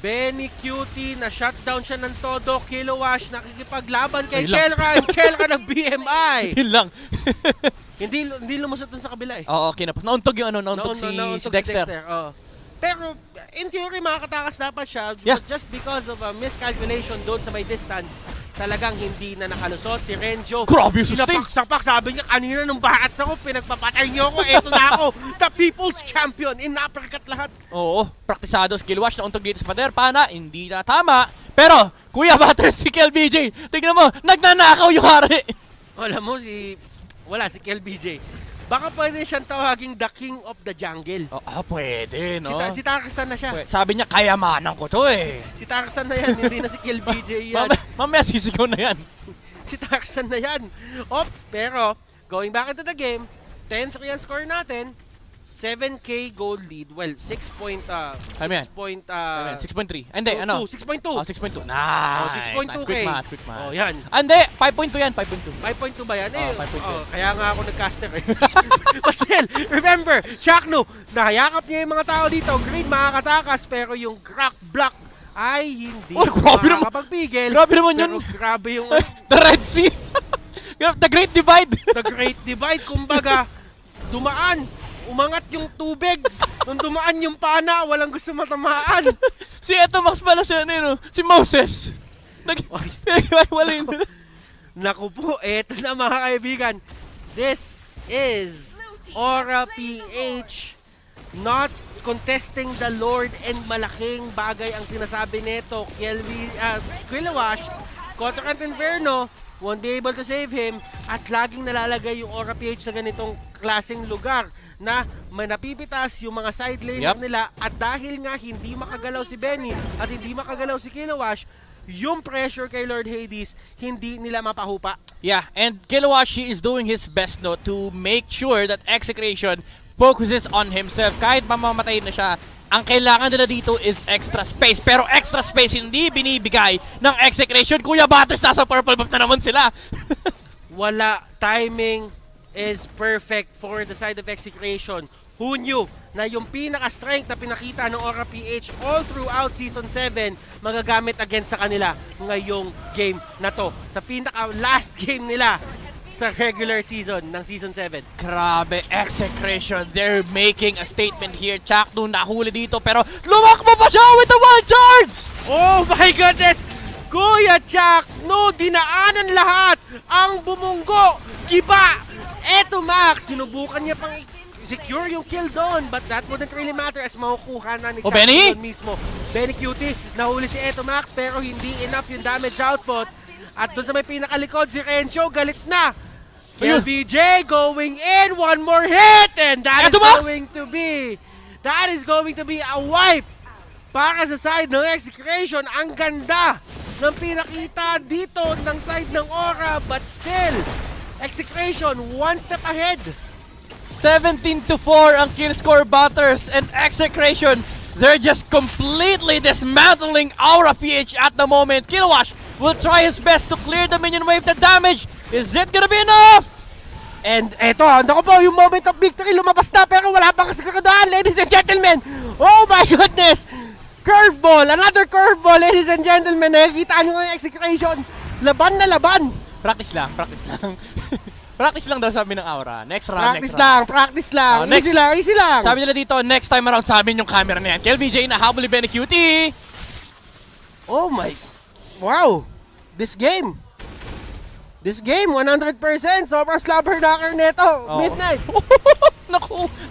Benny Cutie, na shutdown siya ng todo. Kilowash, nakikipaglaban kay Kelra. And Kelra ng BMI. Yun lang. hindi lumusot dun sa kabila eh. Oo, kinapos. Nauntog yung nauntog si Dexter. Pero in theory, makakatakas dapat siya. But just because of a miscalculation doon sa may distance, talagang hindi na nakalusot si Renzo. Grabe, sustain. Sinapaksapak, sabi niya, kanina nung bakats ako, pinagpapatay niyo ako. Eto na ako, the people's champion. In-uppercut lahat. Oo, praktisado. Skill wash na untog dito sa pader. Pana, hindi na tama. Pero, Kuya Butters, si KLBJ, tignan mo, nagnanakaw yung hari. Alam mo, si KLBJ. Baka pwede siyang tawaging the king of the jungle. Pwede, no? Si Tarzan na siya. Sabi niya, kayamanan ko to eh. Si Tarzan na yan, hindi na si KLBJ yan. Mamaya sisigaw na yan. Si Tarzan na yan. Pero, going back into the game, 10-3 ang score natin. 7K gold lead. Well, 6.3. Hindi, ano? 6.2. 6.2. Nice. 6.2K. Quick math. Yan. Hindi, 5.2 yan. 5.2 ba yan? 5.2. Kaya nga ako nag-caster eh. But still, remember, Chakno, nahayakap niya yung mga tao dito. Green makakatakas, pero yung crack block ay hindi makakapagpigil. Grabe naman yun. Pero grabe yung... The Red Sea. The Great Divide. The Great Divide, kumbaga, umangat yung tubig. Nung dumaan yung pana, walang gusto matamaan. Si Max pala si Moses. Naku po, eto na mga kaibigan. This is RAFFLE not contesting the Lord, and malaking bagay ang sinasabi nito. Kilowash, Contract Inferno, won't be able to save him, at laging nalalagay yung RAFFLE sa ganitong klaseng lugar na may napipitas yung mga side laner nila, at dahil nga hindi makagalaw si Benny at hindi makagalaw si Kilowash, yung pressure kay Lord Hades, hindi nila mapahupa. Yeah, and Kilowash, he is doing his best to make sure that Execration focuses on himself. Kahit mamamatay na siya, ang kailangan nila dito is extra space. Pero extra space hindi binibigay ng Execration. Kuya Butters, nasa purple buff na naman sila. Wala. Timing is perfect for the side of Execration. Who knew na yung pinaka-strength na pinakita ng RAFFLE all throughout Season 7 magagamit against sa kanila ngayong game na to. Sa pinaka-last game nila sa regular season ng Season 7. Grabe, Execration, they're making a statement here. Chakno nahuli dito pero lumakbo pa siya with the wild charge! Oh my goodness! Kuya Chakno, dinaanan lahat ang bumunggo. Kiba! Eto Max, sinubukan niya pang secure yung kill doon, but that wouldn't really matter as makukuha na ni Chakno mismo. Benny Cutie, nahuli si Eto Max pero hindi enough yung damage output. At doon sa may pinakalikod, si Renzo, galit na. KLBJ going in, one more hit, and that is going to be a wipe para sa side ng Execration. Ang ganda ng pinakita dito ng side ng Aura, but still, Execration one step ahead. 17-4 ang kill score, Butters, and Execration, they're just completely dismantling RAFFLE at the moment. Kilowash will try his best to clear the minion wave. The damage, is it gonna be enough? And eto, naku po, yung moment of victory lumabas na pero wala pang kasiguraduhan, ladies and gentlemen. Oh my goodness! Curveball, another curveball, ladies and gentlemen. Nakikita nyo yung execution. Laban na laban. Practice lang, practice lang. Practice lang daw sabi ng Aura. Next round, Practice next lang, round. practice lang. Next, Easy lang, easy lang. Sabi nila dito, next time around sa amin yung camera na yan. KLVJ na habol ni Benny Cutie. Oh my, wow. This game, 100%. Sobrang slobber knocker neto. Oo. Midnight.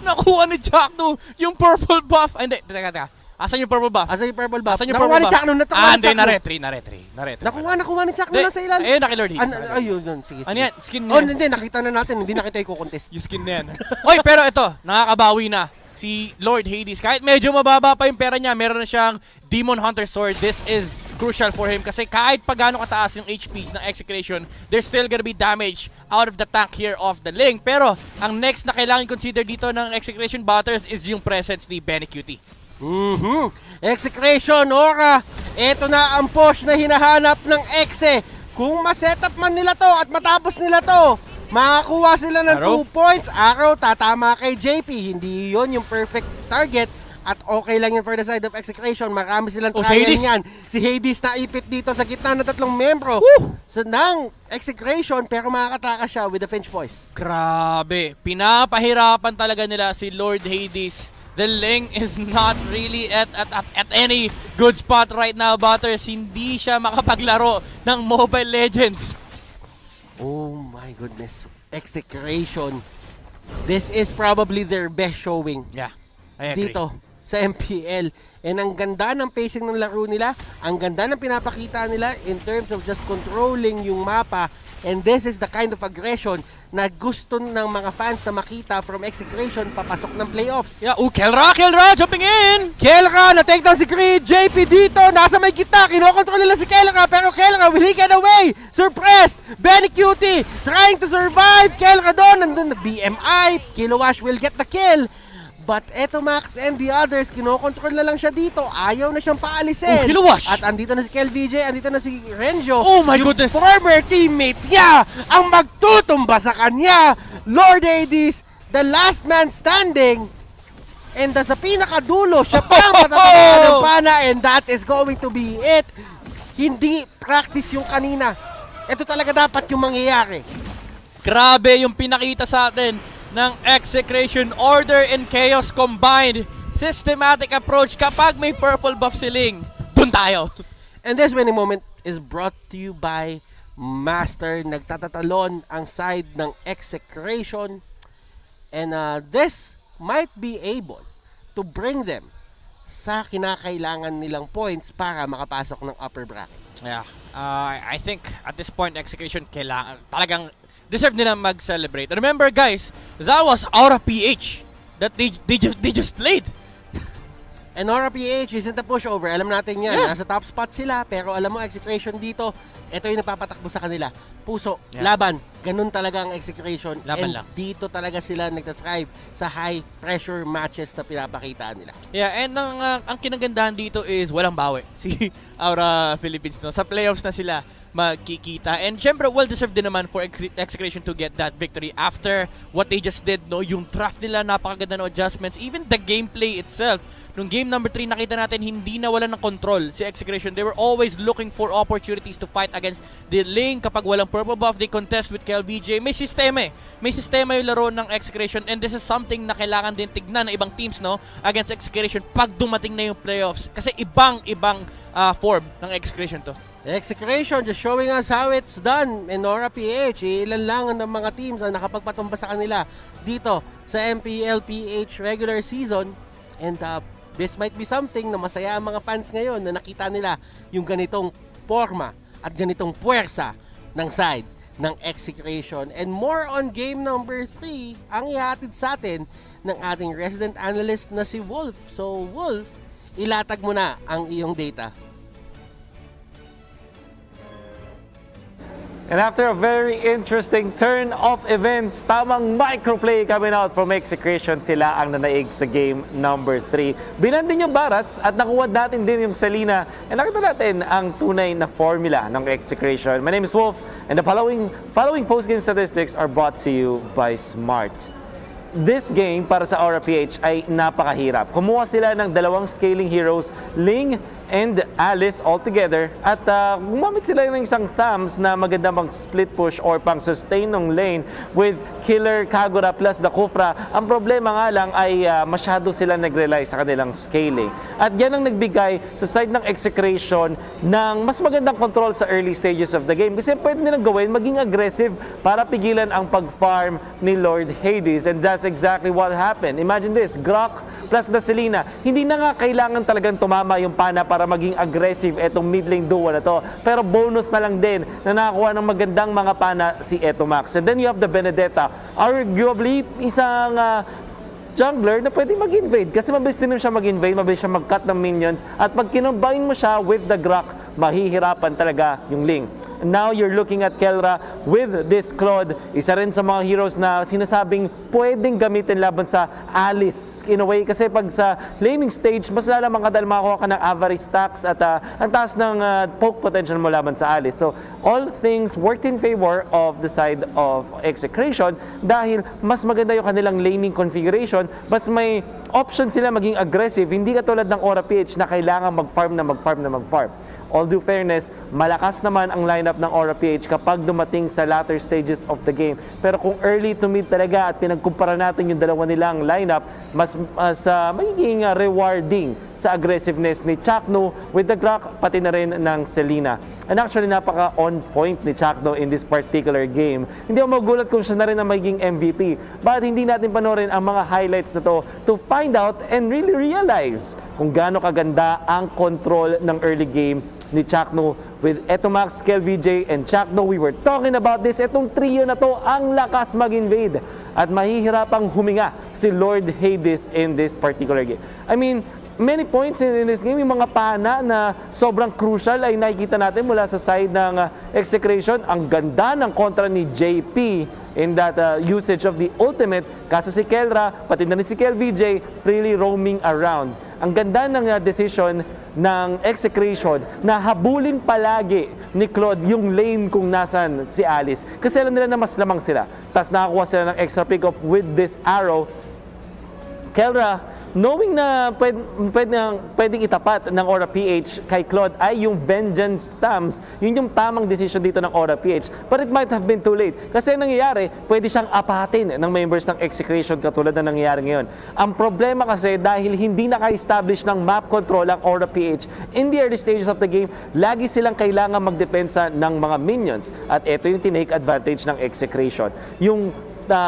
Nakuha ni Jack no, yung purple buff. Ay, hindi, teka. Asan yung purple buff? Asan yung purple buff? Asan yung Nakuha purple ni buff? Chuck no, Hindi, na-retry. Nakuha ni Chuck no lang sa ilalim. Ayun, naki-Lord Hades. Ayun, sige. Ano yan? Skin Oh, yan. hindi, nakita na natin. Hindi na kita i-contest. Yung skin na yan. Oy, pero ito, nakakabawi na si Lord Hades. Kahit medyo mababa pa yung pera niya, meron na siyang Demon Hunter Sword. This is crucial for him kasi kahit pa gaano kataas yung HPs ng Execration, there's still gonna be damage out of the tank here of the Link. Pero ang next na kailangan consider dito ng Execration batters is yung presence ni Benny Cutie. Execration, Aura. Ito na ang push na hinahanap ng Exe. Kung ma-setup man nila to at matapos nila to, makakuha sila ng 2 points. Arrow, tatama kay JP. Hindi yon yung perfect target. At okay lang yun for the side of Execration. Marami silang trial yan. Si Hades na ipit dito sa gitna ng 3 membro ng Execration, pero makakataka siya with the Finch Boys. Grabe. Pinapahirapan talaga nila si Lord Hades. The Ling is not really at any good spot right now, Butters. Hindi siya makapaglaro ng Mobile Legends. Oh my goodness. Execration. This is probably their best showing. Yeah, I agree. Dito sa MPL. And ang ganda ng pacing ng laro nila, ang ganda ng pinapakita nila in terms of just controlling yung mapa. And this is the kind of aggression na gusto ng mga fans na makita from Execration papasok ng playoffs. Yeah, Kelra jumping in! Kelra, na-take down si Creed. JP dito, nasa may gitna. Kinokontrol nila si Kelra, pero Kelra, will he get away? Suppressed! Benny Cutie trying to survive. Kelra doon, nandun BMI. Kilowash will get the kill. But eto Max and the others, kinokontrol na lang siya dito. Ayaw na siyang paalisin. Kilowash! At andito na si KLVJ, andito na si Renjo. Oh my goodness! Former teammates niya ang magtutumba sa kanya. Lord Hades, the last man standing. And sa pinakadulo, siya pa ang matatapos ng pana. And that is going to be it. Hindi practice yung kanina. Ito talaga dapat yung mangyayari. Grabe yung pinakita sa atin ng Execration, Order and Chaos combined. Systematic approach kapag may purple buff si Ling. Dun tayo. And this winning moment is brought to you by Master. Nagtatatalon ang side ng Execration. And this might be able to bring them sa kinakailangan nilang points para makapasok ng upper bracket. Yeah, I think at this point Execration kailangan talagang deserve nila mag-celebrate. Remember guys, that was RAFFLE that they just played. And RAFFLE isn't a pushover. Alam natin yan. Yeah. Nasa top spot sila. Pero alam mo, Execration dito, ito yung nagpapatakbo sa kanila. Puso, Yeah. laban. Ganun talaga ang Execration. Laban And lang. dito talaga sila nagtathrive sa high pressure matches na pinapakita nila. Yeah, and ang kinagandahan dito is walang bawi. Si Aura Philippines, no? Sa playoffs na sila magkikita. And syempre, well-deserved din naman for Execration to get that victory after what they just did, no? Yung draft nila, napakaganda ng adjustments. Even the gameplay itself. Nung game number 3, nakita natin hindi nawalan ng control si Execration. They were always looking for opportunities to fight against the Ling. Kapag walang purple buff, they contest with KLVJ. May sistema eh. May sistema yung laro ng Execration. And this is something na kailangan din tignan ng ibang teams, no? Against Execration pag dumating na yung playoffs. Kasi ibang form ng Execration to. Execration just showing us how it's done in RAFFLE. Ilan lang ng mga teams ang nakapagpatumba sa kanila dito sa Mpl-Ph regular season. And this might be something na masaya ang mga fans ngayon na nakita nila yung ganitong forma at ganitong puwersa ng side ng Execration. And more on game number 3 ang ihatid sa atin ng ating resident analyst na si Wolf. So Wolf, ilatag mo na ang iyong data. And after a very interesting turn of events, tamang microplay coming out from Execration, sila ang nanaig sa game number 3. Binandin yung Barats at nakuha natin din yung Selena. And nakita natin ang tunay na formula ng Execration. My name is Wolf and the following post-game statistics are brought to you by Smart. This game para sa RAFFLE ay napakahirap. Kumuha sila ng dalawang scaling heroes, Ling and Alice all together at gumamit sila ng isang thumbs na maganda pang split push or pang sustain ng lane with Killer, Kagura plus the Kufra. Ang problema nga lang ay masyado sila nag-rely sa kanilang scaling. At yan ang nagbigay sa side ng Execration ng mas magandang control sa early stages of the game. Kasi pwede nilang gawin, maging aggressive para pigilan ang pag-farm ni Lord Hades. And that's exactly what happened. Imagine this, Grok plus the Selena. Hindi na nga kailangan talagang tumama yung pana para maging aggressive etong mid lane duo na to. Pero bonus na lang din na nakakuha ng magandang mga pana si Etomax. And then you have the Benedetta. Arguably, isang jungler na pwede mag-invade kasi mabilis din siya mag-invade, mabilis siya mag-cut ng minions at pag kinombine mo siya with the Grok, mahihirapan talaga yung Ling. Now you're looking at Kelra with this Claude, isa rin sa mga heroes na sinasabing pwedeng gamitin laban sa Alice in a way kasi pag sa laning stage mas lalamang ka dahil makakuha ka ng average stacks at ang taas ng poke potential mo laban sa Alice. So all things worked in favor of the side of Execration dahil mas maganda yung kanilang laning configuration, mas may option sila maging aggressive, hindi katulad ng RAFFLE na kailangan mag-farm. All due fairness, malakas naman ang lineup ng RAFFLE kapag dumating sa latter stages of the game. Pero kung early to mid talaga at pinagkumpara natin yung dalawa nilang lineup, mas magiging rewarding sa aggressiveness ni Chakno with the Grok, pati na rin ng Selena. And actually, napaka on point ni Chakno in this particular game. Hindi ako magulat kung siya na rin ang magiging MVP. But hindi natin panoorin ang mga highlights na to find out and really realize kung gaano kaganda ang control ng early game ni Chakno with Etomax, KVJ, and Chakno. We were talking about this. Etong trio na to ang lakas mag-invade at mahihirapang huminga si Lord Hades in this particular game. I mean, many points in this game. Yung mga pana na sobrang crucial ay nakikita natin mula sa side ng Execration. Ang ganda ng kontra ni JP in that usage of the ultimate. Kaso si Kelra, pati na rin si KVJ, freely roaming around. Ang ganda ng decision ng Execration na habulin palagi ni Claude yung lane kung nasan si Alice. Kasi alam nila na mas lamang sila. Tapos nakakuha sila ng extra pick-up with this arrow. Kelra, knowing na pwedeng itapat ng RAFFLE kay Claude ay yung vengeance thumbs, yun yung tamang decision dito ng RAFFLE. But it might have been too late. Kasi nangyayari, pwede siyang apatin ng members ng Execration katulad na nangyayari ngayon. Ang problema kasi dahil hindi naka-establish ng map control ang RAFFLE in the early stages of the game, lagi silang kailangan magdepensa ng mga minions. At ito yung tinake advantage ng Execration. Yung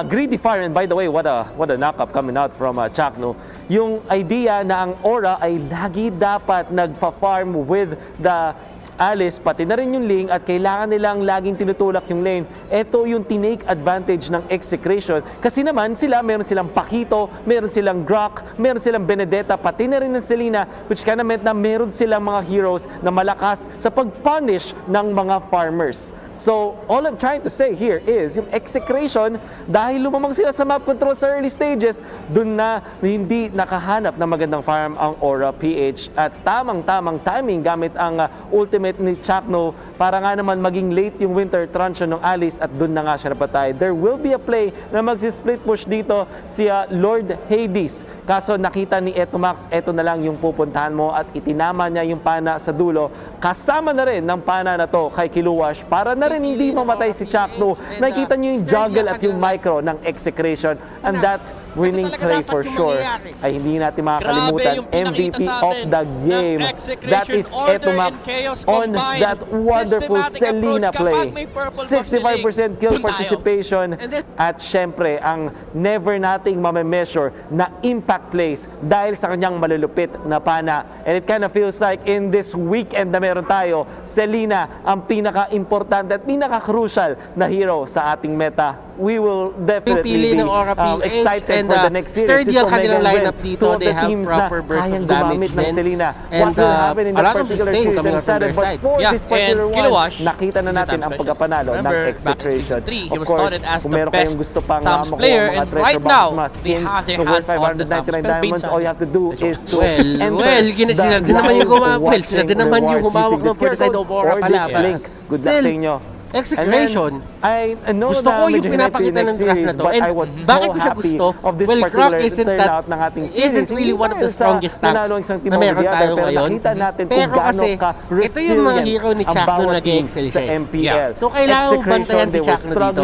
greedy fire, and by the way, what a knock-up coming out from Chakno. Yung idea na ang Aura ay lagi dapat nagpa-farm with the Alice, pati na rin yung Ling at kailangan nilang laging tinutulak yung lane. Ito yung tinake advantage ng Execration. Kasi naman sila, meron silang Pakito, meron silang Grok, meron silang Benedetta, pati na rin ng Selena, which kind of meant na meron silang mga heroes na malakas sa pag-punish ng mga farmers. So, all I'm trying to say here is, yung Execration, dahil lumamang sila sa map control sa early stages, dun na hindi nakahanap ng magandang farm ang RAFFLE at tamang-tamang timing gamit ang ultimate ni Chakno para nga naman maging late yung winter truncheon ng Alice at dun na nga siya napatay. There will be a play na magsi-split push dito si Lord Hades. Kaso nakita ni Etomax, eto na lang yung pupuntahan mo at itinama niya yung pana sa dulo. Kasama na rin ng pana na to kay Kiluwash para na rin hindi mamatay si Chakno. Nakikita niyo yung juggle at yung micro ng Execration, and that winning play for sure ay hindi natin makakalimutan. MVP of the game, that is Etomax on that wonderful Selena play. 65% kill participation at syempre ang never nating mame-measure na impact plays dahil sa kanyang malulupit na pana. And it kind of feels like in this weekend na meron tayo, Selena ang pinaka-importante at pinaka-crucial na hero sa ating meta we will definitely pili be ng RAFFLE excited and for the next series. sturdy ang Ito, kanilang Omega lineup win. dito. Two of They the have teams proper na burst of kayang damage gumamit ng din. Selena. And What will happen in a that lot of particular sustain series coming and out from their but side. for Yeah, this particular and one, Kilowash, nakita na he's a natin time ang specialist. pagkapanalo ng Remember, back in Execration. Season 3, he Of was course, touted as kung the meron best kayong gusto pang Thumbs makuha player, mga and treasure right box now, must they skins have their to worth hands on the Thumbs 599 spell diamonds. pinsan. All you have to do is to Sila din naman yung humawak ng for the side of Aura pala. Good luck sa inyo. Execration. I know Gusto na ko yung medyo pinapakita ng next graph na series, to. but And I was bakit so ko siya happy gusto? of this Well, particular Croc isn't turnout ng ating series. isn't really one of the strongest tanks na meron tayo ngayon. Pero kasi, ito yung mga hero ni Chakno na nag-excel siya. MPL. So, kailangan mo bantayan si Chakno dito.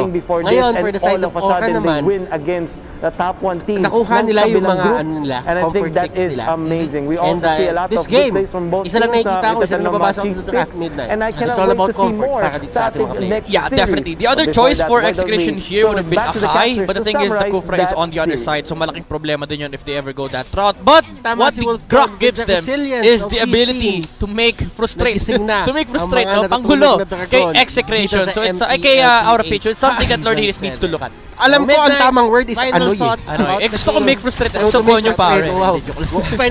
Ngayon, for the side of Aura naman, win against the top 1 team. nakuha nila yung mga ano nila, and I think comfort that picks is nila. amazing. We And, also see a lot this of good game, plays from both isa lang teams. nakikita ko, isa lang Ito nababasa ko cheese sa draft picks. midnight. And I cannot It's all wait about to see comfort more para dito sa ating mga players. next Yeah, series. definitely. The other Before choice that, for why don't Execration we here would have been back to the Akai, casters but the to thing is, the summarize Kufra is that on the other series. side, so malaking problema din yun if they ever go that route. But what si the Wolfgang Grok with gives the them resilience is of the these ability teams. to make frustrate, Nagising na to make frustrate, ang mga no? Ang gulo natutulog na dragon kay Execration. dito sa So it's MPL kay Aura-Ph, it's something that Lord Season Hades needs to look at. Alam ko ang tamang word is Final ano thoughts eh. about the gusto ko make frustrate. Gusto ko nyo pare.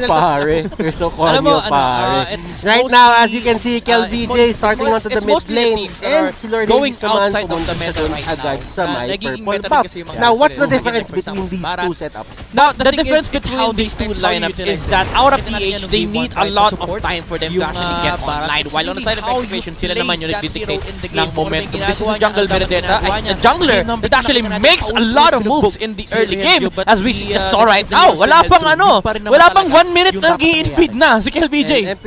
Pare. You're so Alam mo, corny, pare. it's Right now, as you can see, KABATANG starting onto the mid lane. And si Lord going Hades naman outside of the pumunta meta siya right agad now. sa may Nagiging purple meta buff. kasi yung mga Now, what's the players. difference For between example, these Barat. two setups? Now, the thing difference is, between how these they two use how you lineups utilize is that them. Aura-Ph, they need a lot of support. time for them to Yung, actually get Barat, online. it's While on the really side of how you Execration, sila naman yung place that nagdidictate hero in the ng game. momentum. This is Ginagawa a jungle niya, Benedetta, ginagawa a niya. jungler Yung that actually number makes a lot of moves in the early game. As we just saw right now, wala pang ano, wala pang 1 minute na nag-i-infeed na si KLBJ.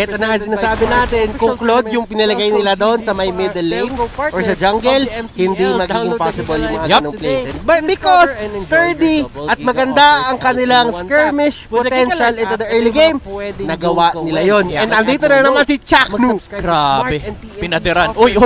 Ito na nga sinasabi natin, kung Claude yung pinalagay nila doon sa may middle lane or sa jungle, hindi magiging possible yung mga ganong plays. But because sturdy at maganda ang kanilang skirmish potential into the early game, nagawa nila yon. And andito na naman si Chakno. Grabe, pinadiran. Oy,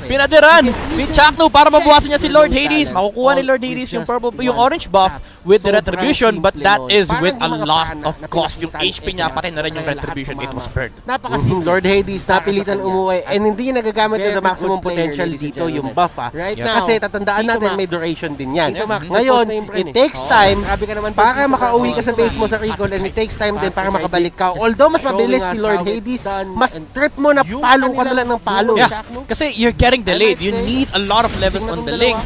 pinadiran ni Chakno para mabawasan niya si Lord Hades. Makukuha ni Lord Hades yung orange buff with the retribution, but that is with a lot of cost. Yung HP niya, pati na rin yung retribution. It was burned. Napakasim Lord Hades, napilitan umuwi and hindi nagagamit to the maximum potential dito yung buff Kasi tatandaan natin may duration din yan. Ngayon, it takes time para makauwi ka sa base mo sa recall and it takes time din para makabalik ka. Although mas mabilis si Lord Hades, mas trip mo na palo ka na lang ng palo. Yeah, kasi you're getting delayed. You need a lot of levels on the link.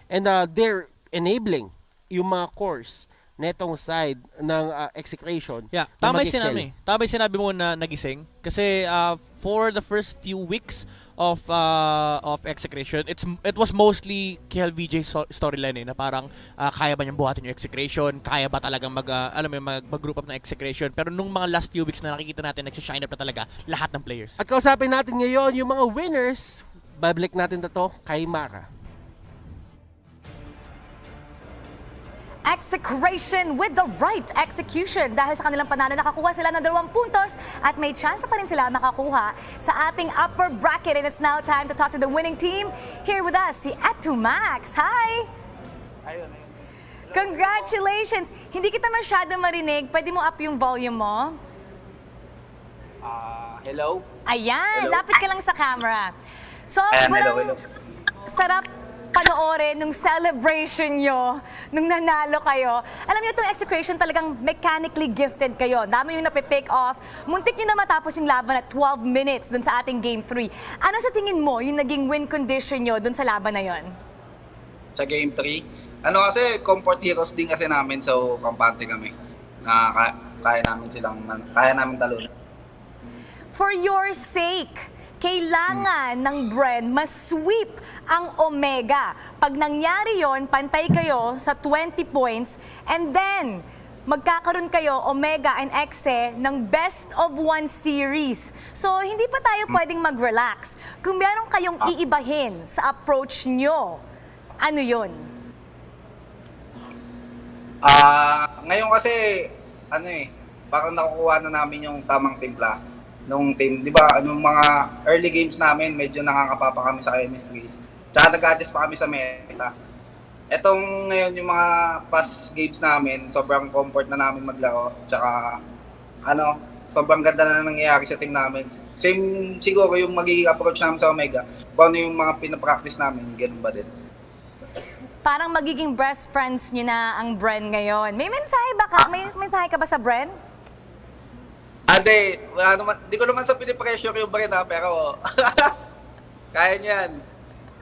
And they're enabling yung mga cores netong side ng Execration. Yeah, tama yung sinabi mo na nagising. Kasi for the first few weeks of Execration, it was mostly KLBJ storyline na parang kaya ba niyang buhatin yung Execration, kaya ba talagang mag-group up ng Execration. Pero nung mga last few weeks na nakikita natin, nagsishine up na talaga lahat ng players. At kausapin natin ngayon yung mga winners. Babalik natin to kay Mara. Execration with the right execution. Dahil sa kanilang panalo, nakakuha sila ng 2 puntos at may chance pa rin sila makakuha sa ating upper bracket. And it's now time to talk to the winning team. Here with us, si Etu Max. Hi! Congratulations! Hindi kita masyado marinig. Pwede mo up yung volume mo? Hello? Ayan, Hello? lapit ka lang sa camera. So, Hello. sarap panoorin nung celebration nyo, nung nanalo kayo. Alam nyo, itong Execration talagang mechanically gifted kayo. Dami yung napipick off. Muntik nyo na matapos yung laban at 12 minutes dun sa ating Game 3. Ano sa tingin mo yung naging win condition nyo dun sa laban na yon? Sa Game 3? Ano kasi, comfort heroes din kasi namin, so kampante kami. Na kaya namin talunan. For your sake, kailangan ng Bren mas-sweep ang Omega. Pag nangyari yon, pantay kayo sa 20 points and then magkakaroon kayo, Omega and Exe, ng best of 1 series. So, hindi pa tayo pwedeng mag-relax. Kung meron kayong iibahin sa approach nyo, ano yon? Ngayon kasi, parang nakukuha na namin yung tamang timpla nung team. Di ba, mga early games namin, medyo nakakapapa kami sa chemistry. Tsaka nag-adjust pa kami sa meta. Etong ngayon, yung mga past games namin, sobrang comfort na namin maglaro. Tsaka, sobrang ganda na nangyayari sa team namin. Same siguro yung magiging approach namin sa Omega. Kung ano yung mga pinapractice namin, ganun ba din. Parang magiging best friends nyo na ang Bren ngayon. May mensahe ba ka? May mensahe ka ba sa Bren? Ate, wala naman, di ko naman sa pinipressure yung Bren ha, pero kaya niyan.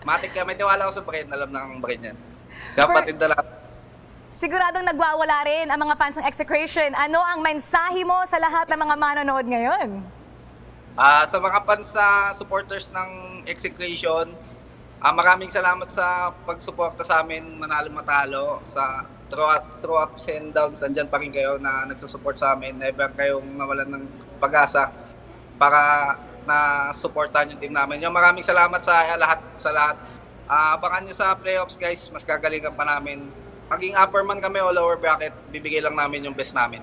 Matik ka, may tiwala ko sa Bren, alam na ang Bren yan. Kapatid na lang. Siguradong nagwawala rin ang mga fans ng Execration. Ano ang mensahe mo sa lahat ng mga manonood ngayon? Sa mga fans sa supporters ng Execration, maraming salamat sa pagsuporta sa amin, manalo matalo. Sa through ups and downs, andyan pa rin kayo na nagsusupport sa amin. Never kayong nawalan ng pag-asa para na supportan yung team namin. Yung maraming salamat sa lahat. Abangan nyo sa playoffs guys, mas gagalingan pa namin. Maging upper man kami o lower bracket, bibigay lang namin yung best namin.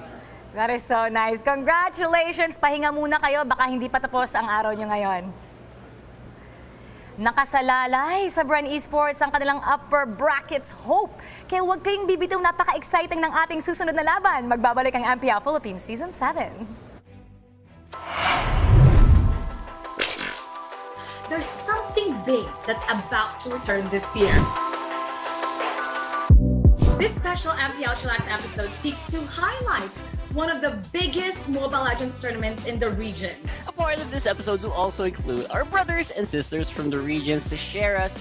That is so nice. Congratulations! Pahinga muna kayo, baka hindi pa tapos ang araw nyo ngayon. Nakasalalay sa Bren Esports ang kanilang upper brackets hope. Kaya huwag kayong bibitaw, napaka-exciting ng ating susunod na laban. Magbabalik ang Mpl-Ph Season 7. There's something big that's about to return this year. This special MPL Chillax episode seeks to highlight one of the biggest Mobile Legends tournaments in the region. A part of this episode will also include our brothers and sisters from the regions to share us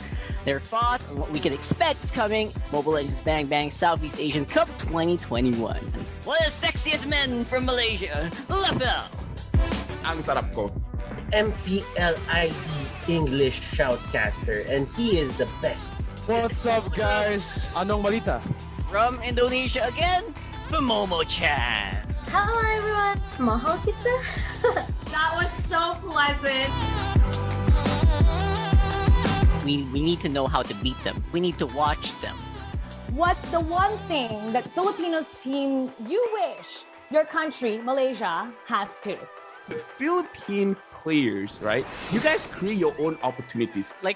their thoughts on what we can expect is coming Mobile Legends Bang Bang Southeast Asian Cup 2021. One of the sexiest men from Malaysia, RAFFLE. Ang sarap ko. MPLID English Shoutcaster, and he is the best. What's up guys? Anong balita? From Indonesia again, Momo-chan. Hello everyone, mahal kita. That was so pleasant. We need to know how to beat them. We need to watch them. What's the one thing that Filipinos team you wish your country, Malaysia, has to? The Philippine players, right? You guys create your own opportunities. Like